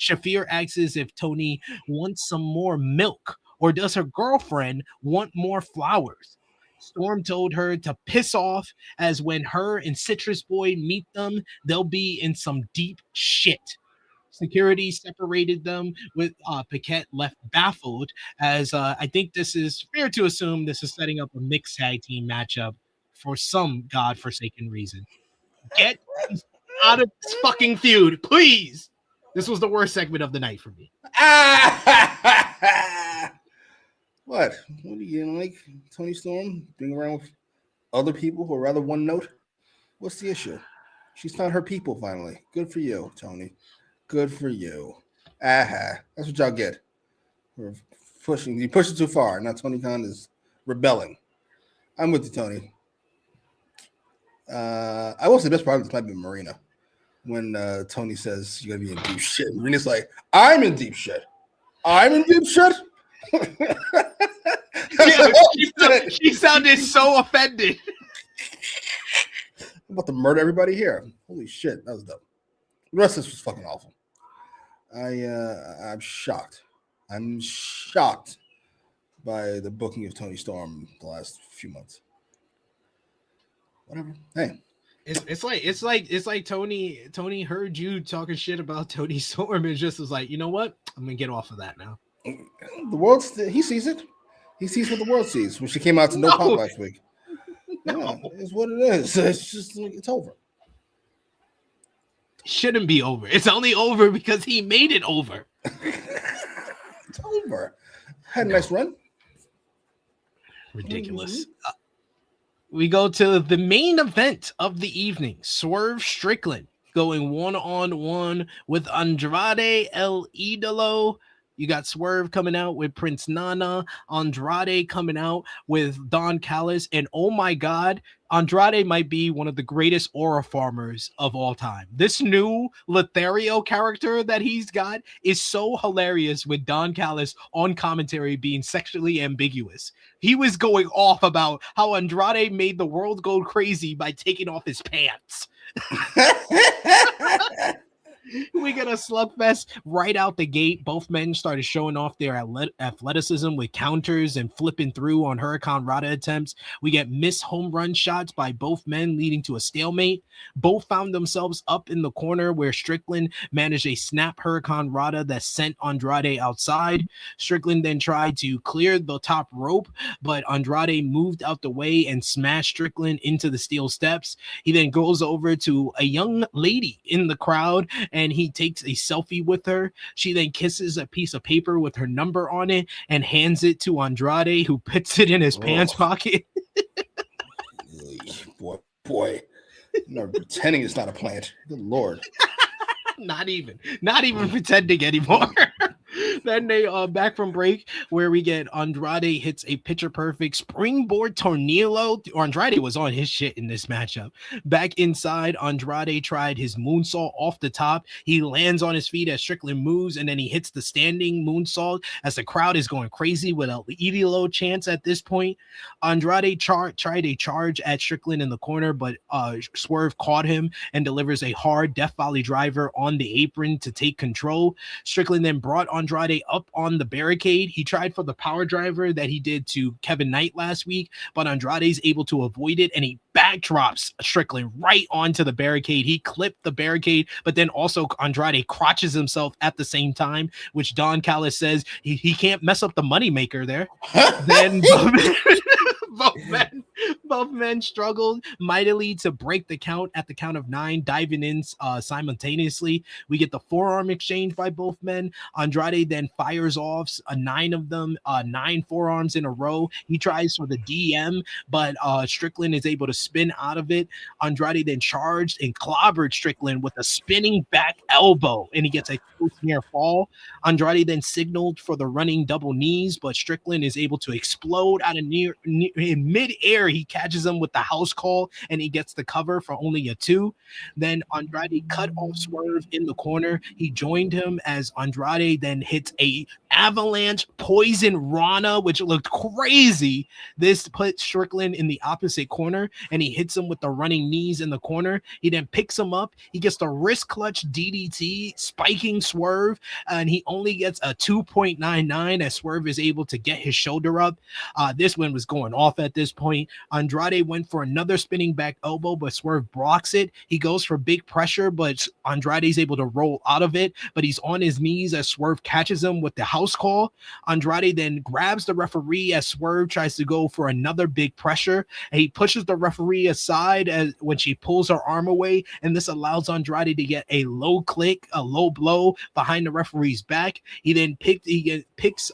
Shafir asks if Tony wants some more milk, or does her girlfriend want more flowers? Storm told her to piss off, as when her and Citrus Boy meet them, they'll be in some deep shit. Security separated them, with Paquette left baffled, as I think this is fair to assume this is setting up a mixed tag team matchup for some godforsaken reason. Get out of this fucking feud, please. This was the worst segment of the night for me. What? What are you like, Tony Storm? Being around with other people who are rather one note? What's the issue? She's found her people finally. Good for you, Tony. Good for you. That's what y'all get. We're pushing. You push it too far. Now Tony Khan is rebelling. I'm with you, Tony. I will say the best part of this might be Marina. when Tony says you're gonna be in deep shit. And Rena's like, I'm in deep shit. I'm in deep shit. She sounded so offended. I'm about to murder everybody here. Holy shit, that was dope. The rest of this was fucking awful. I'm shocked. I'm shocked by the booking of Tony Storm the last few months. Whatever. Hey. It's like Tony heard you talking shit about Tony Storm and just was like, you know what? I'm gonna get off of that now. The world, he sees it. He sees what the world sees. When she came out to no pop last week. No. Yeah, it's what it is. It's just like it's over. Shouldn't be over. It's only over because he made it over. It's over. Had a nice run. Ridiculous. We go to the main event of the evening. Swerve Strickland going one-on-one with Andrade El Idolo. You got Swerve coming out with Prince Nana, Andrade coming out with Don Callis, and oh my God, Andrade might be one of the greatest aura farmers of all time. This new Lothario character that he's got is so hilarious with Don Callis on commentary being sexually ambiguous. He was going off about how Andrade made the world go crazy by taking off his pants. We get a slugfest right out the gate. Both men started showing off their athleticism with counters and flipping through on Hurricane Rana attempts. We get missed home run shots by both men, leading to a stalemate. Both found themselves up in the corner where Strickland managed a snap Hurricane Rana that sent Andrade outside. Strickland then tried to clear the top rope, but Andrade moved out the way and smashed Strickland into the steel steps. He then goes over to a young lady in the crowd and he takes a selfie with her. She then kisses a piece of paper with her number on it and hands it to Andrade, who puts it in his pants pocket. boy. No, pretending it's not a plant. Good Lord. Not even pretending anymore. Then they back from break where we get Andrade hits a picture perfect springboard tornado. Andrade was on his shit in this matchup. Back inside, Andrade tried his moonsault off the top. He lands on his feet as Strickland moves, and then he hits the standing moonsault as the crowd is going crazy with a Idolo chants at this point. Andrade tried a charge at Strickland in the corner, but Swerve caught him and delivers a hard Death Valley driver on the apron to take control. Strickland then brought Andrade up on the barricade. He tried for the power driver that he did to Kevin Knight last week, but Andrade's able to avoid it, and he backdrops Strickland right onto the barricade. He clipped the barricade, but then also Andrade crotches himself at the same time, which Don Callis says he can't mess up the moneymaker there. Then both men struggled mightily to break the count at the count of 9, diving in simultaneously. We get the forearm exchange by both men. Andrade then fires off 9 of them, 9 forearms in a row. He tries for the DM, but Strickland is able to spin out of it. Andrade then charged and clobbered Strickland with a spinning back elbow, and he gets a close near fall. Andrade then signaled for the running double knees, but Strickland is able to explode out of in mid-air. He catches him with the house call, and he gets the cover for only a 2. Then Andrade cut off Swerve in the corner. He joined him as Andrade then hits a avalanche poison Rana, which looked crazy. This put Strickland in the opposite corner, and he hits him with the running knees in the corner. He then picks him up. He gets the wrist clutch DDT, spiking Swerve, and he only gets a 2.99 as Swerve is able to get his shoulder up. This one was going off at this point. Andrade went for another spinning back elbow, but Swerve blocks it. He goes for big pressure, but Andrade's able to roll out of it, but he's on his knees as Swerve catches him with the house call. Andrade then grabs the referee as Swerve tries to go for another big pressure, and he pushes the referee aside as when she pulls her arm away, and this allows Andrade to get a low click, a low blow behind the referee's back. He then picks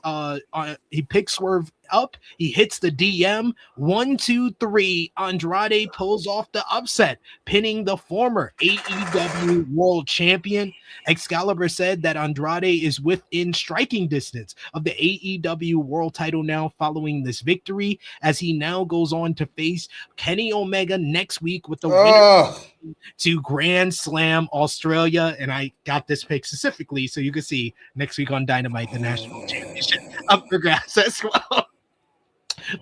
Swerve up. He hits the DM. 1, 2, 3. Andrade pulls off the upset, pinning the former AEW World Champion. Excalibur said that Andrade is within striking distance of the AEW World title now following this victory, as he now goes on to face Kenny Omega next week with the winner to Grand Slam Australia. And I got this pick specifically so you can see next week on Dynamite, the national championship up for grabs as well.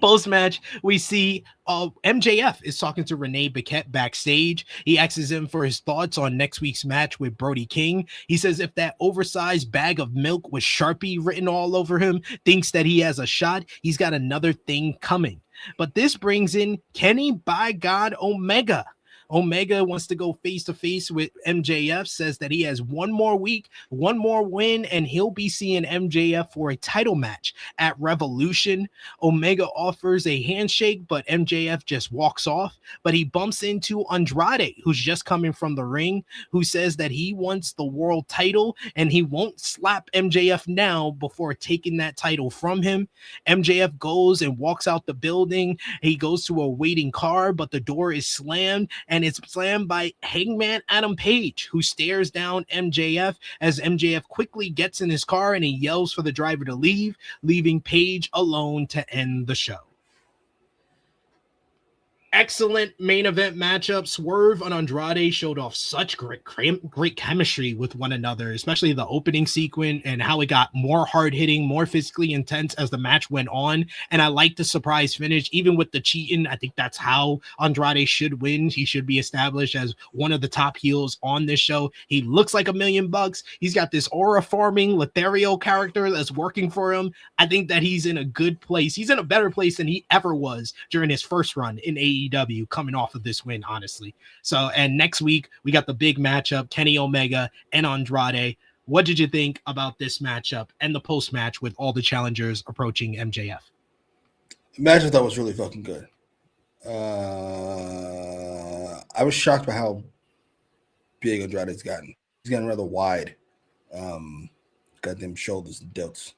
Post-match, we see MJF is talking to Renee Paquette backstage. He asks him for his thoughts on next week's match with Brody King. He says if that oversized bag of milk with Sharpie written all over him thinks that he has a shot, he's got another thing coming. But this brings in Kenny by God Omega. Omega wants to go face-to-face with MJF, says that he has one more week, one more win, and he'll be seeing MJF for a title match at Revolution. Omega offers a handshake, but MJF just walks off. But he bumps into Andrade, who's just coming from the ring, who says that he wants the world title, and he won't slap MJF now before taking that title from him. MJF goes and walks out the building. He goes to a waiting car, but the door is slammed, and it's slammed by Hangman Adam Page, who stares down MJF as MJF quickly gets in his car and he yells for the driver to leave, leaving Page alone to end the show. Excellent main event matchup. Swerve and Andrade showed off such great chemistry with one another, especially the opening sequence and how it got more hard-hitting, more physically intense as the match went on. And I like the surprise finish, even with the cheating. I think that's how Andrade should win. He should be established as one of the top heels on this show. He looks like $1 million. He's got this aura farming Lothario character that's working for him. I think that he's in a good place. He's in a better place than he ever was during his first run in AEW, coming off of this win, honestly. So, and next week we got the big matchup, Kenny Omega and Andrade. What did you think about this matchup and the post match with all the challengers approaching MJF? The match I thought was really fucking good. I was shocked by how big Andrade's gotten. He's gotten rather wide. Got them shoulders and delts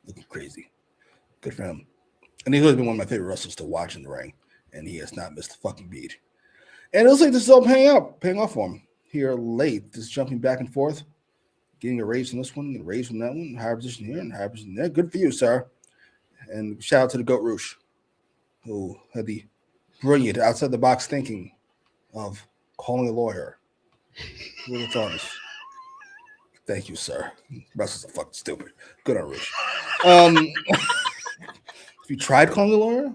looking crazy. Good for him. And he's always been one of my favorite wrestlers to watch in the ring. And he has not missed a fucking beat. And it looks like this is all paying off for him here late. Just jumping back and forth, getting a raise from this one, getting a raise from that one, higher position here and higher position there. Good for you, sir. And shout out to the Goat Roosh, who had the brilliant outside the box thinking of calling a lawyer. Really honest. Thank you, sir. Wrestlers are fucking stupid. Good on Roosh. Have you tried calling a lawyer?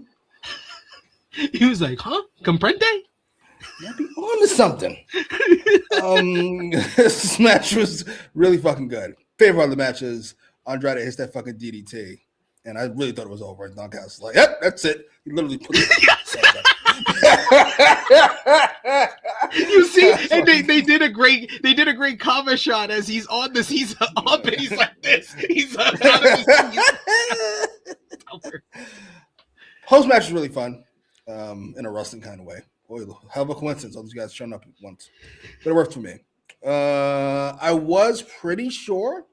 He was like, huh? Comprende? Might be on to something. This match was really fucking good. Favorite of the match is Andrade hits that fucking DDT. And I really thought it was over. And Knockout was like, yep, that's it. He literally put it. You see, and they did a great cover shot as he's on this. He's up and he's like this. He's out of his seat. Post match is really fun. In a wrestling kind of way. Boy, hell of a coincidence. All these guys showing up at once. But it worked for me. I was pretty sure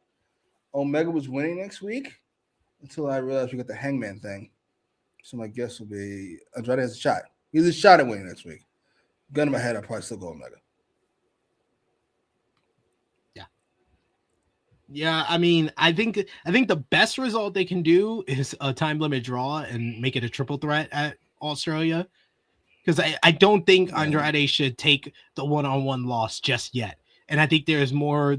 Omega was winning next week until I realized we got the Hangman thing. So my guess will be Andrade has a shot. He has a shot at winning next week. Gun in my head, I'll probably still go Omega. Yeah, I mean, I think the best result they can do is a time limit draw and make it a triple threat at Australia, because I don't think Andrade should take the one-on-one loss just yet. And I think there's more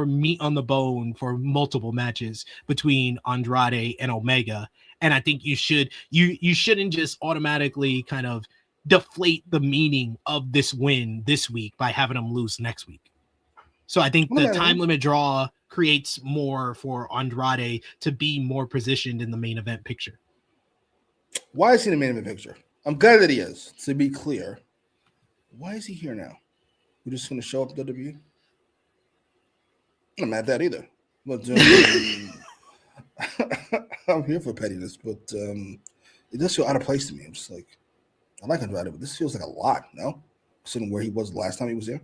meat on the bone for multiple matches between Andrade and Omega. And I think you shouldn't just automatically kind of deflate the meaning of this win this week by having them lose next week. So I think the time limit draw creates more for Andrade to be more positioned in the main event picture. Why is he in the main event picture? I'm glad that he is. To be clear, why is he here now? We're just going to show up at WWE? I'm not mad at that either. But I'm here for pettiness, but it does feel out of place to me. I'm just like, I like Andrade, but this feels like a lot, no? Considering where he was the last time he was here.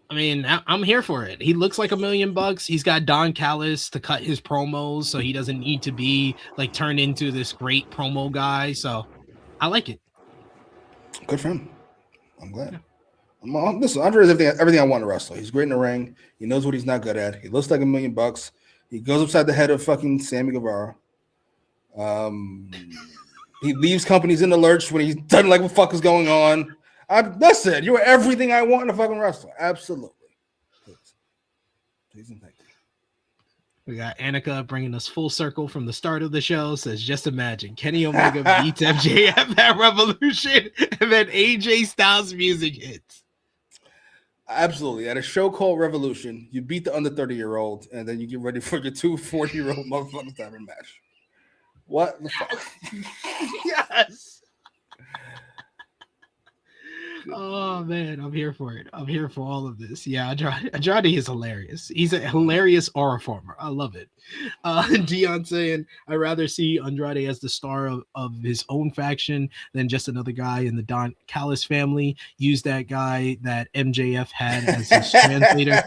I mean, I'm here for it. He looks like $1 million. He's got Don Callis to cut his promos, so he doesn't need to be like turned into this great promo guy. So I like it. Good for him. I'm glad. Yeah. Listen, Andrade is everything I want to wrestle. He's great in the ring. He knows what he's not good at. He looks like $1 million. He goes upside the head of fucking Sammy Guevara. He leaves companies in the lurch when he doesn't like what the fuck is going on. That's it. You're everything I want in a fucking wrestler. Absolutely. Please and thank you. We got Annika bringing us full circle from the start of the show. Says, just imagine Kenny Omega beats MJF at Revolution, and then AJ Styles music hits. Absolutely. At a show called Revolution, you beat the under 30-year-old, and then you get ready for your 2 40-year-old motherfuckers to have a match. What the fuck? Yes. Oh man, I'm here for it. I'm here for all of this. Yeah, Andrade is hilarious. He's a hilarious aura former. I love it. Dion saying, I'd rather see Andrade as the star of his own faction than just another guy in the Don Callis family. Use that guy that MJF had as his translator.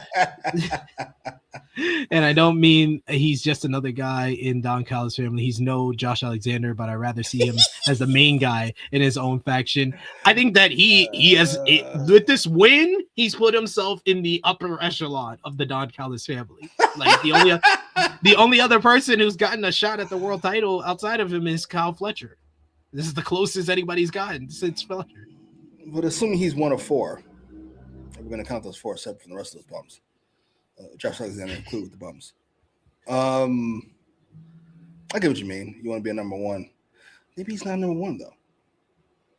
And I don't mean he's just another guy in Don Callis' family. He's no Josh Alexander, but I'd rather see him as the main guy in his own faction. I think that he has, with this win, he's put himself in the upper echelon of the Don Callis family. Like the only other person who's gotten a shot at the world title outside of him is Kyle Fletcher. This is the closest anybody's gotten since Fletcher. But assuming he's one of 4, we're going to count those 4 separate from the rest of those bums. Josh Alexander included with the bums. I get what you mean. You want to be a number 1. Maybe he's not number 1 though.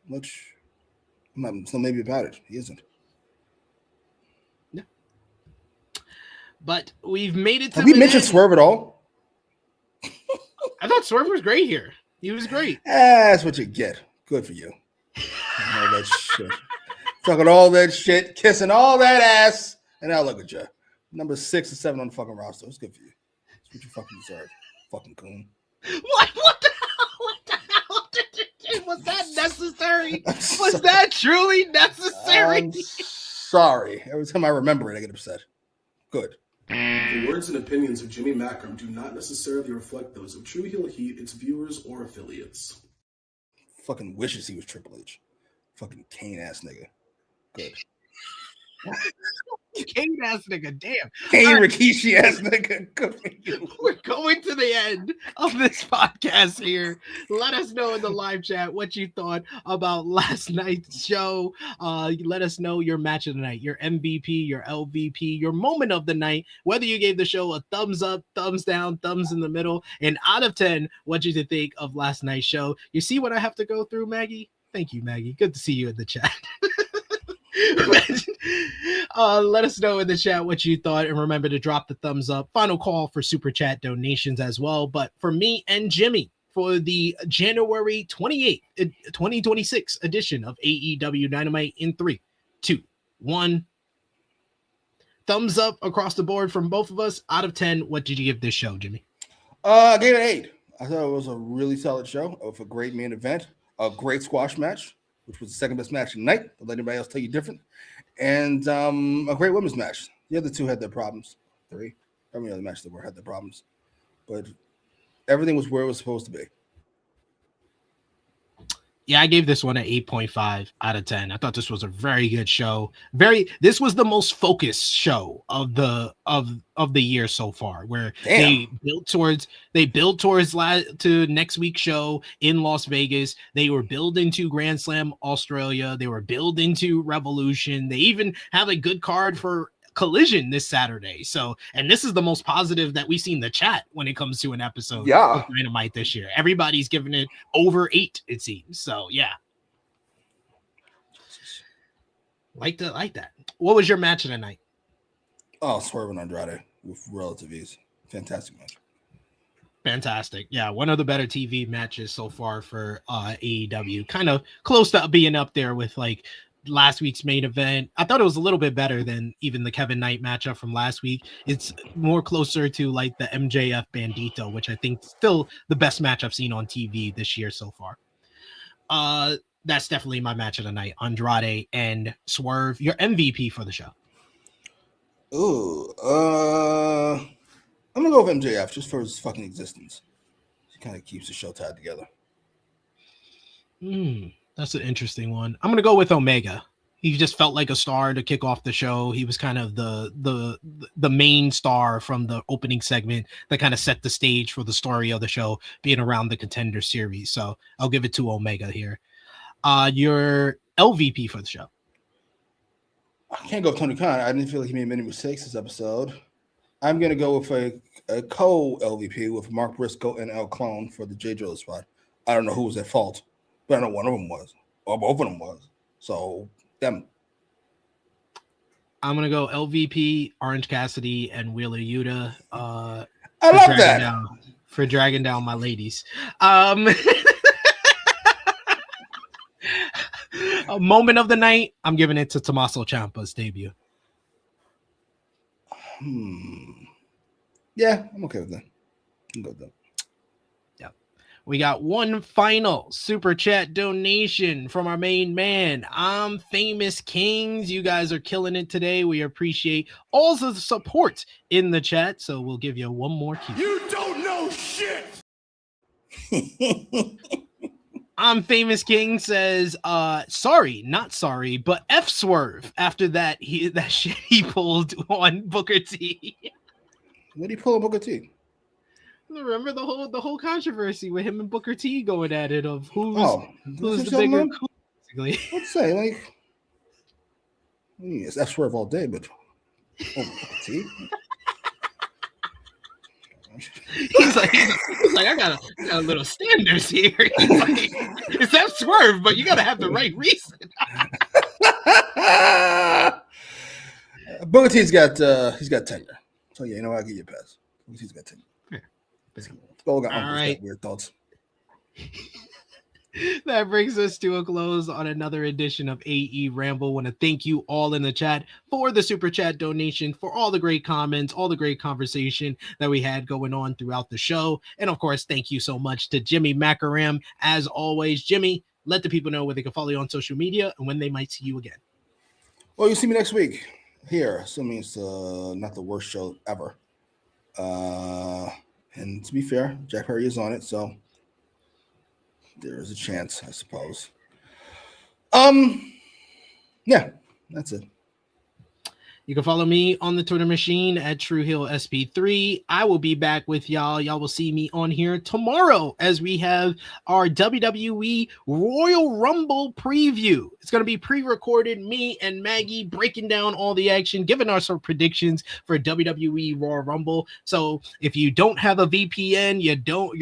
Which I'm not so maybe about it. He isn't. Yeah. But we've made it to Have we mentioned Swerve at all? I thought Swerve was great here. He was great. That's what you get. Good for you. All that shit. Talking all that shit, kissing all that ass, and now look at you. Number 6 or 7 on the fucking roster. It's good for you. It's what you fucking deserve. Fucking coon. What the hell? What the hell did you do? Was that necessary? Was that truly necessary? I'm sorry. Every time I remember it, I get upset. Good. The words and opinions of Jimmy Macram do not necessarily reflect those of True Heel Heat, its viewers, or affiliates. Fucking wishes he was Triple H. Fucking Kane ass nigga. Good. Kane ass nigga, damn. Kane Rikishi ass nigga. Good for you. We're going to the end of this podcast here. Let us know in the live chat what you thought about last night's show. Let us know your match of the night, your MVP, your LVP, your moment of the night, whether you gave the show a thumbs up, thumbs down, thumbs in the middle, and out of 10, what you think of last night's show. You see what I have to go through, Maggie? Thank you, Maggie. Good to see you in the chat. Let us know in the chat what you thought, and remember to drop the thumbs up. Final call for super chat donations as well. But for me and Jimmy, for the January 28th 2026 edition of AEW Dynamite, in 3, 2, 1, thumbs up across the board from both of us. Out of 10, what did you give this show, Jimmy? I gave it 8. I thought it was a really solid show of a great main event, a great squash match, which was the second best match of the night. Don't let anybody else tell you different. And a great women's match. The other 2 had their problems. 3. How many other matches had their problems? But everything was where it was supposed to be. Yeah, I gave this one an 8.5 out of 10. I thought this was a very good show. This was the most focused show of the year so far, where they built towards to next week's show in Las Vegas. They were building to Grand Slam Australia. They were building to Revolution. They even have a good card for Collision this Saturday. So, and this is the most positive that we've seen the chat when it comes to an episode of Dynamite this year. Everybody's giving it over 8, it seems. So yeah. Like that. What was your match of the night? Oh, Swerve and Andrade with relative ease. Fantastic match. Fantastic. Yeah, one of the better TV matches so far for AEW. Kind of close to being up there with like last week's main event. I thought it was a little bit better than even the Kevin Knight matchup from last week. It's more closer to like the MJF Bandito, which I think still the best match I've seen on TV this year so far. That's definitely my match of the night. Andrade and Swerve. Your MVP for the show. Ooh, I'm gonna go with MJF just for his fucking existence. He kind of keeps the show tied together. That's an interesting one. I'm gonna go with Omega. He just felt like a star to kick off the show. He was kind of the main star from the opening segment that kind of set the stage for the story of the show being around the Contender Series. So I'll give it to Omega here. Your LVP for the show. I can't go with Tony Khan. I didn't feel like he made many mistakes this episode. I'm gonna go with a co-LVP with Mark Briscoe and Clon for the J. Drillo spot. I don't know who was at fault, but I know one of them was, or both of them was. So them. I'm gonna go LVP, Orange Cassidy, and Wheeler Yuta. I love that for dragging down my ladies. A moment of the night, I'm giving it to Tommaso Ciampa's debut. Yeah, I'm okay with that. I'm good with that. Yep. We got one final super chat donation from our main man. I'm Famous Kings. You guys are killing it today. We appreciate all the support in the chat. So we'll give you one more cue. You don't know shit. I'm Famous King says, sorry, not sorry, but F Swerve after that shit he pulled on Booker T. What did he pull on Booker T? Remember the whole controversy with him and Booker T going at it of who's the bigger coup, basically. Let's say, like, it's F Swerve all day, but Booker T. He's like, I got a little standards here. He's like, it's that Swerve, but you gotta have the right reason. Booker T's got tenure. So yeah, you know, I'll give you a pass. Booker T's got tenure. All right. Weird thoughts. That brings us to a close on another edition of AEWramble. Want to thank you all in the chat for the super chat donation, for all the great comments, all the great conversation that we had going on throughout the show. And of course, thank you so much to Jimmy Macram. As always, Jimmy, let the people know where they can follow you on social media and when they might see you again. Well, you see me next week here, assuming it's not the worst show ever. And to be fair, Jack Perry is on it, so there is a chance, I suppose. Yeah, that's it. You can follow me on the Twitter machine at TrueHillSP3. I will be back with y'all. Y'all will see me on here tomorrow as we have our WWE Royal Rumble preview. It's going to be pre-recorded, me and Maggie breaking down all the action, giving our sort of predictions for WWE Royal Rumble. So if you don't have a VPN, you're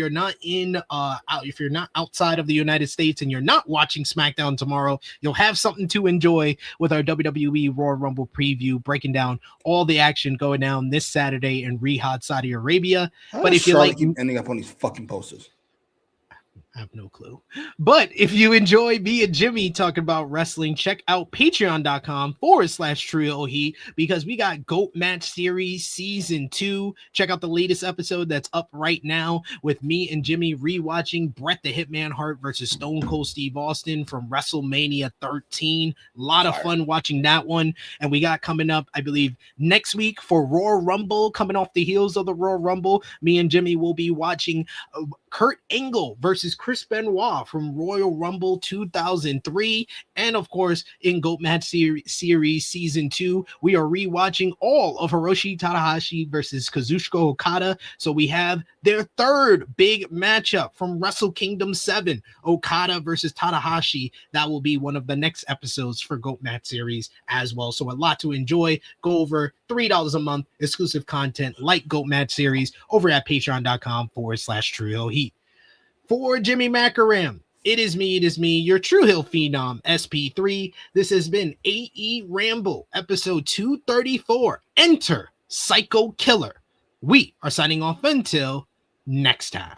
not if you're not outside of the United States and you're not watching SmackDown tomorrow, you'll have something to enjoy with our WWE Royal Rumble preview, breaking down all the action going down this Saturday in Riyadh, Saudi Arabia. But if you like, keep ending up on these fucking posters. I have no clue. But if you enjoy me and Jimmy talking about wrestling, check out patreon.com/Trio Heat because we got GOAT Match Series Season 2. Check out the latest episode that's up right now with me and Jimmy rewatching Bret the Hitman Hart versus Stone Cold Steve Austin from WrestleMania 13. A lot of fun watching that one. And we got coming up, I believe, next week for Royal Rumble, coming off the heels of the Royal Rumble. Me and Jimmy will be watching Kurt Angle versus Chris Benoit from Royal Rumble 2003. And of course, in GOAT Match Series Season 2, we are rewatching all of Hiroshi Tanahashi versus Kazuchika Okada. So we have their third big matchup from Wrestle Kingdom 7, Okada versus Tanahashi. That will be one of the next episodes for GOAT Match Series as well. So a lot to enjoy. Go over $3 a month, exclusive content like GOAT Match Series over at patreon.com/True Heat. For Jimmy Macram, it is me, your True Hill Phenom, SP3. This has been AEWramble, episode 234. Enter Psycho Killer. We are signing off until next time.